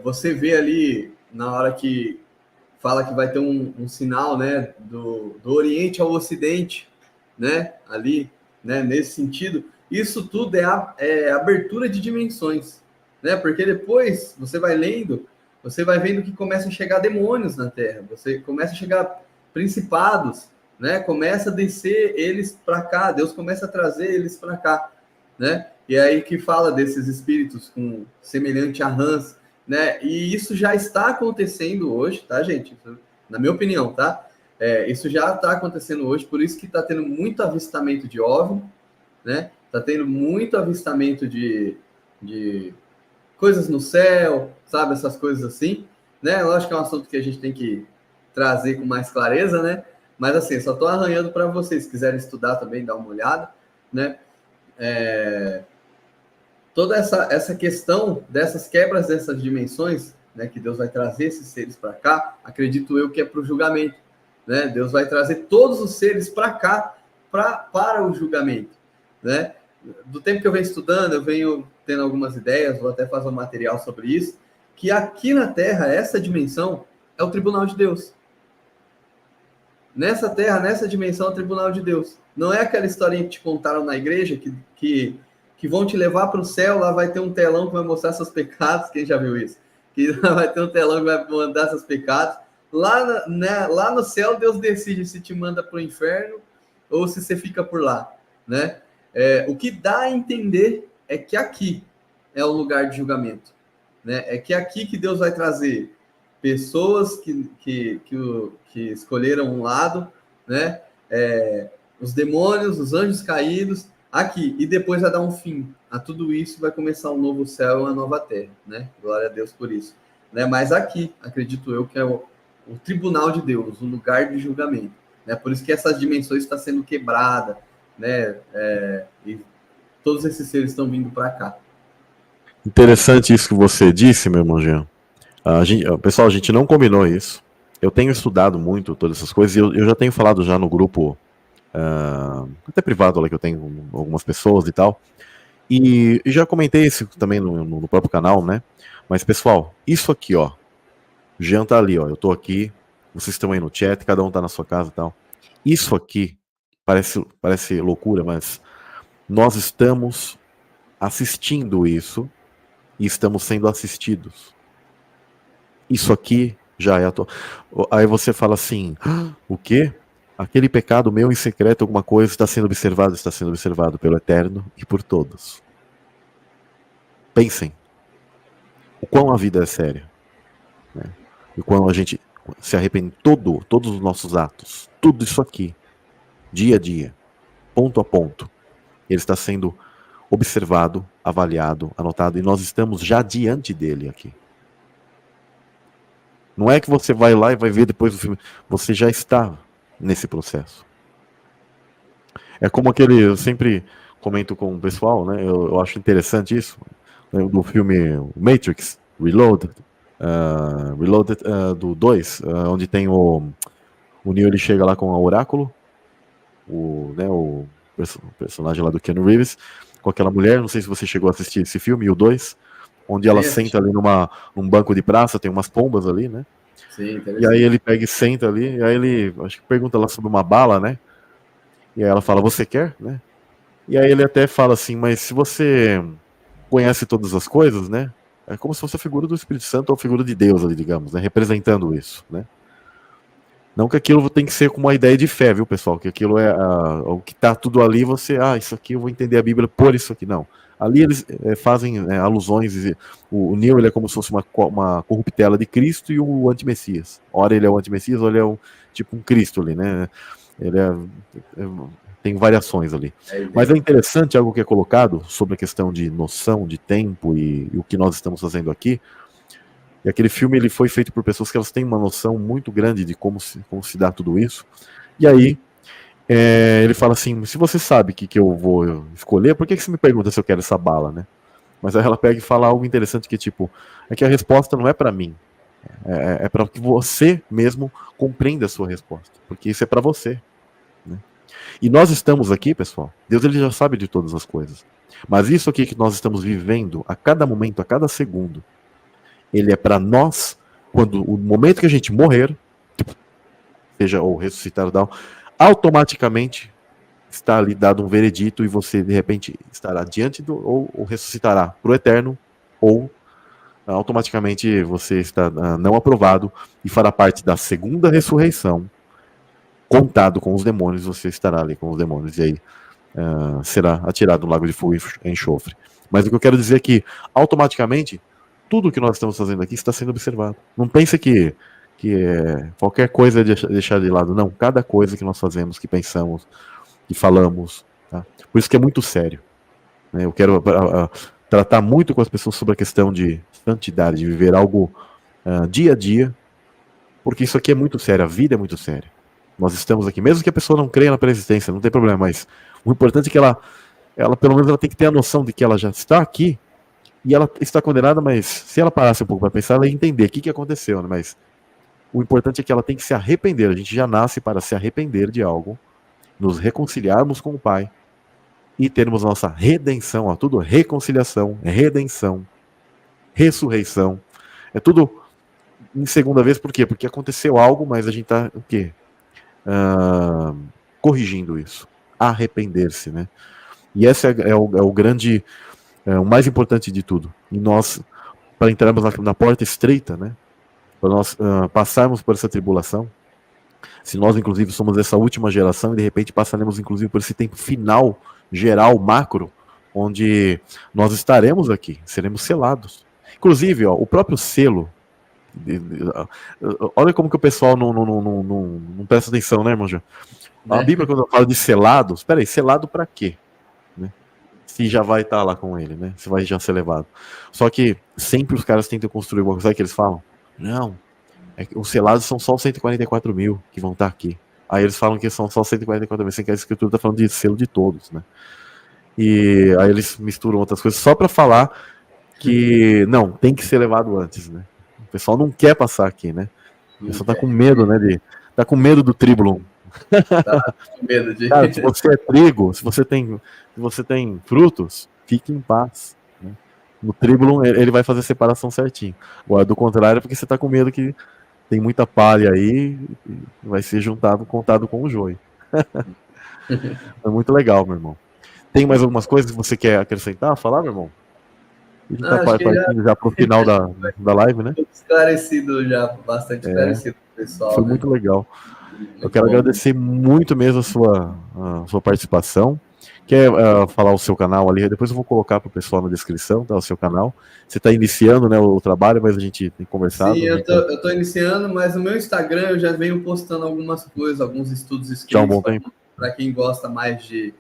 Speaker 2: Você vê ali, na hora que fala que vai ter um sinal, né, do Oriente ao Ocidente, né, ali, né, nesse sentido, isso tudo é abertura de dimensões, né, porque depois você vai lendo, você vai vendo que começa a chegar demônios na Terra, você começa a chegar principados, né, começa a descer eles para cá, Deus começa a trazer eles para cá, né? E aí que fala desses espíritos com semelhante a rãs, né? E isso já está acontecendo hoje, tá, gente? Na minha opinião, tá? Isso já está acontecendo hoje, por isso que está tendo muito avistamento de OVNI, né? Está tendo muito avistamento de coisas no céu, sabe? Essas coisas assim, né? Lógico que é um assunto que a gente tem que trazer com mais clareza, né? Mas assim, só estou arranhando para vocês, se quiserem estudar também, dar uma olhada, né? Toda essa questão dessas quebras dessas dimensões, né, que Deus vai trazer esses seres para cá, acredito eu que é para o julgamento, né? Deus vai trazer todos os seres para cá para o julgamento, né? Do tempo que eu venho estudando, eu venho tendo algumas ideias, vou até fazer um material sobre isso, que aqui na Terra, essa dimensão é o tribunal de Deus. Nessa Terra, nessa dimensão, é o tribunal de Deus. Não é aquela historinha que te contaram na igreja que vão te levar para o céu, lá vai ter um telão que vai mostrar seus pecados. Quem já viu isso? Que lá vai ter um telão que vai mandar seus pecados. Lá no céu, Deus decide se te manda para o inferno ou se você fica por lá, né? O que dá a entender é que aqui é o lugar de julgamento, né? É que aqui que Deus vai trazer pessoas que escolheram um lado, né? Os demônios, os anjos caídos, aqui, e depois vai dar um fim a tudo isso, vai começar um novo céu e uma nova terra, né? Glória a Deus por isso, né? Mas aqui, acredito eu, que é o tribunal de Deus, o lugar de julgamento, né? Por isso que essas dimensões estão sendo quebradas, né? E todos esses seres estão vindo para cá.
Speaker 1: Interessante isso que você disse, meu irmão Jean. Pessoal, a gente não combinou isso. Eu tenho estudado muito todas essas coisas e eu já tenho falado já no grupo até privado lá que eu tenho com algumas pessoas e tal, e já comentei isso também no próprio canal, né? Mas pessoal, isso aqui, ó, o Jean tá ali, ó, eu tô aqui, vocês estão aí no chat, cada um tá na sua casa e tal. Isso aqui parece loucura, mas nós estamos assistindo isso e estamos sendo assistidos. Isso aqui já é Aí você fala assim, o quê? Aquele pecado meu em secreto, alguma coisa, está sendo observado pelo Eterno e por todos. Pensem, o quão a vida é séria, né? E quando a gente se arrepende, todos os nossos atos, tudo isso aqui, dia a dia, ponto a ponto, ele está sendo observado, avaliado, anotado, e nós estamos já diante dele aqui. Não é que você vai lá e vai ver depois do filme, você já está nesse processo. É como eu sempre comento com o pessoal, né? Eu acho interessante isso, né, do filme Matrix, Reloaded, do 2, onde tem o Neo, ele chega lá com o Oráculo, o personagem lá do Keanu Reeves, com aquela mulher, não sei se você chegou a assistir esse filme, o 2, onde ela senta ali num banco de praça, tem umas pombas ali, né?
Speaker 2: Sim,
Speaker 1: e aí ele pega e senta ali, e aí ele, acho que pergunta lá sobre uma bala, né? E aí ela fala, você quer, né? E aí ele até fala assim, mas se você conhece todas as coisas, né? É como se fosse a figura do Espírito Santo ou a figura de Deus ali, digamos, né? Representando isso, né? Não que aquilo tem que ser com uma ideia de fé, viu, pessoal? Que aquilo é o que tá tudo ali, isso aqui eu vou entender a Bíblia por isso aqui, não. Ali eles fazem alusões, o Neo ele é como se fosse uma corruptela de Cristo e o antimessias. Ora ele é o antimessias, ora ele é tipo um Cristo ali, né? Ele tem variações ali. Mas é interessante algo que é colocado sobre a questão de noção de tempo e o que nós estamos fazendo aqui. E aquele filme ele foi feito por pessoas que elas têm uma noção muito grande de como se dá tudo isso. E aí ele fala assim, se você sabe o que eu vou escolher, por que você me pergunta se eu quero essa bala, né? Mas aí ela pega e fala algo interessante que tipo, é que a resposta não é para mim. É para que você mesmo compreenda a sua resposta. Porque isso é para você. Né? E nós estamos aqui, pessoal, Deus ele já sabe de todas as coisas. Mas isso aqui que nós estamos vivendo a cada momento, a cada segundo, ele é para nós, quando o momento que a gente morrer, seja ou ressuscitar ou não, automaticamente está ali dado um veredito e você de repente estará diante ou ressuscitará para o eterno, ou automaticamente você está não aprovado e fará parte da segunda ressurreição, contado com os demônios, você estará ali com os demônios e aí será atirado no lago de fogo e enxofre. Mas o que eu quero dizer é que automaticamente tudo que nós estamos fazendo aqui está sendo observado. Não pense que qualquer coisa é deixar de lado. Não, cada coisa que nós fazemos, que pensamos, que falamos. Tá? Por isso que é muito sério. Né? Eu quero tratar muito com as pessoas sobre a questão de santidade, de viver algo dia a dia, porque isso aqui é muito sério, a vida é muito séria. Nós estamos aqui, mesmo que a pessoa não creia na preexistência, não tem problema, mas o importante é que ela pelo menos ela tem que ter a noção de que ela já está aqui, e ela está condenada, mas se ela parasse um pouco para pensar, ela ia entender o que aconteceu, né? Mas o importante é que ela tem que se arrepender. A gente já nasce para se arrepender de algo, nos reconciliarmos com o Pai e termos nossa redenção. Ó, tudo reconciliação, redenção, ressurreição. É tudo em segunda vez, por quê? Porque aconteceu algo, mas a gente está o quê? Corrigindo isso. Arrepender-se, né? E esse é o grande... o mais importante de tudo. E nós, para entrarmos na porta estreita, né, para nós passarmos por essa tribulação, se nós, inclusive, somos essa última geração e, de repente, passaremos, inclusive, por esse tempo final, geral, macro, onde nós estaremos aqui, seremos selados. Inclusive, ó, o próprio selo, olha como que o pessoal não presta atenção, né, irmão João? A Bíblia, quando fala de selados, peraí, selado para quê? Se já vai estar lá com ele, né? Se vai já ser levado. Só que sempre os caras tentam construir uma coisa, sabe o que eles falam? Não, os selados são só os 144 mil que vão estar aqui. Aí eles falam que são só 144 mil, sem que a escritura está falando de selo de todos, né? E aí eles misturam outras coisas só para falar que, não, tem que ser levado antes, né? O pessoal não quer passar aqui, né? O pessoal tá com medo, né? Tá com medo do tribulum.
Speaker 2: Tá com medo de...
Speaker 1: Cara, se você é trigo, se você tem frutos, fique em paz. Né? No tribulum, ele vai fazer a separação certinho. Agora, do contrário, é porque você está com medo que tem muita palha aí e vai ser contado com o joio. É muito legal, meu irmão. Tem mais algumas coisas que você quer acrescentar, falar, meu irmão? A gente tá
Speaker 2: Acho que
Speaker 1: partindo já pro final da live, né?
Speaker 2: esclarecido já, bastante esclarecido pro pessoal,
Speaker 1: Foi
Speaker 2: né?
Speaker 1: muito legal. Eu
Speaker 2: Muito
Speaker 1: quero
Speaker 2: bom.
Speaker 1: agradecer muito mesmo a sua participação. Quer falar o seu canal ali? Depois eu vou colocar para o pessoal na descrição, tá? O seu canal. Você está iniciando, né, o trabalho, mas a gente tem conversado.
Speaker 2: Sim, eu tô iniciando, mas no meu Instagram eu já venho postando algumas coisas, alguns estudos
Speaker 1: Já há um
Speaker 2: escritos,
Speaker 1: bom tempo.
Speaker 2: para quem gosta mais de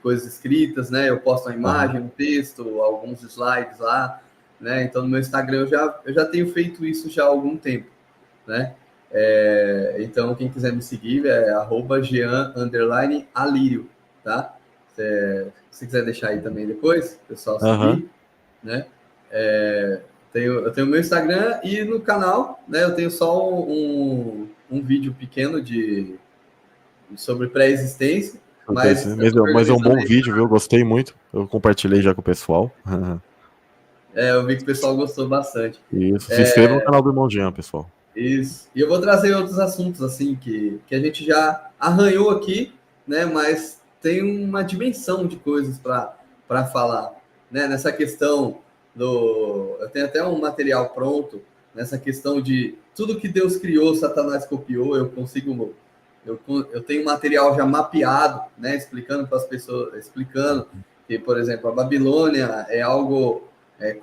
Speaker 2: coisas escritas, né? Eu posto uma imagem, um texto, alguns slides lá, né? Então no meu Instagram eu já tenho feito isso já há algum tempo, né? Então quem quiser me seguir é @jean_alírio, tá? Se quiser deixar aí também depois, o pessoal seguir, né? Eu tenho o meu Instagram e no canal, né? Eu tenho só um vídeo pequeno sobre pré-existência, mas eu tô
Speaker 1: Mas é um bom
Speaker 2: organizando aí.
Speaker 1: vídeo, viu? Gostei muito. Eu compartilhei já com o pessoal.
Speaker 2: Eu vi que o pessoal gostou bastante.
Speaker 1: Isso. Se inscreva no canal do Irmão Jean, pessoal.
Speaker 2: Isso. E eu vou trazer outros assuntos assim que a gente já arranhou aqui, né? Mas tem uma dimensão de coisas para falar, né? Nessa questão eu tenho até um material pronto nessa questão de tudo que Deus criou, Satanás copiou. Eu tenho material já mapeado, né? Explicando para as pessoas, explicando que, por exemplo, a Babilônia é algo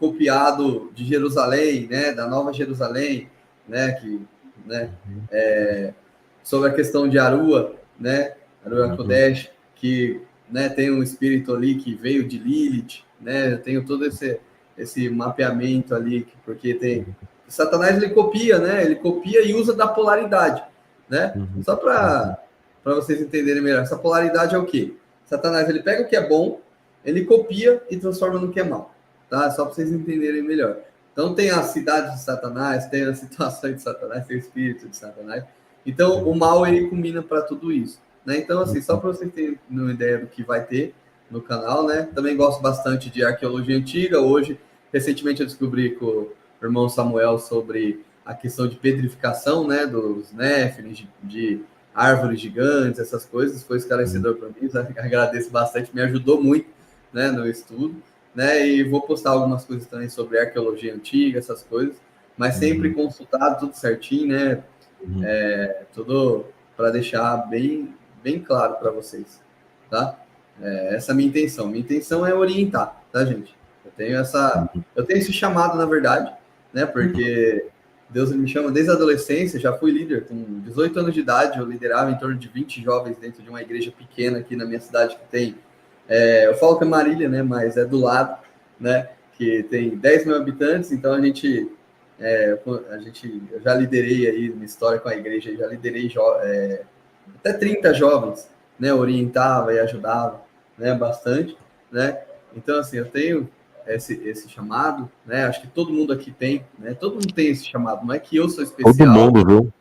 Speaker 2: copiado de Jerusalém, né? Da Nova Jerusalém, né, sobre a questão de Arua, né, Arua Kodesh, que, né, tem um espírito ali que veio de Lilith, né, eu tenho todo esse mapeamento ali, porque Satanás ele copia, né, ele copia e usa da polaridade, né, só para vocês entenderem melhor, essa polaridade é o quê? Satanás ele pega o que é bom, ele copia e transforma no que é mal, tá, só para vocês entenderem melhor. Então tem a cidade de Satanás, tem a situação de Satanás, tem o espírito de Satanás. Então o mal ele combina para tudo isso, né? Então assim, só para vocês terem uma ideia do que vai ter no canal, né? Também gosto bastante de arqueologia antiga. Hoje, recentemente eu descobri com o irmão Samuel sobre a questão de petrificação, né? Dos néfilins, de árvores gigantes, essas coisas. Foi esclarecedor para mim. Agradeço bastante, me ajudou muito, né? No estudo. Né, e vou postar algumas coisas também sobre arqueologia antiga, essas coisas, mas sempre consultado, tudo certinho, né? Tudo para deixar bem claro para vocês, tá? Essa é a minha intenção. Minha intenção é orientar, tá, gente? Eu tenho esse chamado, na verdade, né? Porque Deus me chama desde a adolescência, já fui líder com 18 anos de idade, eu liderava em torno de 20 jovens dentro de uma igreja pequena aqui na minha cidade que tem eu falo que é Marília, né? Mas é do lado, né? Que tem 10 mil habitantes, então eu já liderei aí na história com a igreja, já liderei até 30 jovens, né? Orientava e ajudava, né? Bastante, né? Então, assim, eu tenho esse chamado, né? Acho que todo mundo aqui tem, né? Todo mundo tem esse chamado, não é que eu sou especial,
Speaker 1: todo mundo, viu?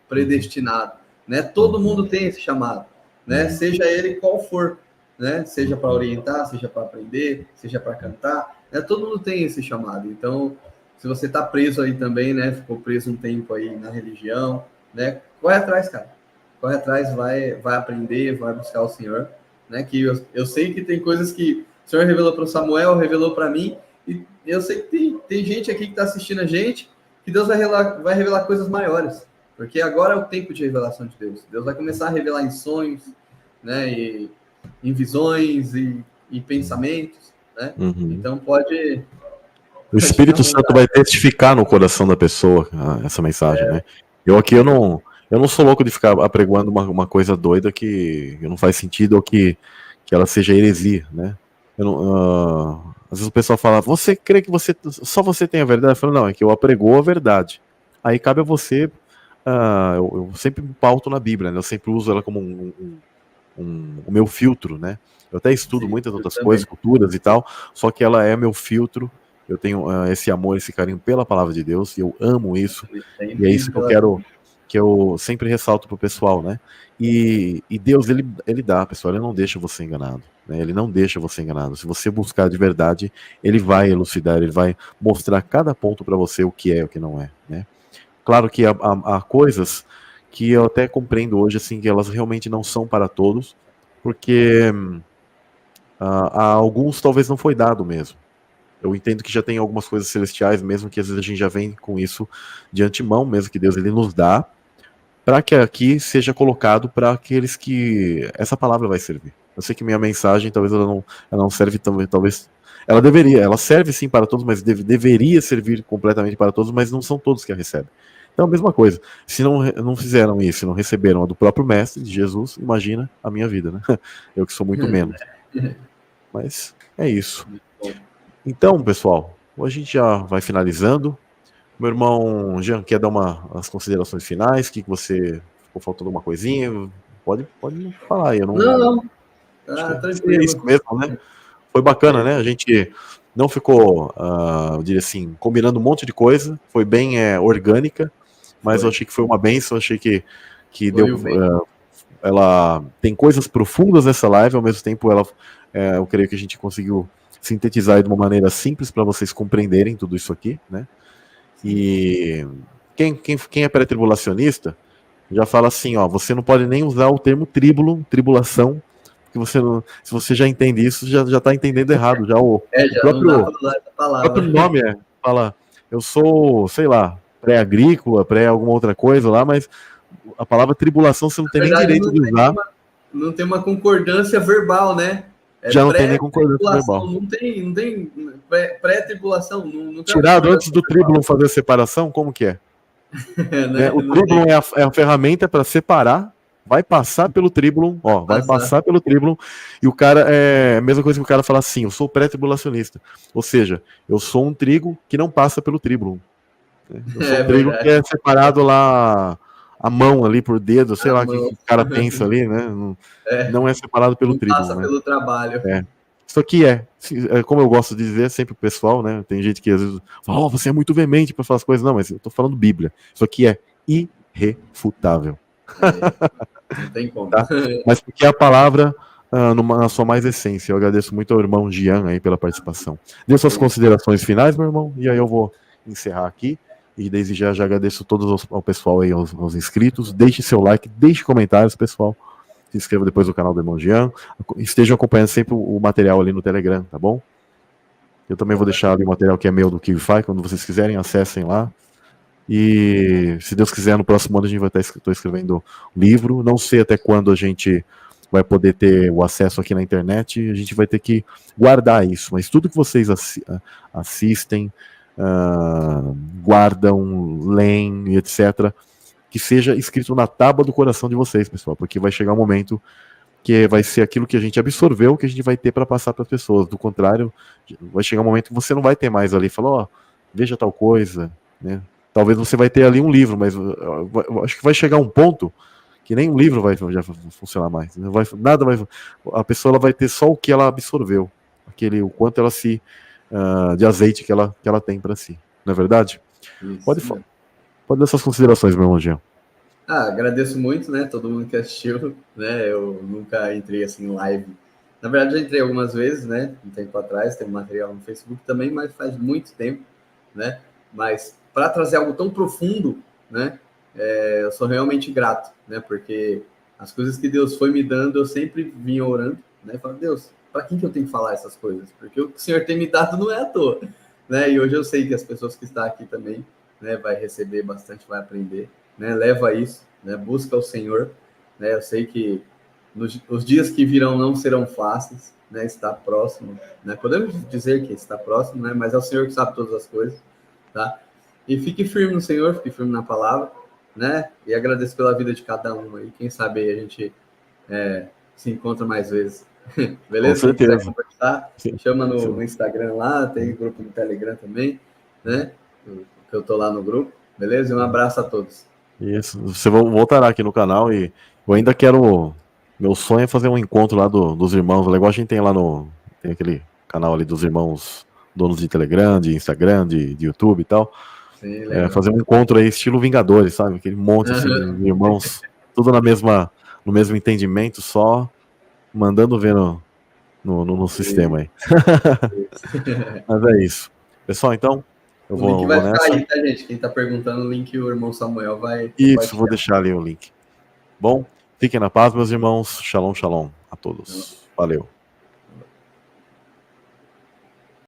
Speaker 2: Predestinado, né? Todo mundo tem esse chamado, né? Seja ele qual for, né? Seja para orientar, seja para aprender, seja para cantar, né? Todo mundo tem esse chamado. Então, se você está preso aí também, né? Ficou preso um tempo aí na religião, né? Corre atrás, cara. Corre atrás, vai aprender, vai buscar o Senhor, né? Que eu sei que tem coisas que o Senhor revelou para o Samuel, revelou para mim, e eu sei que tem gente aqui que está assistindo a gente, que Deus vai revelar coisas maiores, porque agora é o tempo de revelação de Deus. Deus vai começar a revelar em sonhos, né? E em visões e pensamentos, né? Então pode...
Speaker 1: O Espírito Santo vai testificar no coração da pessoa essa mensagem, né? Eu não sou louco de ficar apregoando uma coisa doida que não faz sentido ou que ela seja heresia, né? Às vezes o pessoal fala, você crê que só você tem a verdade? Eu falo, não, é que eu apregou a verdade. Aí cabe a você, eu sempre pauto na Bíblia, né? Eu sempre uso ela como o meu filtro, né? Eu até estudo muitas outras coisas, culturas e tal, só que ela é meu filtro. Eu tenho esse amor, esse carinho pela palavra de Deus, e eu amo isso, e é isso que eu sempre ressalto pro pessoal, né? E Deus, ele dá, pessoal, ele não deixa você enganado, né? Ele não deixa você enganado. Se você buscar de verdade, ele vai elucidar, ele vai mostrar cada ponto para você o que é e o que não é, né? Claro que há coisas que eu até compreendo hoje, assim, que elas realmente não são para todos, porque a alguns talvez não foi dado mesmo. Eu entendo que já tem algumas coisas celestiais, mesmo que às vezes a gente já vem com isso de antemão, mesmo que Deus ele nos dá, para que aqui seja colocado para aqueles que essa palavra vai servir. Eu sei que minha mensagem talvez ela não serve também, talvez ela serve sim para todos, mas deveria servir completamente para todos, mas não são todos que a recebem. Então a mesma coisa. Se não fizeram isso, não receberam a do próprio mestre de Jesus, imagina a minha vida, né? Eu que sou muito menos. Mas é isso. Então, pessoal, a gente já vai finalizando. Meu irmão Jean, quer dar as considerações finais? Que você ficou faltando alguma coisinha? Pode falar aí.
Speaker 2: Não.
Speaker 1: Tá
Speaker 2: Tranquilo.
Speaker 1: É isso mesmo, né? Foi bacana, né? A gente não ficou, eu diria assim, combinando um monte de coisa. Foi bem orgânica, mas eu achei que foi uma bênção. Achei que deu. Ela tem coisas profundas nessa live, ao mesmo tempo eu creio que a gente conseguiu sintetizar de uma maneira simples para vocês compreenderem tudo isso aqui, né? E quem é pré-tribulacionista já fala assim, ó, você não pode nem usar o termo tribulação, porque se você já entende isso, já está entendendo errado, já o próprio nome fala, eu sou, sei lá, pré-agrícola, alguma outra coisa lá, mas a palavra tribulação você não tem nem direito de usar.
Speaker 2: Não tem uma concordância verbal, né?
Speaker 1: Já não tem nem concordância verbal.
Speaker 2: Não tem pré-tribulação. Não
Speaker 1: tirado antes do tribulum fazer a separação, como que é? Né? O tribulum é a ferramenta para separar, vai passar pelo tribulum, passar pelo tribulum, e o cara é a mesma coisa que o cara fala assim, eu sou pré-tribulacionista, ou seja, eu sou um trigo que não passa pelo tribulum. Eu sou um trigo que é separado lá a mão ali por dedo, sei lá o que o cara pensa ali, né? Não é separado pelo tribulum.
Speaker 2: Passa pelo trabalho.
Speaker 1: Isso aqui como eu gosto de dizer sempre o pessoal, né? Tem gente que às vezes fala, você é muito veemente para falar as coisas. Não, mas eu tô falando Bíblia. Isso aqui é irrefutável.
Speaker 2: Não tem como.
Speaker 1: Tá? Mas porque é a palavra na sua mais essência. Eu agradeço muito ao irmão Jean aí pela participação. Dê suas considerações finais, meu irmão, e aí eu vou encerrar aqui. E desde já agradeço todos ao pessoal aí, aos inscritos. Deixe seu like, deixe comentários, pessoal. Se inscreva depois no canal do irmão Jean. Estejam acompanhando sempre o material ali no Telegram, tá bom? Eu também vou deixar ali o material que é meu do Kivify. Quando vocês quiserem, acessem lá. E se Deus quiser, no próximo ano a gente vai estar escrevendo livro. Não sei até quando a gente vai poder ter o acesso aqui na internet. A gente vai ter que guardar isso. Mas tudo que vocês assistem, guardam, leem, etc., que seja escrito na tábua do coração de vocês, pessoal, porque vai chegar um momento que vai ser aquilo que a gente absorveu, que a gente vai ter para passar para as pessoas. Do contrário, vai chegar um momento que você não vai ter mais ali, falar, veja tal coisa, né? Talvez você vai ter ali um livro, mas acho que vai chegar um ponto que nem um livro vai já funcionar mais. Nada vai. A pessoa ela vai ter só o que ela absorveu, o quanto ela de azeite que ela tem para si. Não é verdade?
Speaker 2: Isso.
Speaker 1: Pode dar suas considerações, meu irmão Jean.
Speaker 2: Agradeço muito, né? Todo mundo que assistiu, né? Eu nunca entrei assim em live. Na verdade, já entrei algumas vezes, né? Um tempo atrás, tem material no Facebook também, mas faz muito tempo, né? Mas para trazer algo tão profundo, né? Eu sou realmente grato, né? Porque as coisas que Deus foi me dando, eu sempre vinha orando, né? Falando, Deus, para quem que eu tenho que falar essas coisas? Porque o que o Senhor tem me dado não é à toa, né? E hoje eu sei que as pessoas que estão aqui também, né? Vai receber bastante, vai aprender, né? Leva isso, né? Busca o Senhor, né? Eu sei que os dias que virão não serão fáceis, né? Está próximo, né? Podemos dizer que está próximo, né? Mas é o Senhor que sabe todas as coisas, tá? E fique firme no Senhor, fique firme na palavra, né? E agradeço pela vida de cada um aí. Quem sabe aí a gente se encontra mais vezes. Beleza?
Speaker 1: Com certeza.
Speaker 2: Conversar, chama no Instagram lá, tem grupo no Telegram também, né? Que eu tô lá no grupo, beleza? E um abraço a todos.
Speaker 1: Isso. Você voltará aqui no canal e eu ainda quero. Meu sonho é fazer um encontro lá dos irmãos. Igual a gente tem lá tem aquele canal ali dos irmãos donos de Telegram, de Instagram, de YouTube e tal.
Speaker 2: Sim,
Speaker 1: fazer um encontro aí, estilo Vingadores, sabe? Aquele monte assim, de irmãos, tudo no mesmo entendimento, só mandando ver no sistema aí. Mas é isso. Pessoal, então, Eu
Speaker 2: O link vai ficar
Speaker 1: nessa.
Speaker 2: aí, tá, gente? Quem tá perguntando, o link o irmão Samuel vai.
Speaker 1: Isso, vou deixar ali o link. Bom, fiquem na paz, meus irmãos. Shalom, shalom a todos. Valeu.